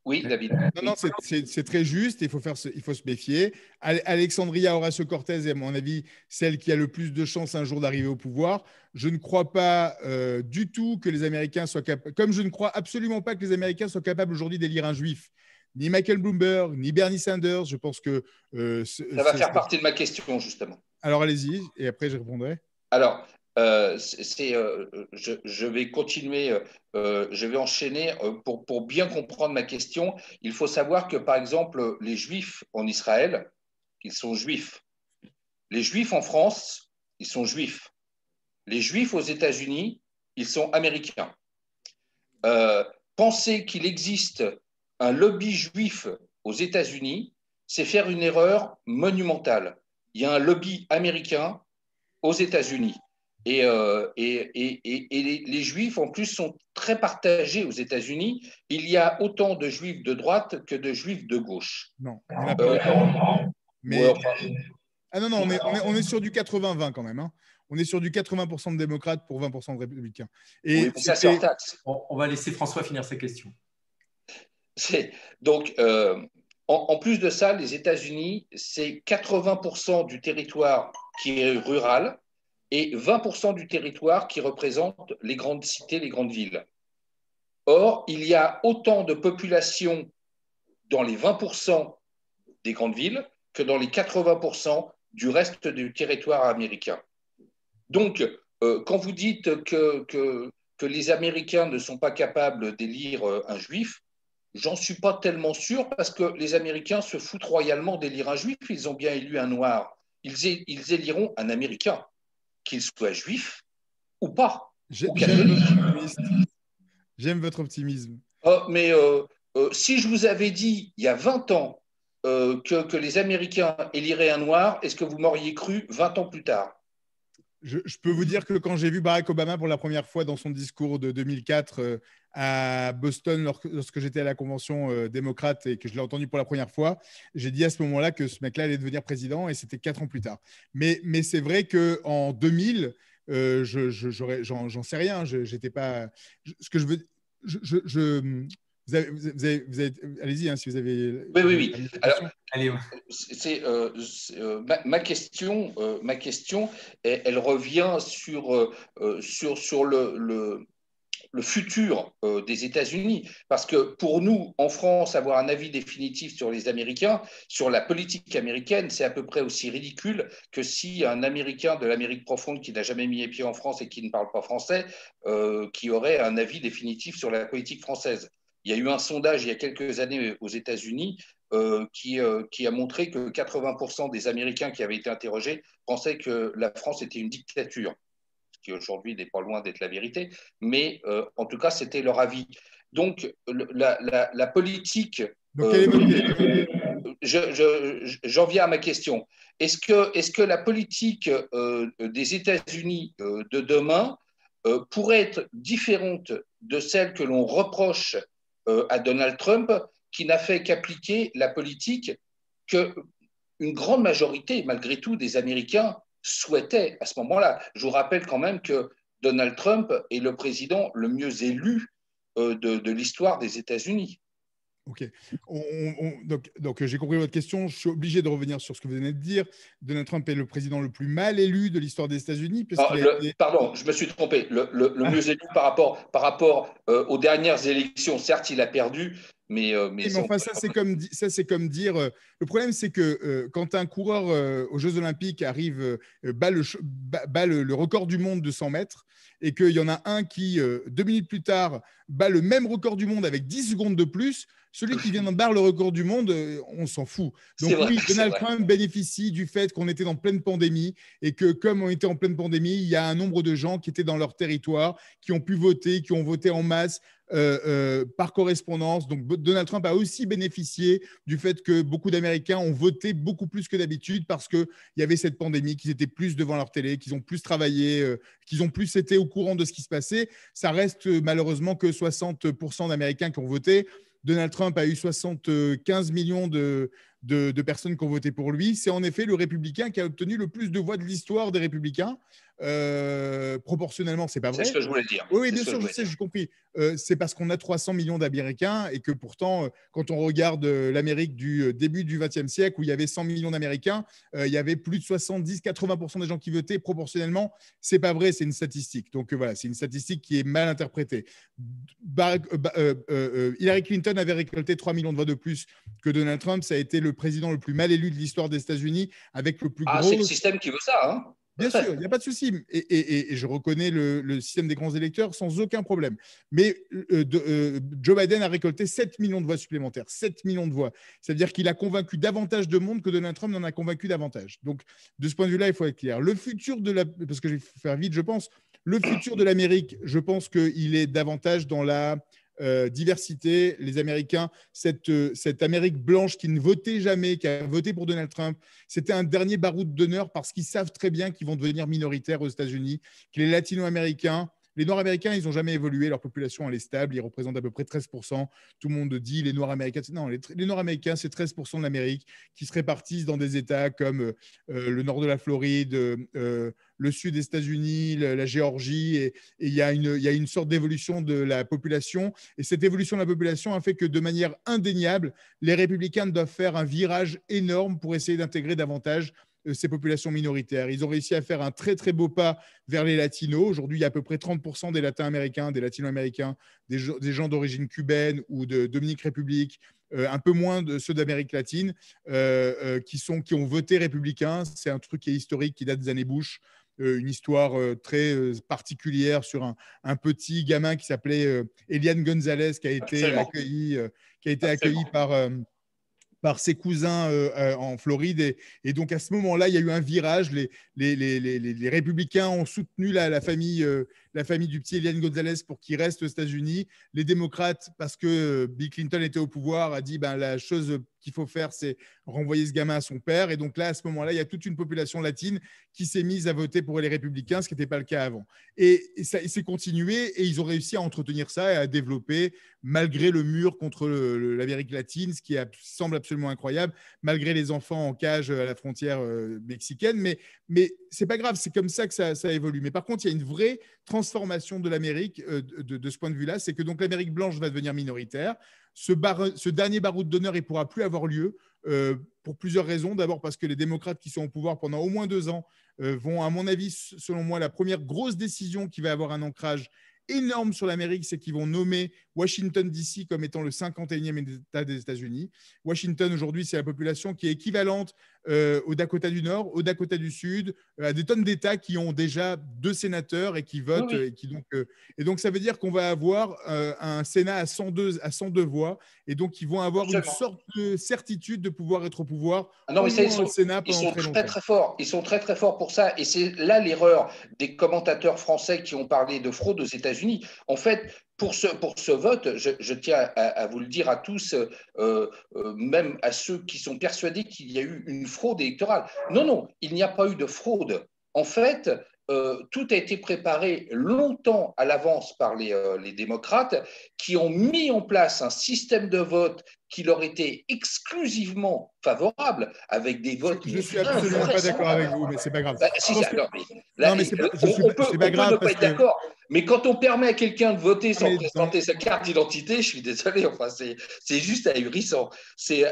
oui, David. Non, c'est très juste. Il faut se méfier. Alexandria Ocasio-Cortez est, à mon avis, celle qui a le plus de chances un jour d'arriver au pouvoir. Je ne crois pas du tout que les Américains soient capables, comme je ne crois absolument pas que les Américains soient capables aujourd'hui d'élire un juif. Ni Michael Bloomberg, ni Bernie Sanders. Je pense que ça va faire partie de ma question, justement. Alors, allez-y, et après, je répondrai. Alors, je vais continuer, je vais enchaîner pour bien comprendre ma question. Il faut savoir que, par exemple, les Juifs en Israël, ils sont juifs. Les Juifs en France, ils sont juifs. Les Juifs aux États-Unis, ils sont américains. Penser qu'il existe un lobby juif aux États-Unis, c'est faire une erreur monumentale. Il y a un lobby américain aux États-Unis. Et les Juifs, en plus, sont très partagés aux États-Unis. Il y a autant de Juifs de droite que de Juifs de gauche. Non, il n'y en a pas. Ah non, on est sur du 80-20 quand même. Hein. On est sur du 80% de démocrates pour 20% de républicains. Et oui, ça, c'est hors taxe. On va laisser François finir sa question. Donc, en plus de ça, les États-Unis, c'est 80% du territoire qui est rural et 20% du territoire qui représente les grandes cités, les grandes villes. Or, il y a autant de population dans les 20% des grandes villes que dans les 80% du reste du territoire américain. Donc, quand vous dites que les Américains ne sont pas capables d'élire un juif, j'en suis pas tellement sûr parce que les Américains se foutent royalement d'élire un juif. Ils ont bien élu un noir. Ils éliront un Américain, qu'il soit juif ou pas. J'aime votre optimisme. Mais si je vous avais dit il y a 20 ans que les Américains éliraient un noir, est-ce que vous m'auriez cru 20 ans plus tard? Je peux vous dire que quand j'ai vu Barack Obama pour la première fois dans son discours de 2004 à Boston, lorsque j'étais à la convention démocrate et que je l'ai entendu pour la première fois, j'ai dit à ce moment-là que ce mec-là allait devenir président et c'était 4 ans plus tard. Mais c'est vrai qu'en 2000, j'en sais rien. J'étais pas. Ce que je veux. Allez-y, hein, si vous avez. Oui. Alors, ma question, elle revient sur le futur des États-Unis. Parce que pour nous, en France, avoir un avis définitif sur les Américains, sur la politique américaine, c'est à peu près aussi ridicule que si un Américain de l'Amérique profonde qui n'a jamais mis les pieds en France et qui ne parle pas français, qui aurait un avis définitif sur la politique française. Il y a eu un sondage il y a quelques années aux États-Unis qui a montré que 80% des Américains qui avaient été interrogés pensaient que la France était une dictature, ce qui aujourd'hui n'est pas loin d'être la vérité, mais en tout cas, c'était leur avis. Donc, la politique… J'en viens à ma question. Est-ce que la politique des États-Unis de demain pourrait être différente de celle que l'on reproche à Donald Trump, qui n'a fait qu'appliquer la politique qu'une grande majorité, malgré tout, des Américains souhaitaient à ce moment-là. Je vous rappelle quand même que Donald Trump est le président le mieux élu de l'histoire des États-Unis. Ok. Donc j'ai compris votre question. Je suis obligé de revenir sur ce que vous venez de dire. Donald Trump est le président le plus mal élu de l'histoire des États-Unis. Pardon, je me suis trompé. Le mieux élu par rapport aux dernières élections. Certes, il a perdu, mais enfin, ça, c'est comme dire… le problème, c'est que quand un coureur aux Jeux Olympiques arrive, bat le record du monde de 100 mètres et qu'il y en a un qui, 2 minutes plus tard, bat le même record du monde avec 10 secondes de plus, celui qui vient d'en battre le record du monde, on s'en fout. Donc oui, Donald Trump bénéficie du fait qu'on était en pleine pandémie et que comme on était en pleine pandémie, il y a un nombre de gens qui étaient dans leur territoire, qui ont pu voter, qui ont voté en masse par correspondance. Donc, Donald Trump a aussi bénéficié du fait que beaucoup d'Américains ont voté beaucoup plus que d'habitude parce qu'il y avait cette pandémie, qu'ils étaient plus devant leur télé, qu'ils ont plus travaillé, qu'ils ont plus été au courant de ce qui se passait. Ça reste malheureusement que 60% d'Américains qui ont voté. Donald Trump a eu 75 millions de personnes qui ont voté pour lui. C'est en effet le républicain qui a obtenu le plus de voix de l'histoire des républicains. Proportionnellement, c'est pas vrai. C'est ce que je voulais dire. Oui, bien sûr, je sais, j'ai compris. C'est parce qu'on a 300 millions d'Américains et que pourtant, quand on regarde l'Amérique du début du XXe siècle, où il y avait 100 millions d'Américains, il y avait plus de 70-80% des gens qui votaient. Proportionnellement, c'est pas vrai, c'est une statistique. Donc voilà, c'est une statistique qui est mal interprétée. Hillary Clinton avait récolté 3 millions de voix de plus que Donald Trump. Ça a été le président le plus mal élu de l'histoire des États-Unis avec le plus gros… c'est le système qui veut ça, hein. Bien sûr, il n'y a pas de souci. Et je reconnais le système des grands électeurs sans aucun problème. Mais Joe Biden a récolté 7 millions de voix supplémentaires. 7 millions de voix. C'est-à-dire qu'il a convaincu davantage de monde que Donald Trump n'en a convaincu davantage. Donc, de ce point de vue-là, il faut être clair. Le futur de la… Parce que je vais faire vite, je pense. Le futur de l'Amérique, je pense qu'il est davantage dans la… diversité, les Américains, cette Amérique blanche qui ne votait jamais, qui a voté pour Donald Trump, c'était un dernier baroud d'honneur parce qu'ils savent très bien qu'ils vont devenir minoritaires aux États-Unis, que les latino-américains, les Nord-Américains, ils n'ont jamais évolué, leur population elle est stable, ils représentent à peu près 13%. Tout le monde dit les Nord-Américains. Non, les Nord-Américains, c'est 13% de l'Amérique qui se répartissent dans des États comme le nord de la Floride, le sud des États-Unis, la Géorgie, et il y a une sorte d'évolution de la population. Et cette évolution de la population a fait que, de manière indéniable, les républicains doivent faire un virage énorme pour essayer d'intégrer davantage ces populations minoritaires. Ils ont réussi à faire un très, très beau pas vers les latinos. Aujourd'hui, il y a à peu près 30% des latino-américains, des gens d'origine cubaine ou de Dominique République, un peu moins de ceux d'Amérique latine, qui ont voté républicain. C'est un truc qui est historique, qui date des années Bush. Une histoire très particulière sur un petit gamin qui s'appelait Elian Gonzalez, qui a été accueilli par ses cousins en Floride. Et donc, à ce moment-là, il y a eu un virage. Les républicains ont soutenu la famille du petit Elian Gonzalez pour qu'il reste aux États-Unis. Les démocrates, parce que Bill Clinton était au pouvoir, a dit la chose qu'il faut faire, c'est renvoyer ce gamin à son père. Et donc là, à ce moment-là, il y a toute une population latine qui s'est mise à voter pour les républicains, ce qui n'était pas le cas avant. Et ça s'est continué et ils ont réussi à entretenir ça et à développer, malgré le mur contre l'Amérique latine, ce qui semble absolument incroyable, malgré les enfants en cage à la frontière mexicaine. Mais ce n'est pas grave, c'est comme ça que ça évolue. Mais par contre, il y a une vraie transformation de l'Amérique de ce point de vue-là. C'est que donc l'Amérique blanche va devenir minoritaire. Ce dernier baroud d'honneur, il ne pourra plus avoir lieu pour plusieurs raisons. D'abord parce que les démocrates qui sont au pouvoir pendant au moins 2 ans vont, à mon avis, selon moi, la première grosse décision qui va avoir un ancrage énorme sur l'Amérique, c'est qu'ils vont nommer Washington DC comme étant le 51e État des États-Unis. Washington, aujourd'hui, c'est la population qui est équivalente au Dakota du Nord, au Dakota du Sud, à des tonnes d'États qui ont déjà 2 sénateurs et qui votent. Oui. Et donc, ça veut dire qu'on va avoir un Sénat à 102 voix. Et donc, ils vont avoir une sorte de certitude de pouvoir être au pouvoir. Non, mais ça, ils sont très forts. Ils sont très, très forts pour ça. Et c'est là l'erreur des commentateurs français qui ont parlé de fraude aux États-Unis. En fait, pour ce vote, je tiens à vous le dire à tous, même à ceux qui sont persuadés qu'il y a eu une fraude électorale. Non, il n'y a pas eu de fraude. En fait, tout a été préparé longtemps à l'avance par les démocrates qui ont mis en place un système de vote qui leur était exclusivement favorable, avec des votes… Je ne suis absolument pas d'accord avec vous, mais ce n'est pas grave. On peut ne pas être d'accord, mais quand on permet à quelqu'un de voter sans présenter sa carte d'identité, je suis désolé, enfin, c'est juste ahurissant.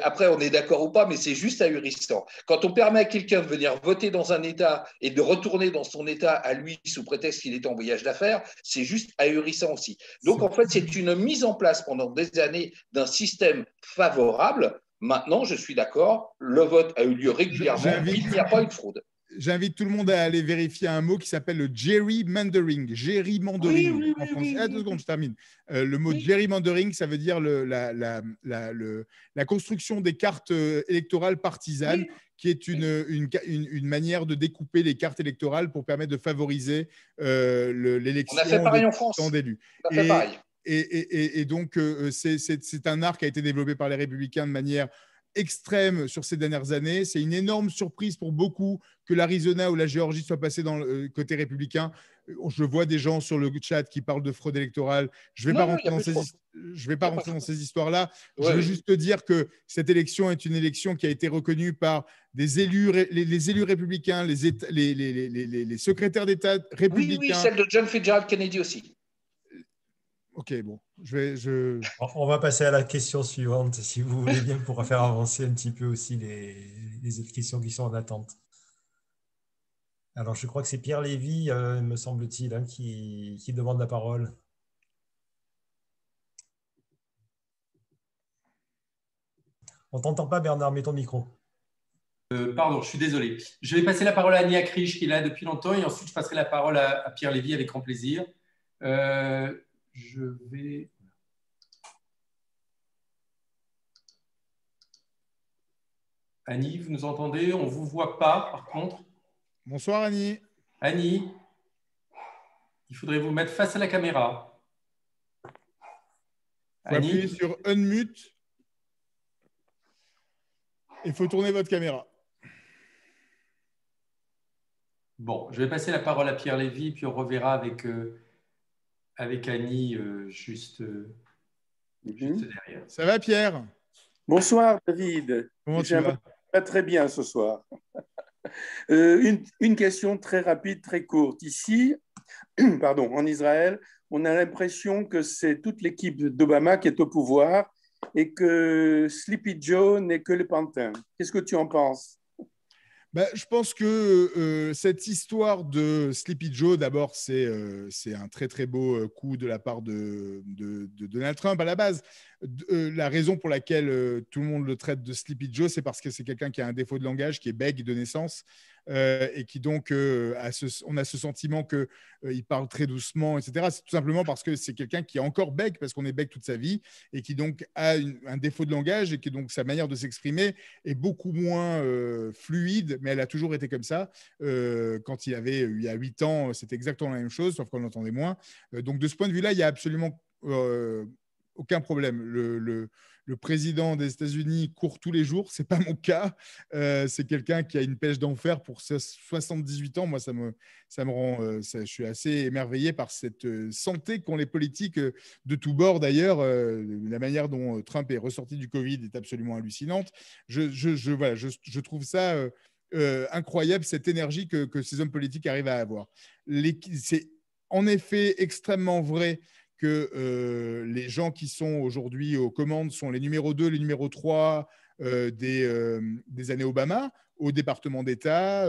Après, on est d'accord ou pas, mais c'est juste ahurissant. Quand on permet à quelqu'un de venir voter dans un État et de retourner dans son État à lui sous prétexte qu'il est en voyage d'affaires, c'est juste ahurissant aussi. Donc, en fait, c'est une mise en place pendant des années d'un système favorable. Maintenant, je suis d'accord, le vote a eu lieu régulièrement, il n'y a pas eu de fraude. J'invite tout le monde à aller vérifier un mot qui s'appelle le gerrymandering. Gerrymandering. En français. 2 secondes, je termine. Le mot gerrymandering, ça veut dire la construction des cartes électorales partisanes, qui est une manière de découper les cartes électorales pour permettre de favoriser l'élection d'élus. Et donc, c'est un art qui a été développé par les républicains de manière extrême sur ces dernières années. C'est une énorme surprise pour beaucoup que l'Arizona ou la Géorgie soient passés dans le côté républicain. Je vois des gens sur le chat qui parlent de fraude électorale. Je ne vais pas rentrer dans ces histoires-là. Je veux juste te dire que cette élection est une élection qui a été reconnue par des élus, les élus républicains, les secrétaires d'État républicains. Oui, celle de John Fitzgerald Kennedy aussi. Ok, bon. On va passer à la question suivante, si vous voulez bien, pour faire avancer un petit peu aussi les autres questions qui sont en attente. Alors, je crois que c'est Pierre Lévy, me semble-t-il, hein, qui demande la parole. On ne t'entend pas, Bernard, mets ton micro. Pardon, je suis désolé. Je vais passer la parole à Annie Akrish, qui est là depuis longtemps, et ensuite je passerai la parole à Pierre Lévy avec grand plaisir. Je vais... Annie, vous nous entendez? On ne vous voit pas, par contre. Bonsoir, Annie. Annie, il faudrait vous mettre face à la caméra. Annie, appuyez sur Unmute. Il faut tourner votre caméra. Bon, je vais passer la parole à Pierre Lévy, puis on reverra avec Annie juste derrière. Ça va, Pierre? Bonsoir, David. Comment tu vas? Pas très bien ce soir. Une question très rapide, très courte. Ici, pardon, en Israël, on a l'impression que c'est toute l'équipe d'Obama qui est au pouvoir et que Sleepy Joe n'est que le pantin. Qu'est-ce que tu en penses? Je pense que cette histoire de Sleepy Joe, d'abord, c'est un très, très beau coup de la part de Donald Trump à la base. La raison pour laquelle tout le monde le traite de Sleepy Joe, c'est parce que c'est quelqu'un qui a un défaut de langage, qui est bègue de naissance et qui donc, on a ce sentiment qu'il parle très doucement, etc. C'est tout simplement parce que c'est quelqu'un qui est encore bègue, parce qu'on est bègue toute sa vie, et qui donc a un défaut de langage et que donc sa manière de s'exprimer est beaucoup moins fluide, mais elle a toujours été comme ça. Quand il y a 8 ans, c'était exactement la même chose, sauf qu'on l'entendait moins. Donc de ce point de vue-là, il n'y a absolument aucun problème. Le président des États-Unis court tous les jours, ce n'est pas mon cas. C'est quelqu'un qui a une pêche d'enfer pour 78 ans. Moi, ça me rend, je suis assez émerveillé par cette santé qu'ont les politiques de tous bords d'ailleurs. La manière dont Trump est ressorti du Covid est absolument hallucinante. Je trouve ça incroyable, cette énergie que ces hommes politiques arrivent à avoir. C'est en effet extrêmement vrai que les gens qui sont aujourd'hui aux commandes sont les numéros 2, les numéros 3 des années Obama, au département d'État,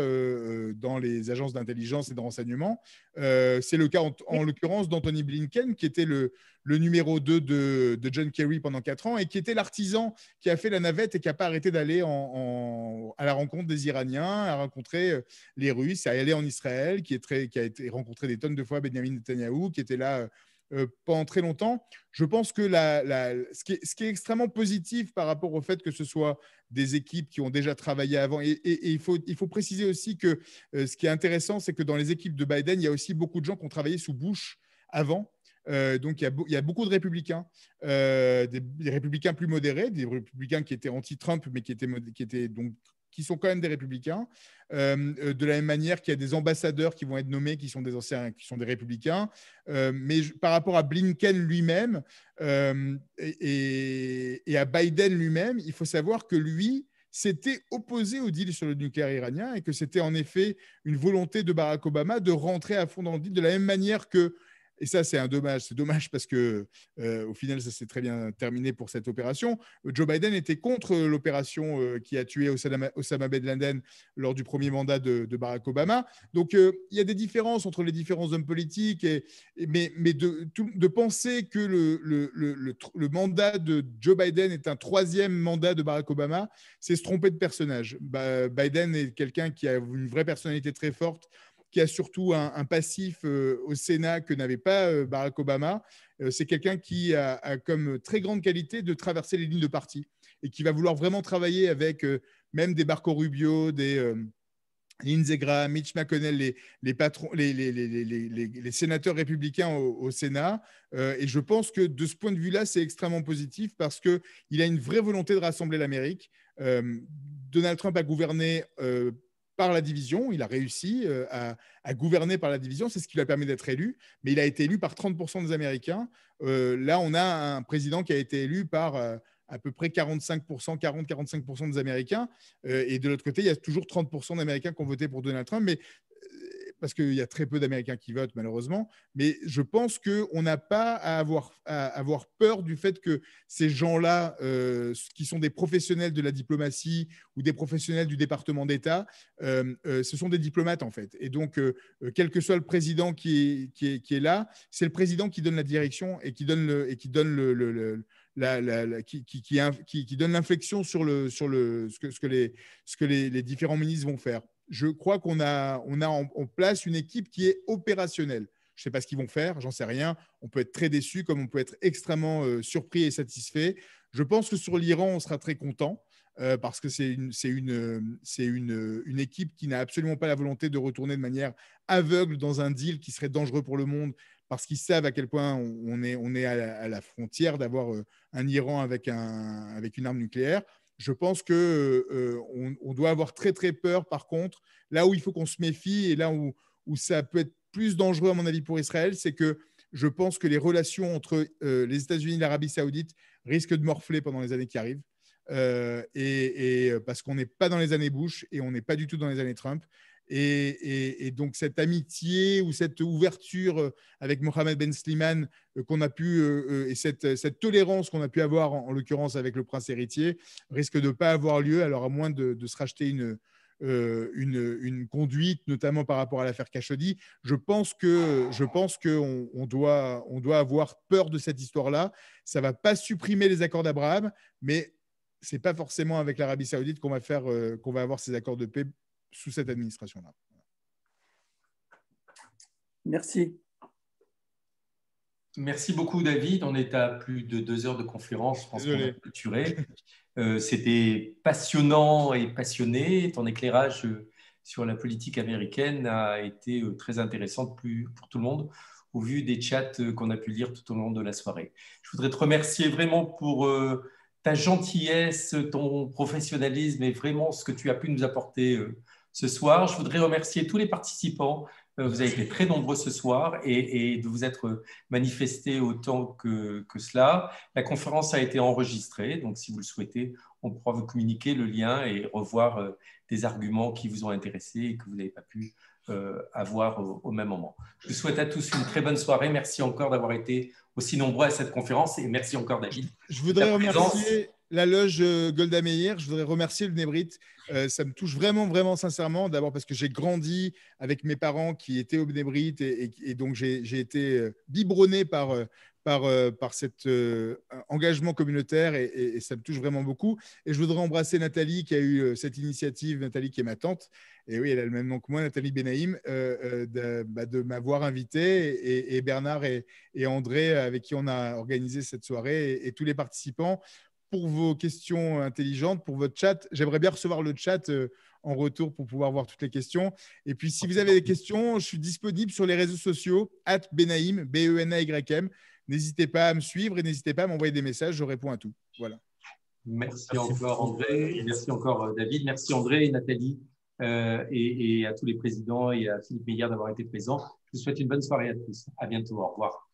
dans les agences d'intelligence et de renseignement. C'est le cas en l'occurrence d'Anthony Blinken, qui était le numéro 2 de John Kerry pendant 4 ans et qui était l'artisan qui a fait la navette et qui n'a pas arrêté d'aller à la rencontre des Iraniens, à rencontrer les Russes, à aller en Israël, qui a été rencontré des tonnes de fois Benjamin Netanyahou, qui était là pendant très longtemps. Je pense que ce qui est extrêmement positif par rapport au fait que ce soit des équipes qui ont déjà travaillé avant, et il faut préciser aussi que ce qui est intéressant, c'est que dans les équipes de Biden, il y a aussi beaucoup de gens qui ont travaillé sous Bush avant. Donc il y a beaucoup de républicains, des républicains plus modérés, des républicains qui étaient anti-Trump, mais qui sont quand même des républicains, de la même manière qu'il y a des ambassadeurs qui vont être nommés, qui sont des républicains. Mais par rapport à Blinken lui-même et à Biden lui-même, il faut savoir que lui s'était opposé au deal sur le nucléaire iranien et que c'était en effet une volonté de Barack Obama de rentrer à fond dans le deal, de la même manière que, et ça, c'est un dommage. C'est dommage parce que, au final, ça s'est très bien terminé pour cette opération. Joe Biden était contre l'opération qui a tué Osama Ben Laden lors du premier mandat de Barack Obama. Donc, il y a des différences entre les différents hommes politiques, mais de penser que le mandat de Joe Biden est un 3e mandat de Barack Obama, c'est se tromper de personnage. Biden est quelqu'un qui a une vraie personnalité très forte, qui a surtout un passif au Sénat que n'avait pas Barack Obama. C'est quelqu'un qui a comme très grande qualité de traverser les lignes de parti et qui va vouloir vraiment travailler avec même des Marco Rubio, des Lindsey Graham, Mitch McConnell, les sénateurs républicains au Sénat. Et je pense que de ce point de vue-là, c'est extrêmement positif parce qu'il a une vraie volonté de rassembler l'Amérique. Donald Trump a gouverné par la division. Il a réussi à gouverner par la division. C'est ce qui lui a permis d'être élu. Mais il a été élu par 30% des Américains. Là, on a un président qui a été élu par à peu près 40-45% des Américains. Et de l'autre côté, il y a toujours 30% d'Américains qui ont voté pour Donald Trump, mais, parce qu'il y a très peu d'Américains qui votent, malheureusement. Mais je pense qu'on n'a pas à avoir peur du fait que ces gens-là, qui sont des professionnels de la diplomatie ou des professionnels du département d'État, ce sont des diplomates, en fait. Et donc, quel que soit le président qui est là, c'est le président qui donne la direction et qui donne qui donne l'inflexion sur ce que les différents ministres vont faire. Je crois qu'on a en place une équipe qui est opérationnelle. Je ne sais pas ce qu'ils vont faire, j'en sais rien. On peut être très déçu, comme on peut être extrêmement surpris et satisfait. Je pense que sur l'Iran, on sera très content parce que c'est une équipe qui n'a absolument pas la volonté de retourner de manière aveugle dans un deal qui serait dangereux pour le monde, parce qu'ils savent à quel point on est à la frontière d'avoir un Iran avec une arme nucléaire. Je pense qu'on doit avoir très, très peur, par contre. Là où il faut qu'on se méfie et là où ça peut être plus dangereux, à mon avis, pour Israël, c'est que je pense que les relations entre les États-Unis et l'Arabie saoudite risquent de morfler pendant les années qui arrivent. Parce qu'on n'est pas dans les années Bush et on n'est pas du tout dans les années Trump. Et donc, cette amitié ou cette ouverture avec Mohammed Ben Slimane qu'on a pu, et cette tolérance qu'on a pu avoir, en l'occurrence avec le prince héritier, risque de ne pas avoir lieu, alors à moins de se racheter une conduite, notamment par rapport à l'affaire Khashoggi. Je pense qu'on doit avoir peur de cette histoire-là. Ça ne va pas supprimer les accords d'Abraham, mais ce n'est pas forcément avec l'Arabie saoudite qu'on va avoir ces accords de paix sous cette administration-là. Merci. Merci beaucoup, David. On est à plus de 2 heures de conférence. Je pense qu'on a clôturé. C'était passionnant et passionné. Ton éclairage sur la politique américaine a été très intéressant pour tout le monde, au vu des chats qu'on a pu lire tout au long de la soirée. Je voudrais te remercier vraiment pour ta gentillesse, ton professionnalisme et vraiment ce que tu as pu nous apporter ce soir. Je voudrais remercier tous les participants. Vous avez été très nombreux ce soir et de vous être manifestés autant que cela. La conférence a été enregistrée, donc si vous le souhaitez, on pourra vous communiquer le lien et revoir des arguments qui vous ont intéressé et que vous n'avez pas pu avoir au même moment. Je vous souhaite à tous une très bonne soirée. Merci encore d'avoir été aussi nombreux à cette conférence et merci encore, David. Je voudrais remercier la loge Golda Meir, je voudrais remercier le Bnei Brit. Ça me touche vraiment, vraiment sincèrement. D'abord parce que j'ai grandi avec mes parents qui étaient au Bnei Brit et donc j'ai été biberonné par cet engagement communautaire et ça me touche vraiment beaucoup. Et je voudrais embrasser Nathalie qui a eu cette initiative, Nathalie qui est ma tante. Et oui, elle a le même nom que moi, Nathalie Benaïm, de m'avoir invité et Bernard et André avec qui on a organisé cette soirée et tous les participants. Pour vos questions intelligentes, pour votre chat. J'aimerais bien recevoir le chat en retour pour pouvoir voir toutes les questions. Et puis, si vous avez des questions, je suis disponible sur les réseaux sociaux, @Benaïm, BENAYM. N'hésitez pas à me suivre et n'hésitez pas à m'envoyer des messages, je réponds à tout. Voilà. Merci encore, André. Merci encore, David. Merci, André et Nathalie, et à tous les présidents et à Philippe Meyer d'avoir été présents. Je vous souhaite une bonne soirée à tous. À bientôt. Au revoir.